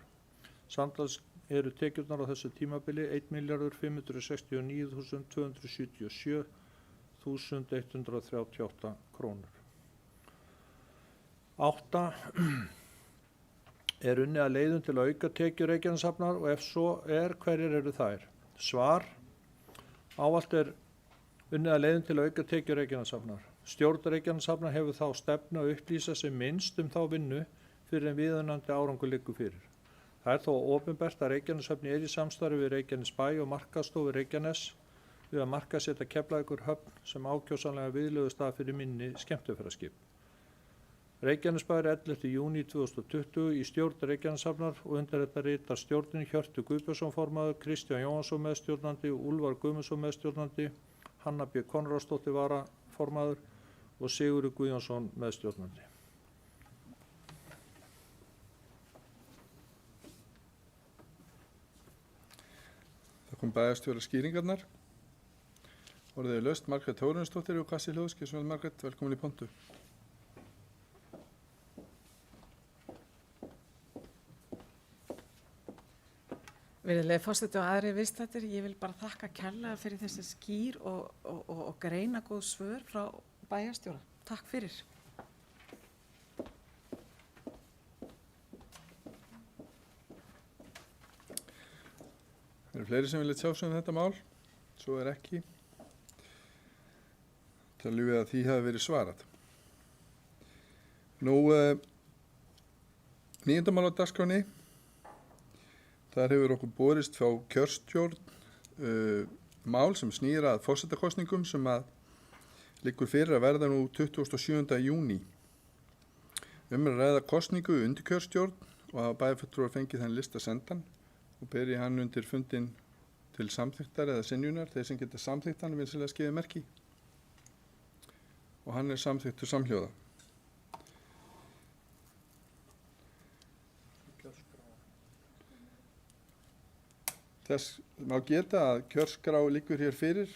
Samtals eru tekjurnar á þessu tímabili 1.569.277.138 krónur. 8. Er unnið að leiðum til að auka tekjur Reykjaneshafnar og ef svo er, hverjir eru þær? Svar: ávallt er unnið að leiðum til að auka tekjur Reykjaneshafnar. Stjórn Reykjaneshafnar hefur þá stefnu að upplýsa sem minnst þá vinnu fyrir en viðunandi árangur liggur fyrir. Það er þó opinbert að Reykjaneshöfn er í samstarfi við Reykjanesbæ og markaðsstofu Reykjanes við að markaðssetja Keflavíkurhöfn sem ákjósanlega viðlegustað fyrir minni skemmtiferðaskip. Reykjanesbæ er 11. júní 2020 í stjórn Reykjaneshafnar og undir þetta ritar stjórnin Hjörtur Guðbjörnsson formaður, Kristján Jóhannsson meðstjórnandi, Úlfar Guðmundsson meðstjórnandi, Hanna B. Konráðsdóttir varaformaður og Sigurður Guðjónsson meðstjórnandi. Það kom bæjarstjóra skýringarnar. Orðið laust, Margrét Þórarinsdóttir og Kassi Hljóðskis. Margrét, velkomin í pontu. Virðulegi forseti og aðrir viðstaddir, ég vil bara þakka kærlega fyrir þessi skýr og greinagóð svör frá bæjarstjóra. Takk fyrir. Það eru fleiri sem vilja sjá sig þetta mál, svo er ekki. Taljum við að því hafi verið svarað. Nú, 9. mál á dagskránni. Þar hefur okkur borist frá kjörstjórn mál sem snýr að forsetakosningum sem að liggur fyrir að verða nú 27. júní. Er að ræða kosningu undir kjörstjórn og hafa bæjarfulltrúar fengið þann lista sendan og beri hann undir fundin til samþykktar eða synjunar. Þeir sem geta samþykkt hann vinsilega skeiði merki og hann er samþykktur samhljóða. Þess má geta að kjörskrá liggur hér fyrir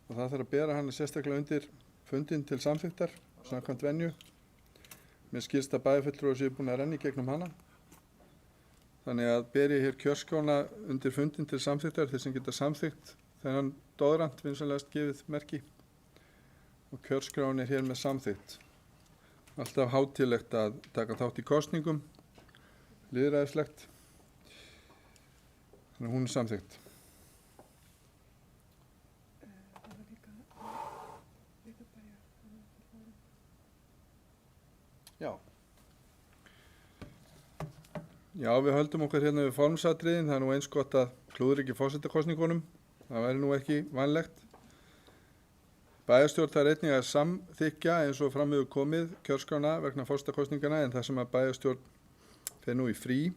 og það þarf að bera hann sérstaklega undir fundin til samþykktar samkvæmt venju. Mér skilst að bæjarfulltrúar séu búin að renna í gegnum hana. Þannig að beri hér kjörskrána undir fundin til samþykktar þeir sem geta samþykkt þennan doðrant vinsanlegast gefið merki og kjörskráin er hér með samþykkt. Alltaf hátíðlegt að taka þátt í kosningum, lýðræðislegt. Þannig að hún er samþykkt. Já, við höldum okkar hérna við formsatriðin. Það er nú eins gott að klúður ekki forsetakosningunum. Það væri nú ekki vanlegt. Bæjarstjórn þarf einnig að samþykkja eins og fram hefur komið kjörskrána vegna forsetakosningana en það sem að bæjarstjórn fer nú í frí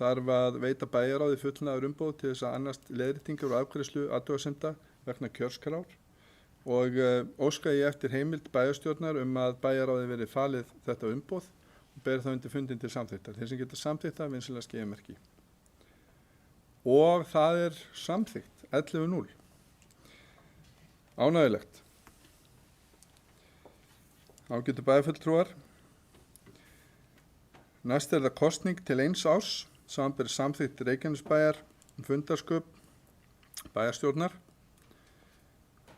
þarf að veita bæjaráði fullnaður umboð til þess að annast leiðréttingar og afgreiðslu athugasemda vegna kjörskrár og óska ég eftir heimild bæjarstjórnar að bæjaráði verið falið þetta umboð og ber það undir fundin til samþykktar. Þeir sem geta samþykkt það vinsilega skeiði merki. Og það er samþykkt 11-0. Ánægilegt. Ágætu bæjarfulltrúar. Næst er það kosning til 1 árs. Samanber samþykkt Reykjanesbæjar fundarsköp bæjarstjórnar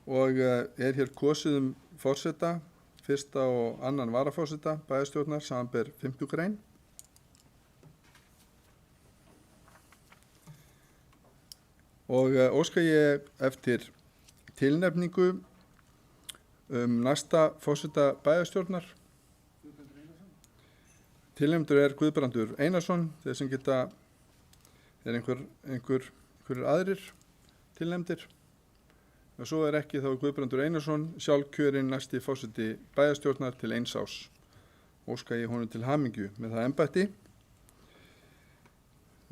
og er hér kosið forseta, 1. og 2. varaforseta bæjarstjórnar samanber 5. grein. Og óska ég eftir tilnefningu næsta forseta bæjarstjórnar. Tilnefndur er Guðbrandur Einarsson, þeir sem geta, er einhverjir aðrir tilnefndir. Og svo er ekki þá Guðbrandur Einarsson sjálfkjörinn næsti forseti bæjarstjórnar til 1 árs. óska ég honum til hamingju með það embætti.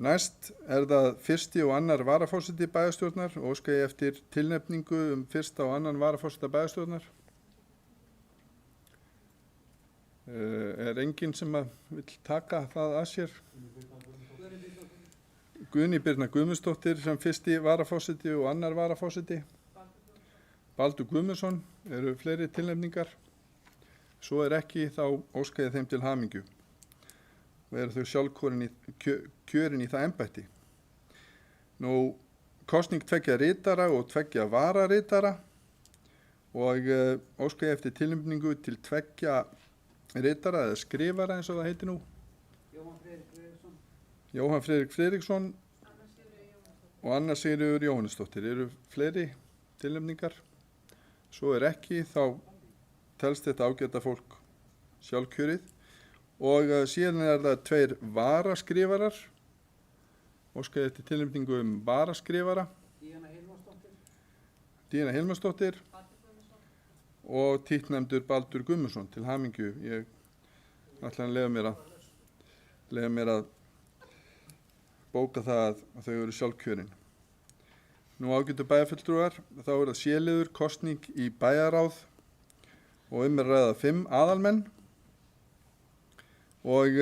Næst er það 1. og 2. varaforseti bæjarstjórnar og óska ég eftir tilnefningu 1. og 2. varaforseta bæjarstjórnar. Er enginn sem vil taka það að sér? Guðný Birna Guðmundsdóttir sem 1. varaforseti og 2. varaforseti. Baldur Guðmundsson, eru fleiri tilnefningar? Svo er ekki, þá óska ég þeim til hamingju og eru þau sjálfkjörin í það embætti. Nú, kosning 2 ritara og 2 vararitara og óska ég eftir tilnefningu til 2 ritara eða skrifara eins og það heitir nú. Jóhann Friðrik Friðriksson og Anna Sigríður Jóhannesdóttir. Eru fleiri tilnefningar? Svo er ekki, þá telst þetta ágæta fólk sjálfkjörið og síðan er það 2 varaskrifarar. Óska ég eftir tilnefningu varaskrifara. Díana Hilmarsdóttir og títtnefndur Baldur Guðmundsson til hamingju. Ég ætla að leyfa mér að bóka það að þau eru sjálfkjörin. Nú ágætu bæjarfulltrúar, þá er það C-liður kosning í bæjaráð og er að ræða 5 aðalmenn og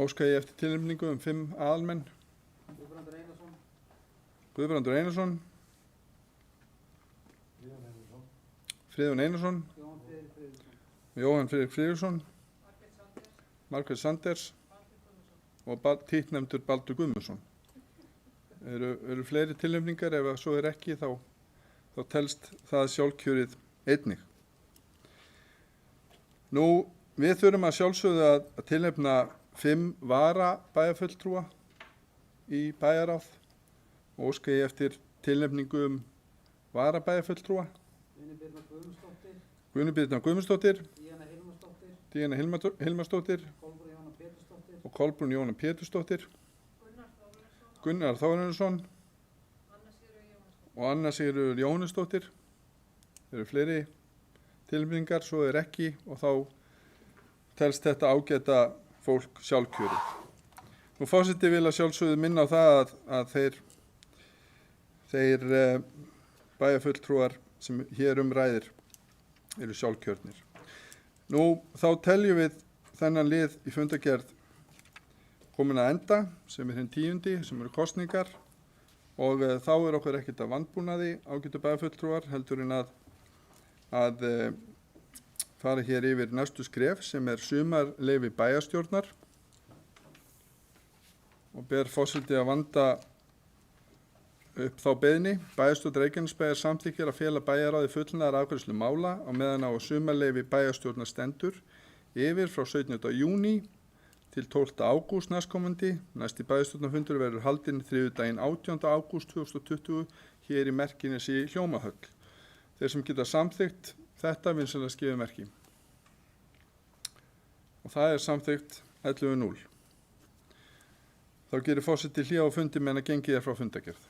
óska ég eftir tilnefningu 5 aðalmenn. Guðbrandur Einarsson, Friðjón Einarsson, Jóhann Friðrik Friðriksson, Margrét Sanders og títtnefndur Baldur Guðmundsson. Eru fleiri tilnefningar? Ef svo er ekki, þá telst það sjálfkjörið einnig. Nú, við þurfum að sjálfsögðu að tilnefna 5 varabæjarfulltrúa í bæjaráð og óska ég eftir tilnefningu varabæjarfulltrúa. Guðný Birna Guðmundsdóttir, Díana Hilmarsdóttir og Kolbrún Jóna Pétursdóttir, Gunnar Þórarinsson og Anna Sigríður Jóhannesdóttir. Eru fleiri tilnefningar? Svo er ekki og þá telst þetta ágæta fólk sjálfkjörið. Nú forseti vil að sjálfsögðu minna á það að þeir bæjarfulltrúar sem hér ræðir eru sjálfkjörnir. Nú þá teljum við þennan lið í fundargerð komin að enda sem er hinn 10. sem eru kosningar og þá er okkur ekkert að vandbúnaði ágætu bæjarfulltrúar heldur en að fara hér yfir næstu skref sem er sumarleyfi bæjarstjórnar og ber forseti að vanda upp þá beiðni. Bæjarstjórn Reykjanesbæjar samþykkir að fela bæjarráði fullnaðar afgreiðslu mála á meðan á sumarleyfi bæjarstjórnar stendur yfir frá 17. júní til 12. ágúst næstkomandi. Næsti bæjarstjórnarfundur verður haldinn þriðjudaginn 18. ágúst 2020 hér í Merkinesi í Hljómahöll. Þeir sem geta samþykkt þetta vinsamlega skifið merki. Og það er samþykkt 11:0. Þá gerir forseti hlé á fundi meðan að gengið er frá fundargerð.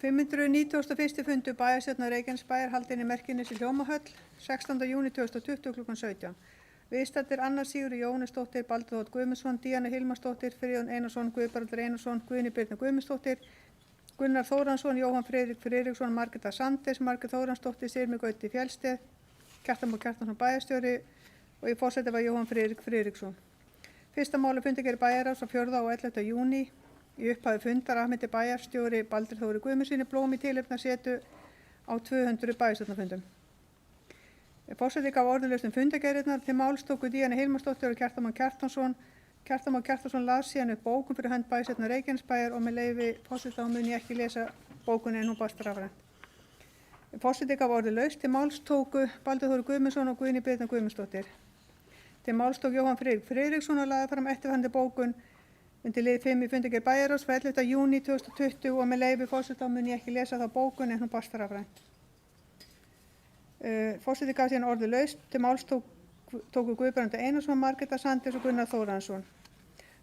591. fundur bæjarstjórnar Reykjanesbæjar haldinn í Merkinesi Hljómahöll 16. júní 2020 kl. 17. Viðstaddir Anna Sigurður Jóhannesdóttir, Baldur Þór Guðmundsson, Díana Hilmarsdóttir, Friðjón Einarsson, Guðbrandur Einarsson, Guðni Birna Guðmundsdóttir, Gunnar Þóransson, Jóhann Friðrik Friðriksson, Margreta Sandes, Margrét Þóransdóttir, Sirmi Gauti Fjellsteð, Kjartan Már Kjartansson bæjarstjóri og í forseti var Jóhann Friðrik Friðriksson. Fyrsta máli fundargerð bæjarráðs á 4. og 11. júní. Í upphafi fundar afmyndi bæjarstjóri Baldur Þóri Guðmundsssyni blóm í tilefnasetu á 200 bæjarstjórnarfundum. Forseti gaf orðalaust fundargerðirnar. Til máls tóku Díana Hilmarsdóttir og Kjartan Már Kjartansson. Kjartan Már Kjartansson las síðan upp bókun fyrir hönd bæjarstjórnar Reykjanesbæjar og með leyfi forseta þá mun ég ekki lesa bókunni en hún barst rafrænt. Forseti gaf orðalaust. Til máls tóku Baldur Þóri Guðmundsson og Guðni Birna Guðmundsdóttir. Til máls tók Jóhann Friðrik Friðriksson og lagði fram eftirfarandi bókun undir lið 5 í fundargerð bæjarráðs frá 11. júní 2020 og með leyfi forseta mun ég ekki lesa þá bókun en hún barst rafrænt. Forseti gaf síðan orðalaust. Til máls tóku Guðbrandur Einarsson, Margreta Sandes og Gunnar Þóransson.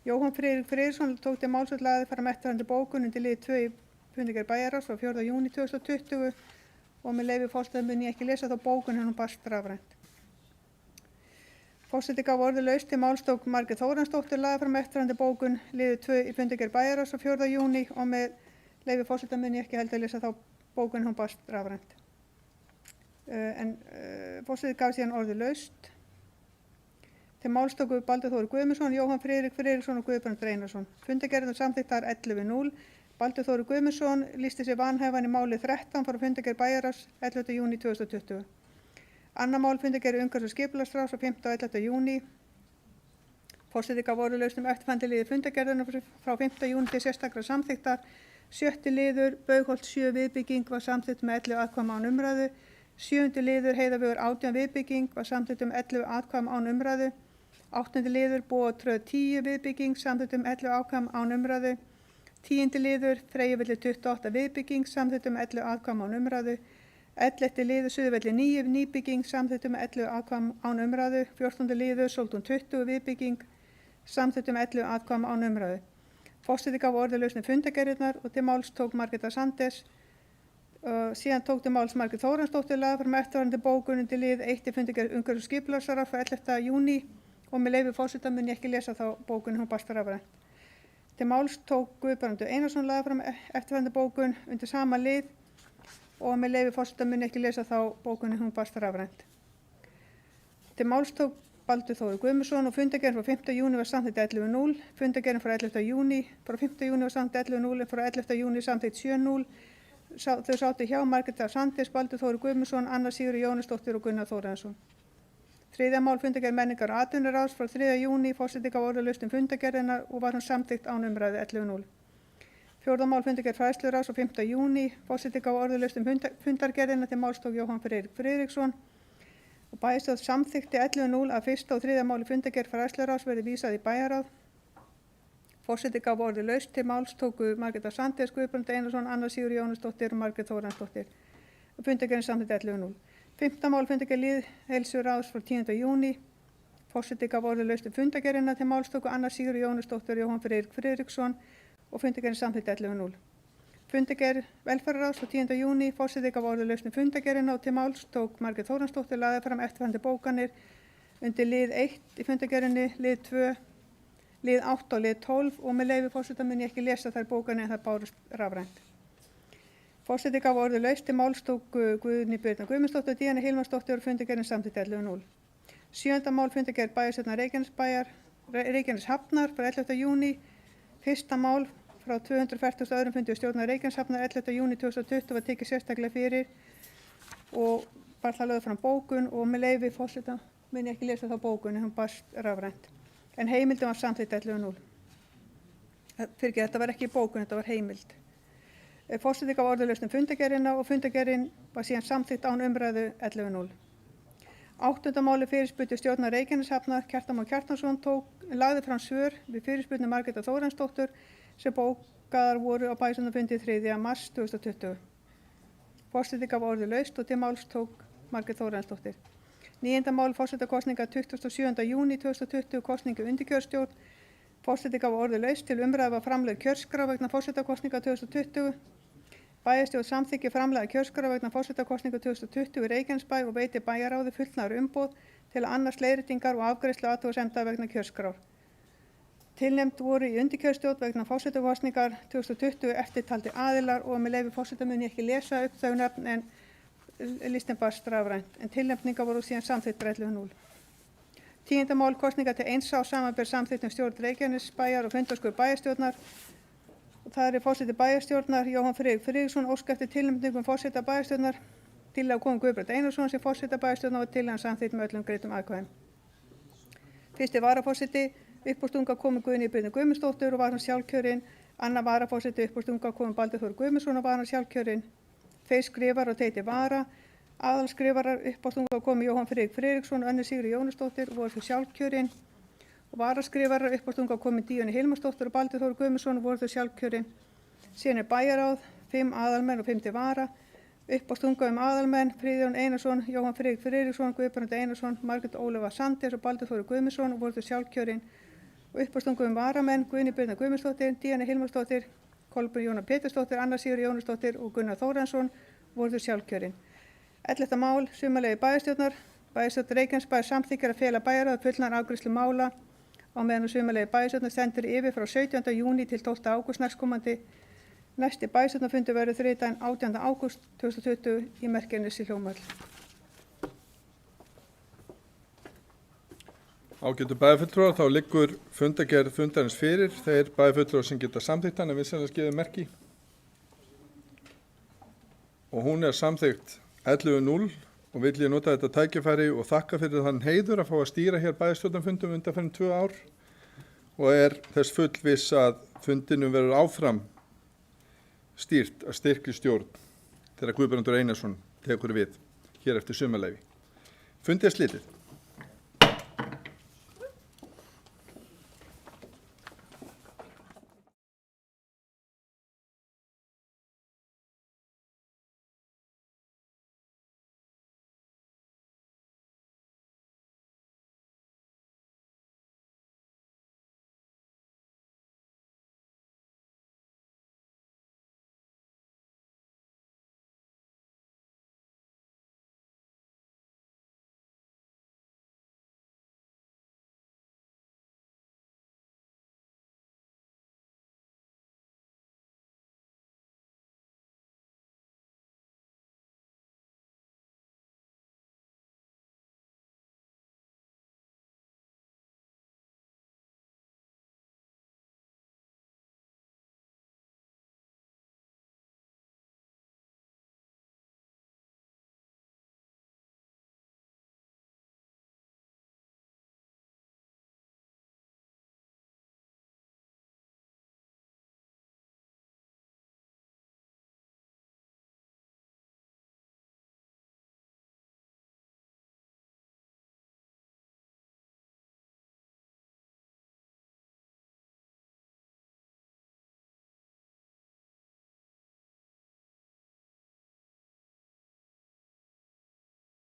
Jóhann Friðrik Friðriksson tók til máls og lagði fram eftirfarandi bókun undir lið 2 í fundargerð bæjarráðs frá 4. júní 2020 og með leyfi forseta mun ég ekki lesa þá bókun en hún barst rafrænt. Forseti gaf orðalaust. Til máls tók Margrét Þóransdóttir lagði fram eftirfarandi bókun liður 2 í fundargerð bæjarráðs á 4. júní og með leyfi forseta mun ég ekki heldur að lesa þá bókun hún barst rafrænt. Forseti gaf síðan orðalaust. Til máls tóku Baldur Þóri Guðmundsson, Jóhann Friðrik Friðriksson og Guðbrandur Einarsson. Fundargerðirnar samþykktar 11:0. Baldur Þóri Guðmundsson lýsti sig vanhæfan í máli 13 frá fundargerð bæjarráðs 11. júní 2020. Annað mál fundargerð umhverfis- og skipulagsráðs á 5. og 11. júní. Forseti gaf orðalaust eftirfarandi liði fundargerðirnar frá 5. júní til sérstakra samþykktar. 7. liður Baugholt 7 viðbygging var samþykkt með 11 atkvæðum án umræðu. 7. liður Heiðavegur 18 viðbygging var samþykkt 11 atkvæðum án umræðu. 8. liður Bóatröð 10 viðbygging samþykkt 11 atkvæðum án umræðu. 10. liður Freyjavelli 28 viðbygging samþykkt 11 atkvæðum án umræðu. 11. liður Suðurvelli 9 nýbygging samþykkt 11 atkvæðum án umræðu. 14. liður Sóltún 20 viðbygging samþykkt 11 atkvæðum án umræðu. Forseti gaf orðalaust fundargerðirnar og til máls tók Margreta Sandes. Síðan tók til máls Margrét Þóransdóttir lagði fram eftirfarandi bókun undir lið 1 í fundargerð umhverfis- og skipulagsráðs frá 11. júní og með leyfi forseta mun ég ekki lesa þá bókun hún barst rafrænt. Til máls tók Guðbrandur Einarsson lagði fram eftirfarandi bókun undir sama lið og með leyfi forseta mun ég ekki lesa þá bókun hún barst rafrænt. Til máls tók Baldur Þóri Guðmundsson og fundargerðin frá 5. júní var samþykkt 11:0. Fundargerðin frá 11. júní frá 5. júní var samþykkt 11:0 en frá 11. júní samþykkt 7:0. Þau sátu hjá Margreta Sandes, Baldur Þóri Guðmundsson, Anna Sigurður Jóhannesdóttir og Gunnar Þóransson. 3. mál fundargerð menningar og atvinnuráðs frá 3. júní. Forseti gaf orðalaust fundargerðina og var hún samþykkt án umræðu 11:0. 4. mál fundargerð fræðsluráðs á 5. júní. Forseti gaf orðalaust fundargerðina til máls tók Jóhann Friðrik Friðriksson og bæjarstjórn samþykkti 11:0 að 1. og 3. máli fundargerð fræðsluráðs verði vísað í bæjarráð. Forseti gaf orðalaust. Til máls tóku Margreta Sandes, Guðbrandur Einarsson, Anna Sigurður Jóhannesdóttir og Margrét Þóransdóttir. Fundargerðin samþykkt 11:0. 5. mál fundargerð lýðheilsuráðs frá 10. júní. Forseti gaf orðalaust fundargerðina. Til máls tóku Anna Sigurður Jóhannesdóttir og Jóhann Friðrik Friðriksson og fundargerðin samþykkt 11:0. Fundargerð velferðarráðs frá 10. júní. Forseti gaf orðalaust fundargerðina og til máls tók Margrét Þóransdóttir lagði fram eftirfarandi bókanir undir lið 1 í fundargerðinni, lið 2, lið 8 og lið 12 og með leyfi forseta mun ég ekki lesa þær bókanir en það bárust rafrænt. Forseti gaf orðalaust. Til máls tók Guðni Birna Guðmundsdóttir og Díana Hilmarsdóttir og fundargerðin samþykkt 11:0. 7. mál fundargerð bæjarstjórnar Reykjaneshafnar frá 11. júní. 1. mál frá 242. fundi stjórnar Reykjaneshafnar 11. júní 2020 var tekið sérstaklega fyrir og var það lögð fram bókun og með leyfi forseta mun ég ekki lesa þá bókun en hún barst rafrænt. En heimildin var samþykkt 11:0. Þetta var ekki bókun, þetta var heimild. Forseti gaf orðalaust fundargerðina og fundargerðin var síðan samþykkt án umræðu 11:0. 8. máli fyrirspurn stjórnar Reykjaneshafnar Kjartan Már Kjartansson lagði fram svör við fyrirspurn Margrétar Þóransdóttur sem bókaðar voru á bæjarstjórnarfundi 3. mars 2020. Forseti gaf orðalaust og til máls tók Margrét Þóransdóttir. 9. mál forsetakosninga 27. júní 2020 kosningu undirkjörstjórn. Forseti gaf orðalaust til umræðu var framlögð kjörskrá vegna forsetakosninga 2020. Bæjarstjórn samþykkir framlega kjörskrá vegna forsetakosningu 2020 í Reykjanesbæ og veitir bæjarráði fullnaðar umboð til að annast leiðréttingar og afgreiðslu athugasemda vegna kjörskrár. Tilnefnd voru í undirkjörstjórn vegna forsetakosningar 2020 eftirtaldir aðilar og með leyfi forseta mun ég ekki lesa upp þau nöfn en listin barst rafrænt, en tilnefningar voru síðan samþykkt 11.0. 10. mál kosningar til eins árs samanber samþykktum stjórn Reykjanesbæjar og fundarskurð bæjarstjórnar. Það er forseti bæjarstjórnar Jóhann Friðrik Friðriksson óska eftir tilnefningum forseta bæjarstjórnar. Tillaga kom Guðbrand Einarsson sem forseta bæjarstjórnar og tillagan samþykkt með öllum greiddum atkvæðum. Fyrsti varaforseti uppástunga komu Guðný Brynja Guðmundsdóttir og var hann sjálfkjörinn. Annar varaforseti uppástunga komu Baldur Þór Guðmundsson og var hann sjálfkjörinn. Tveir skrifarar og Teiti vara. Aðalskrifarar uppástunga komu Jóhann Friðrik Friðriksson og Önnu Sigríður Jónasdóttir og voru þau sjálfkjörinn. Og varaskrifarar uppástunga komu Díönu Hilmarsdóttir og Baldur Þór Guðmundsson og voru þau sjálfkjörinn. Síðan er bæjaráð, 5 aðalmenn og 5 vara. Uppástunga aðalmenn, Friðjón Einarsson, Jóhann Friðrik Friðriksson, Guðbrand Einarsson, Margrét Ólöfa Sanders og Baldur Þór Guðmundsson og voru þau sjálfkjörinn. Og uppástunga varamenn, Guðný Brynja Guðmundsdóttir, Díönu Hilmarsdóttir, Kolbrún Jóna Pétursdóttir, Anna Sigríður Jónasdóttir og Gunnar Þórhallsson voru þau sjálfkjörinn. 11. mál, sumarleyfi bæjarstjórnar. Bæjarstjórn Reykjanesbæjar samþykkir að fela bæjarráði fullnaðar afgreiðslu mála á meðan sumarleyfi bæjarstjórnar stendur yfir frá 17. júní til 12. ágúst næstkomandi. Næsti bæjarstjórnarfundur verður þriðjudaginn 18. ágúst 2020 í Merkjanessi Hljómhöll. Ágætu bæjarfulltrúar, þá liggur fundargerð fundarins fyrir. Þeir bæjarfulltrúar sem geta samþykkt hana vinsamlegast gefið merki. Og hún er samþykkt 11.0 og vill ég nota þetta tækifæri og þakka fyrir þann heiður að fá að stýra hér bæjarstjórnarfundum undanfarin 2 ár og er þess fullviss að fundinum verður áfram stýrt að styrkri stjórn þegar Guðbrandur Einarsson tekur við hér eftir sumarleyfi. Fundið er slitið.